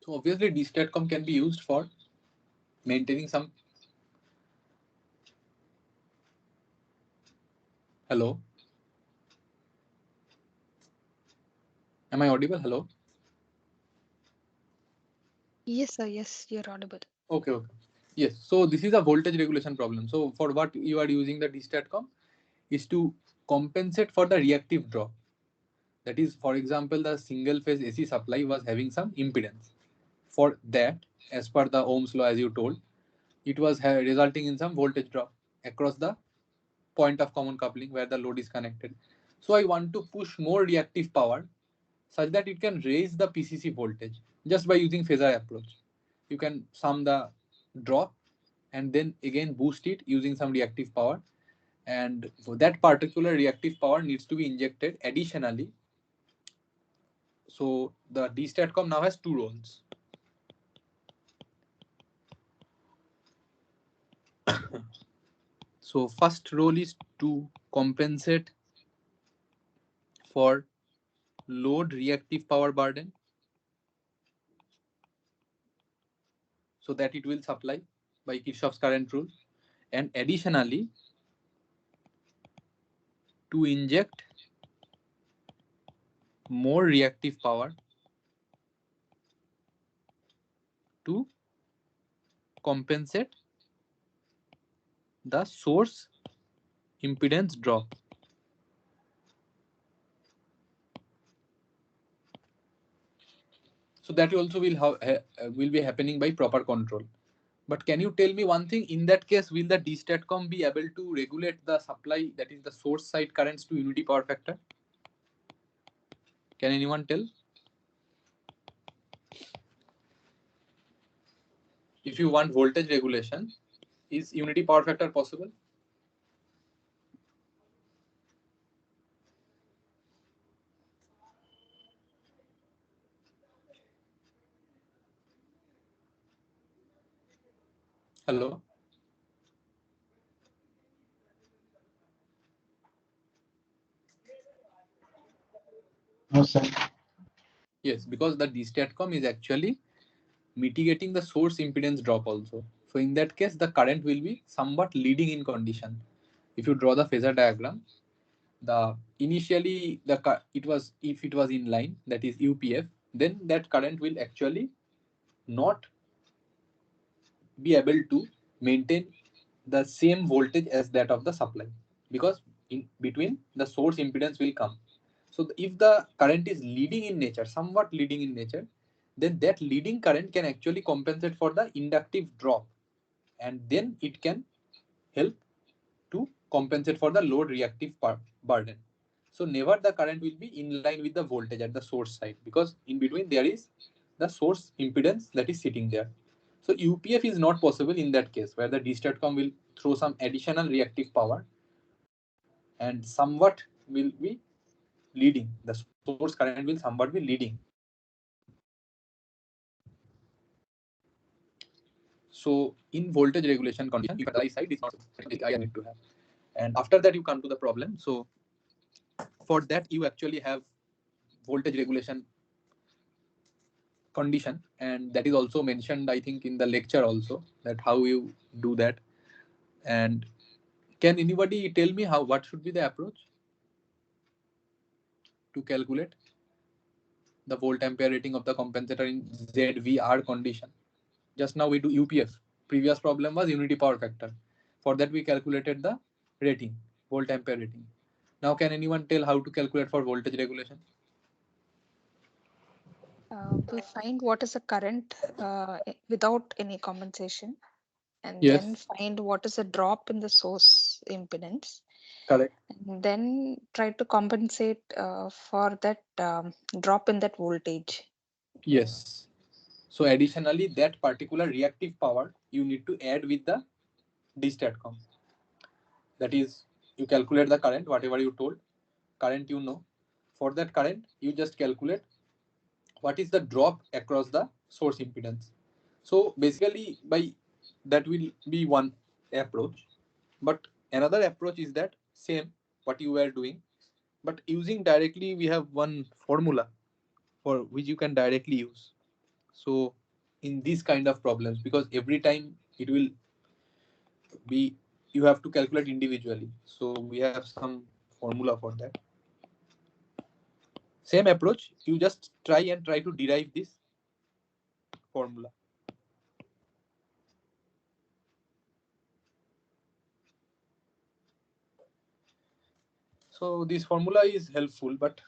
Speaker 3: So obviously D-statcom can be used for maintaining some. Hello? Am I audible? Hello?
Speaker 5: Yes, sir. Yes, you're audible.
Speaker 3: Okay. Yes, so this is a voltage regulation problem. So for what you are using the DStatCom is to compensate for the reactive drop. That is, for example, the single phase AC supply was having some impedance. For that, as per the Ohm's law, as you told, it was resulting in some voltage drop across the point of common coupling where the load is connected. So I want to push more reactive power such that it can raise the PCC voltage just by using phasor approach. You can sum the drop and then again boost it using some reactive power, and for that particular reactive power needs to be injected additionally. So the DStatCom now has two roles. So first role is to compensate for load reactive power burden so that it will supply by Kirchhoff's current rule, and additionally to inject more reactive power to compensate the source impedance drop. So that also will be happening by proper control. But can you tell me one thing? In that case, will the DStatCom be able to regulate the supply, that is the source side currents, to unity power factor? Can anyone tell? If you want voltage regulation, is unity power factor possible? Hello?
Speaker 4: No, sir.
Speaker 3: Yes, because the DStatCom is actually mitigating the source impedance drop also. So in that case, the current will be somewhat leading in condition. If you draw the phasor diagram, the initially it was, if it was in line, that is UPF, then that current will actually not be able to maintain the same voltage as that of the supply, because in between the source impedance will come. So if the current is leading in nature, somewhat leading in nature, then that leading current can actually compensate for the inductive drop, and then it can help to compensate for the load reactive burden. So never the current will be in line with the voltage at the source side, because in between there is the source impedance that is sitting there. So UPF is not possible in that case, where the DStatCom will throw some additional reactive power and somewhat will be leading. The source current will somewhat be leading. So in voltage regulation condition, if the side is not, I need to have. And after that you come to the problem. So for that you actually have voltage regulation condition, and that is also mentioned, I think, in the lecture also, that how you do that. And can anybody tell me what should be the approach to calculate the volt ampere rating of the compensator in ZVR condition? Just now we do UPF. Previous problem was unity power factor. For that we calculated the rating, volt ampere rating. Now can anyone tell how to calculate for voltage regulation?
Speaker 5: We find what is the current without any compensation, and
Speaker 3: Yes.
Speaker 5: then find what is the drop in the source impedance,
Speaker 3: Correct.
Speaker 5: and then try to compensate for that drop in that voltage.
Speaker 3: Yes. So additionally, that particular reactive power you need to add with the DStatCom. That is, you calculate the current, whatever you told, current you know. For that current, you just calculate what is the drop across the source impedance. So basically, by that will be one approach. But another approach is that same what you were doing, but using directly, we have one formula for which you can directly use. So in these kind of problems, because every time it will be, you have to calculate individually. So we have some formula for that. Same approach, you just try to derive this formula. So this formula is helpful, but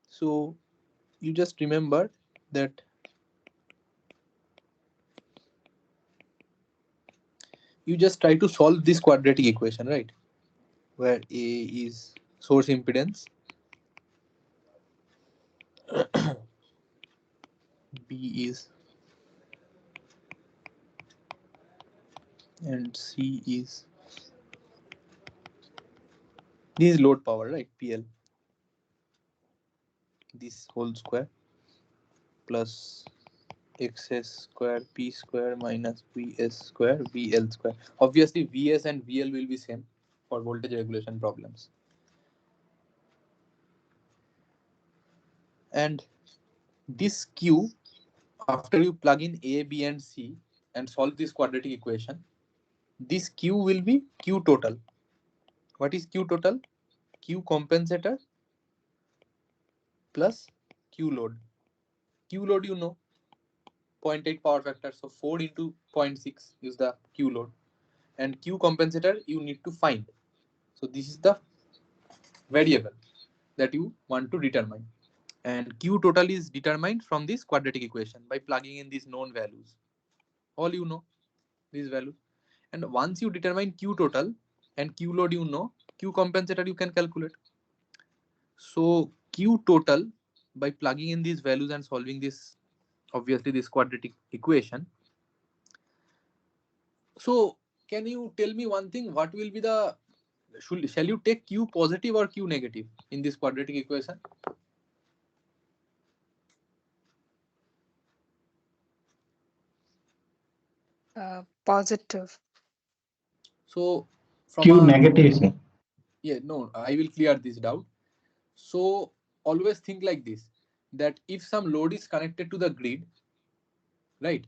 Speaker 3: so you just remember that you just try to solve this quadratic equation, right? Where A is source impedance, B is, and C is, this is load power, right? PL, this whole square plus xs square p square minus vs square vl square. Obviously vs and vl will be same for voltage regulation problems. And this q, after you plug in a, b and c and solve this quadratic equation, this q will be q total. What is q total? Q compensator plus q load. Q load, you know, 0.8 power factor, so 4 into 0.6 is the q load, and q compensator you need to find. So this is the variable that you want to determine, and q total is determined from this quadratic equation by plugging in these known values. All you know these values, and once you determine q total and q load, you know, q compensator you can calculate. So q total, by plugging in these values and solving this, obviously this quadratic equation. So can you tell me one thing, what will be the, shall you take q positive or q negative in this quadratic equation?
Speaker 5: Positive.
Speaker 3: So from
Speaker 4: Q
Speaker 3: a,
Speaker 4: negative, sir.
Speaker 3: yeah, no, I will clear this doubt. So always think like this, that if some load is connected to the grid, right?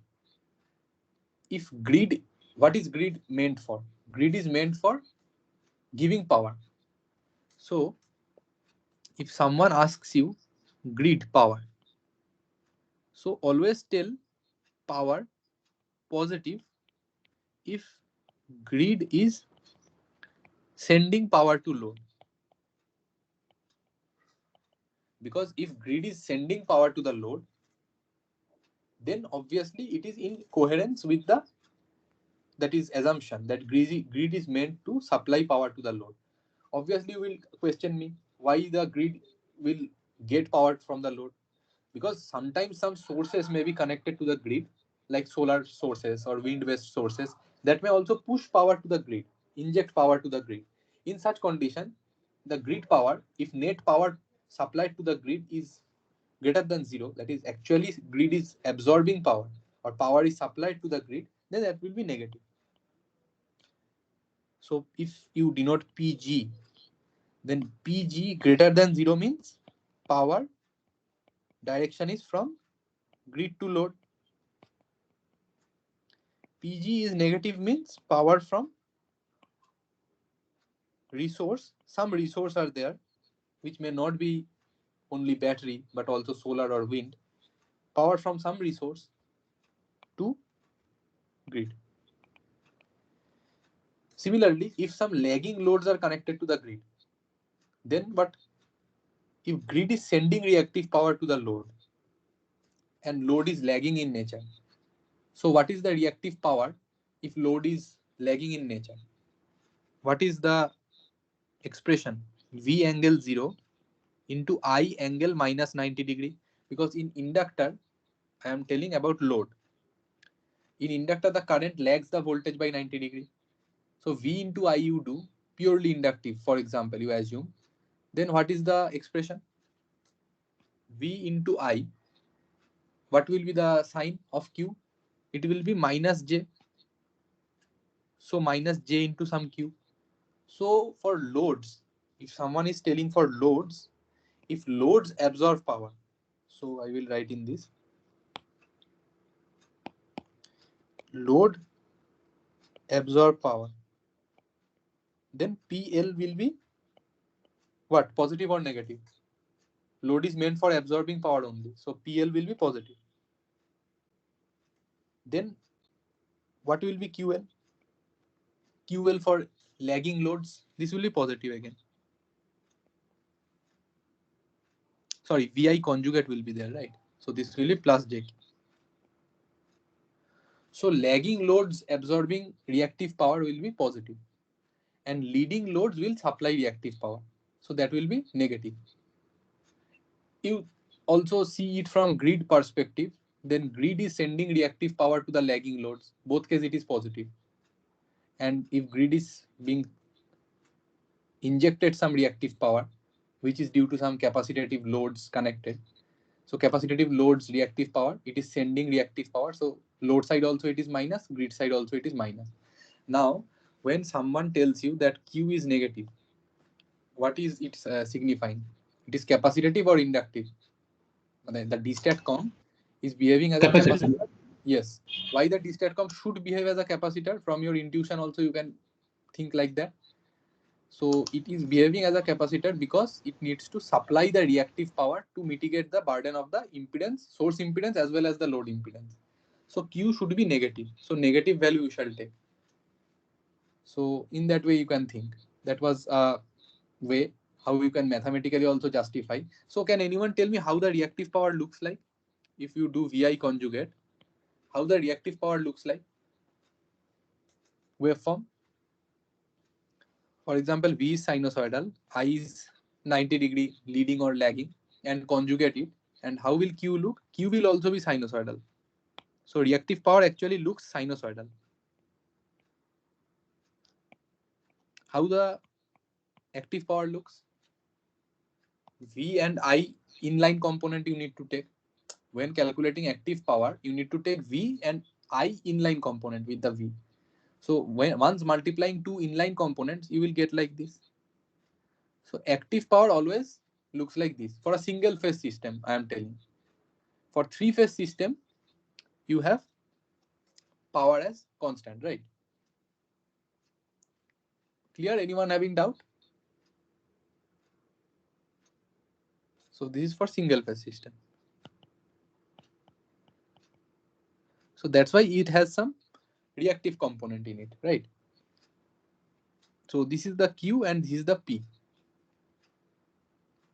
Speaker 3: If grid, what is grid meant for? Grid is meant for giving power. So if someone asks you grid power, so always tell power positive if grid is sending power to load. Because if grid is sending power to the load, then obviously it is in coherence with the, that is assumption that grid is meant to supply power to the load. Obviously you will question me why the grid will get power from the load, because sometimes some sources may be connected to the grid, like solar sources or wind based sources, that may also push power to the grid, inject power to the grid. In such condition, the grid power, if net power supplied to the grid is greater than zero, that is actually grid is absorbing power or power is supplied to the grid, then that will be negative. So if you denote PG, then PG greater than 0 means power direction is from grid to load. PG is negative means power from resource. Some resource are there which may not be only battery but also solar or wind. Power from some resource to grid. Similarly, if some lagging loads are connected to the grid, then what? If grid is sending reactive power to the load and load is lagging in nature, so what is the reactive power if load is lagging in nature? What is the expression? V angle 0 into I angle minus 90 degree. Because in inductor, I am telling about load. In inductor, the current lags the voltage by 90 degree. So V into I you do, purely inductive, for example, you assume. Then what is the expression? V into I. What will be the sign of Q? It will be minus J. So minus J into some Q. So for loads, if someone is telling for loads, if loads absorb power, so I will write in this, load absorb power, then PL will be what? Positive or negative? Load is meant for absorbing power only, so PL will be positive. Then what will be QL? QL for lagging loads, this will be positive again. Sorry, VI conjugate will be there, right? So this will be plus JQ. So lagging loads absorbing reactive power will be positive, and leading loads will supply reactive power. So that will be negative. You also see it from grid perspective. Then grid is sending reactive power to the lagging loads. Both case it is positive. And if grid is being injected some reactive power, which is due to some capacitive loads connected. So capacitive loads reactive power, it is sending reactive power. So load side also it is minus, grid side also it is minus. Now, when someone tells you that Q is negative, what is it signifying? It is capacitive or inductive? The dStatCom is behaving as a capacitor. Yes. Why the dStatCom should behave as a capacitor? From your intuition also you can think like that. So it is behaving as a capacitor because it needs to supply the reactive power to mitigate the burden of the impedance, source impedance as well as the load impedance. So Q should be negative. So negative value you shall take. So in that way you can think. That was a way how you can mathematically also justify. So can anyone tell me how the reactive power looks like? If you do VI conjugate, how the reactive power looks like? Waveform. For example, V is sinusoidal, I is 90-degree leading or lagging, and conjugate it. And how will Q look? Q will also be sinusoidal. So reactive power actually looks sinusoidal. How the active power looks? V and I inline component you need to take. When calculating active power, you need to take V and I inline component with the V. So when once multiplying two inline components, you will get like this. So active power always looks like this. For a single phase system, I am telling. For three phase system, you have power as constant, right? Clear? Anyone having doubt? So this is for single phase system. So that's why it has some reactive component in it, right? So this is the Q and this is the P.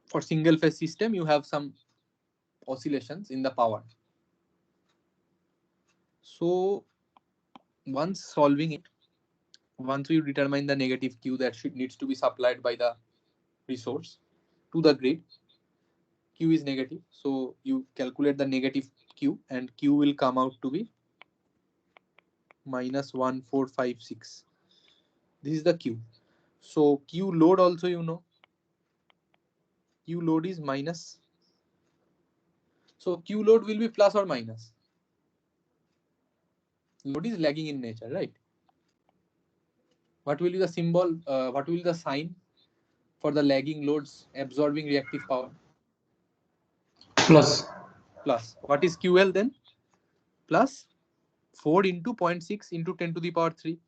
Speaker 3: For single phase system, you have some oscillations in the power. So once solving it, once we determine the negative Q that needs to be supplied by the resource to the grid, Q is negative. So you calculate the negative Q and Q will come out to be minus 1456. This is the Q. So Q load also you know. Q load is minus. So Q load will be plus or minus. Load is lagging in nature, right? What will be the symbol? What will be the sign for the lagging loads absorbing reactive power?
Speaker 6: Plus.
Speaker 3: Plus. What is QL then? Plus 4 into 0.6 into 10 to the power 3.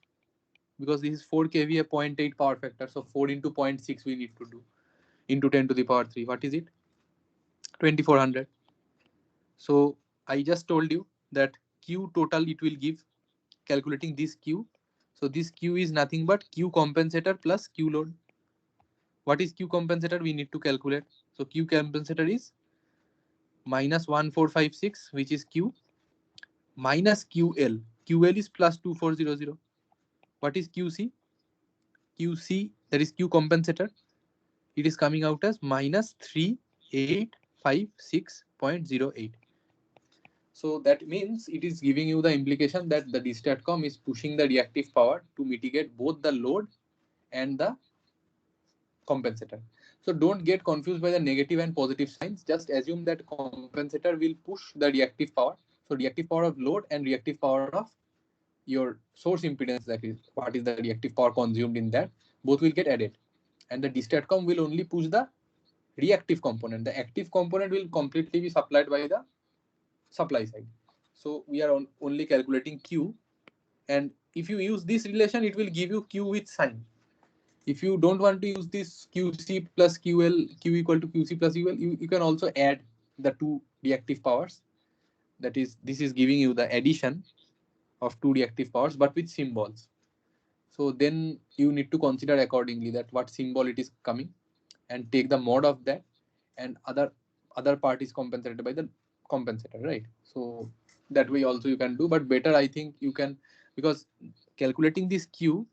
Speaker 3: Because this is 4 kVA 0.8 power factor. So 4 into 0.6 we need to do into 10 to the power 3. What is it? 2400. So I just told you that Q total it will give calculating this Q. So this Q is nothing but Q compensator plus Q load. What is Q compensator? We need to calculate. So Q compensator is minus 1456, which is Q, minus QL. QL is plus 2400. What is QC? QC, that is Q compensator. It is coming out as minus 3856.08. So that means it is giving you the implication that the dStatCom is pushing the reactive power to mitigate both the load and the compensator. So don't get confused by the negative and positive signs. Just assume that compensator will push the reactive power. So reactive power of load and reactive power of your source impedance, that is what is the reactive power consumed in that, both will get added. And the dStatCom will only push the reactive component. The active component will completely be supplied by the supply side. So we are only calculating Q. And if you use this relation, it will give you Q with sign. If you don't want to use this QC plus QL, Q equal to QC plus QL, you can also add the two reactive powers. That is, this is giving you the addition of two reactive powers, but with symbols. So then you need to consider accordingly that what symbol it is coming and take the mode of that, and other part is compensated by the compensator, right? So that way also you can do, but better I think you can, because calculating this Q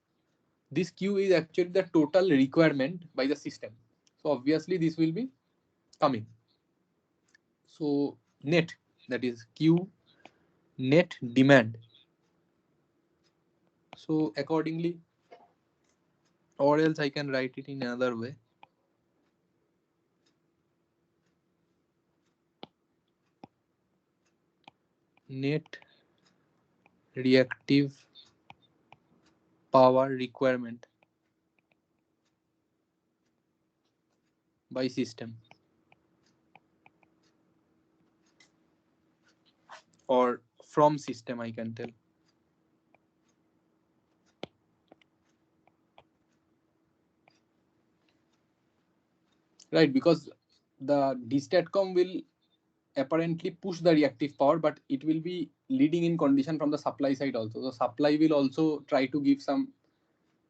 Speaker 3: is actually the total requirement by the system. So obviously this will be coming. So net, that is Q net demand. So accordingly, or else I can write it in another way. Net reactive power requirement by system, or from system I can tell. Right, because the DStatCom will apparently push the reactive power, but it will be leading in condition from the supply side also. The supply will also try to give some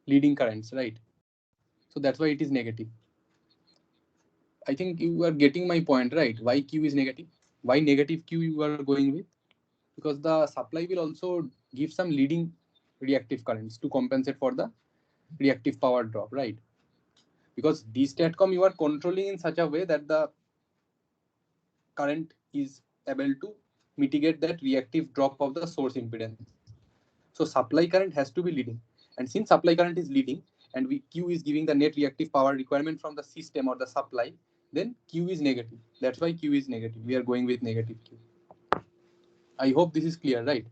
Speaker 3: leading currents, right? So that's why it is negative. I think you are getting my point, right? Why Q is negative? Why negative Q you are going with? Because the supply will also give some leading reactive currents to compensate for the reactive power drop, right? Because DStatCom you are controlling in such a way that the current is able to mitigate that reactive drop of the source impedance. So supply current has to be leading, and since supply current is leading and Q is giving the net reactive power requirement from the system or the supply, then Q is negative. That's why Q is negative. We are going with negative Q. I hope this is clear, right?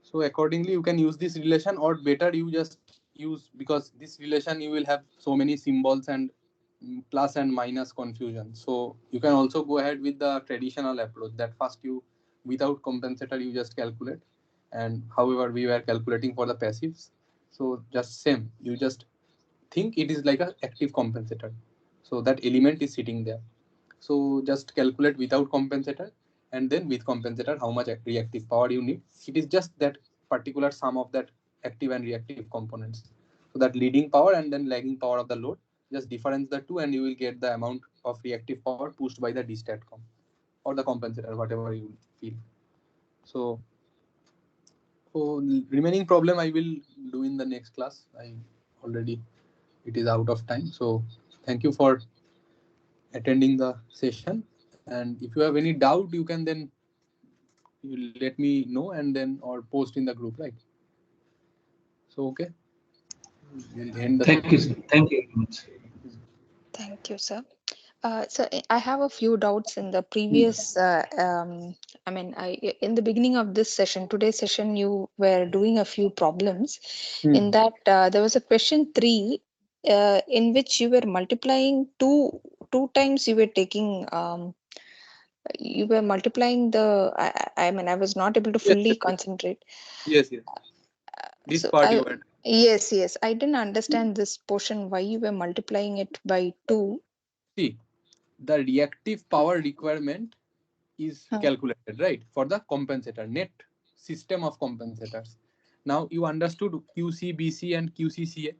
Speaker 3: So accordingly you can use this relation, or better you just use, because this relation you will have so many symbols and plus and minus confusion. So you can also go ahead with the traditional approach, that first you without compensator you just calculate, and however we were calculating for the passives. So just same, you just think it is like an active compensator. So that element is sitting there. So just calculate without compensator, and then with compensator how much reactive power you need. It is just that particular sum of that active and reactive components. So that leading power and then lagging power of the load, just difference the two and you will get the amount of reactive power pushed by the DStatCom or the compensator, whatever you feel. So remaining problem I will do in the next class. It is out of time. So thank you for attending the session, and if you have any doubt you can then you let me know, and then or post in the group, right? So okay, we'll end the
Speaker 6: Thank you, sir. Thank you very much.
Speaker 5: Thank you, sir. So I have a few doubts in the previous. I mean, in the beginning of this session, today's session, you were doing a few problems. In that, there was a question 3, in which you were multiplying two times. You were taking. You were multiplying the. I mean, I was not able to fully concentrate.
Speaker 3: Yes. This
Speaker 5: So
Speaker 3: part you were.
Speaker 5: yes, I didn't understand this portion. Why you were multiplying it by 2?
Speaker 3: See, the reactive power requirement is calculated, right, for the compensator, net system of compensators. Now you understood QC, BC and QCCA,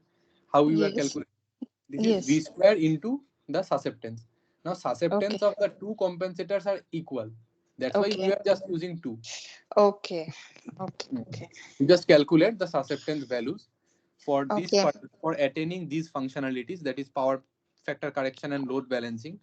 Speaker 3: how we were
Speaker 5: Yes.
Speaker 3: calculating. This is
Speaker 5: Yes.
Speaker 3: V square into the susceptance. Now susceptance
Speaker 5: Okay.
Speaker 3: of the two compensators are equal. That's why we
Speaker 5: Okay.
Speaker 3: are just using 2.
Speaker 5: Okay.
Speaker 3: You just calculate the susceptance values for this
Speaker 5: Okay.
Speaker 3: for attaining these functionalities, that is power factor correction and load balancing.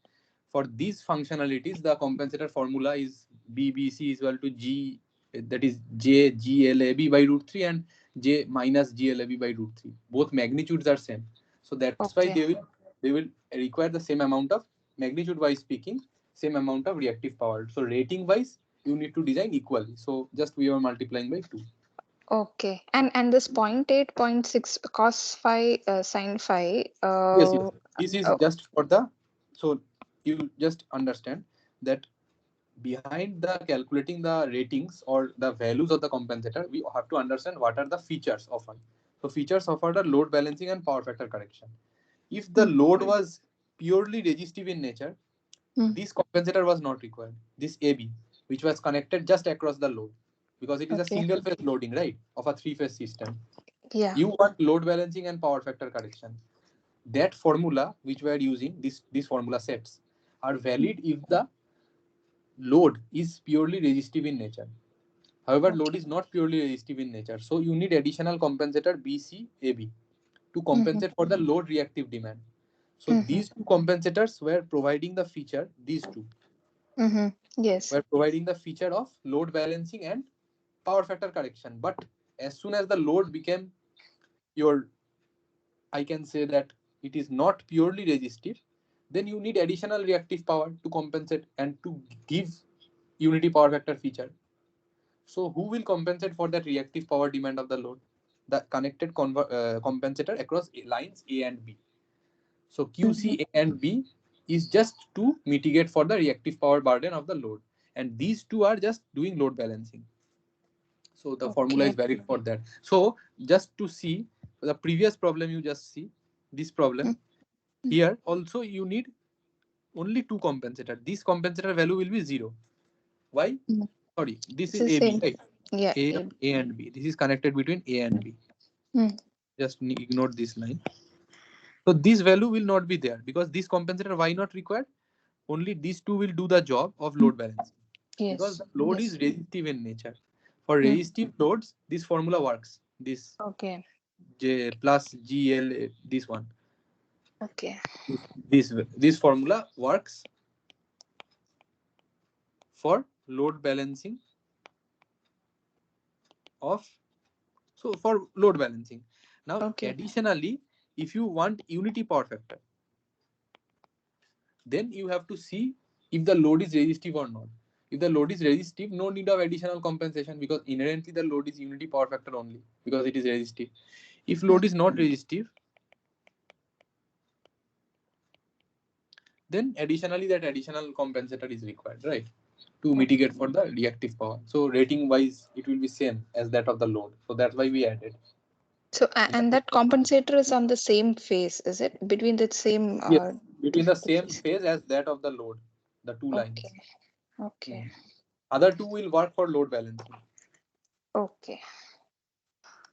Speaker 3: For these functionalities, the compensator formula is BBC is equal to G, that is J GLAB by root 3 and J minus GLAB by root 3. Both magnitudes are same. So that's why
Speaker 5: Okay.
Speaker 3: they will require the same amount of, magnitude wise speaking, same amount of reactive power. So rating wise, you need to design equally. So just we are multiplying by 2.
Speaker 5: Okay. And this 0.8, 0.6 cos phi, sin phi.
Speaker 3: Yes. This is just for the, so you just understand that behind the calculating the ratings or the values of the compensator, we have to understand what are the features offered. So features offered are load balancing and power factor correction. If the load was purely resistive in nature, this compensator was not required. This AB, which was connected just across the load, because it is a
Speaker 5: Okay.
Speaker 3: single phase loading, right, of a 3-phase system.
Speaker 5: Yeah.
Speaker 3: You want load balancing and power factor correction. That formula which we are using, these formula sets are valid if the load is purely resistive in nature. However, load is not purely resistive in nature. So you need additional compensator BCAB to compensate for the load reactive demand. So these two compensators were providing the feature, these two
Speaker 5: Yes.
Speaker 3: were providing the feature of load balancing and power factor correction. But as soon as the load became your, I can say that it is not purely resistive, then you need additional reactive power to compensate and to give unity power factor feature. So who will compensate for that reactive power demand of the load? The connected compensator across lines A and B. So QC A and B is just to mitigate for the reactive power burden of the load. And these two are just doing load balancing. So the formula is valid for that. So just to see the previous problem, you just see this problem. Here also you need only two compensator. This compensator value will be 0. Why? Sorry, this is AB, right?
Speaker 5: Yeah.
Speaker 3: A and B. This is connected between A and B. Just ignore this line. So this value will not be there because this compensator, why not required? Only these two will do the job of load balancing.
Speaker 5: Yes.
Speaker 3: Because the load is resistive in nature. For resistive loads, this formula works. This J plus GL, this one.
Speaker 5: Okay.
Speaker 3: This formula works for load balancing of, so for load balancing. Now additionally, if you want unity power factor, then you have to see if the load is resistive or not. If the load is resistive, no need of additional compensation because inherently the load is unity power factor only because it is resistive. If load is not resistive, then additionally that additional compensator is required, right, to mitigate for the reactive power. So rating wise, it will be same as that of the load. So that's why we added.
Speaker 5: So and that compensator is on the same phase, is it? Between the same
Speaker 3: Yes, between the same phase as that of the load, the two lines.
Speaker 5: Okay.
Speaker 3: Other two will work for load balancing.
Speaker 5: Okay.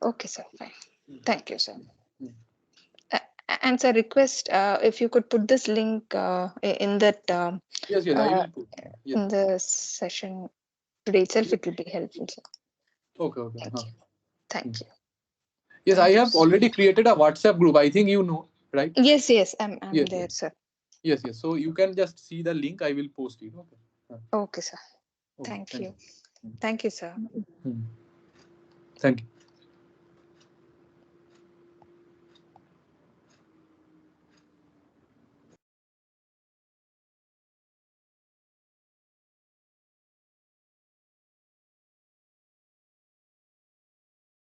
Speaker 5: Okay, sir. Fine. Thank you, sir. And sir, request if you could put this link in that
Speaker 3: Yes, I will put. Yes.
Speaker 5: in the session today itself. It will be helpful, sir.
Speaker 3: Okay.
Speaker 5: Thank you. Thank you.
Speaker 3: Yes, I have already created a WhatsApp group. I think you know, right?
Speaker 5: Yes, I'm there, sir.
Speaker 3: Yes. So you can just see the link. I will post it.
Speaker 5: Okay, sir. Thank you. Thank you, sir.
Speaker 3: Thank you.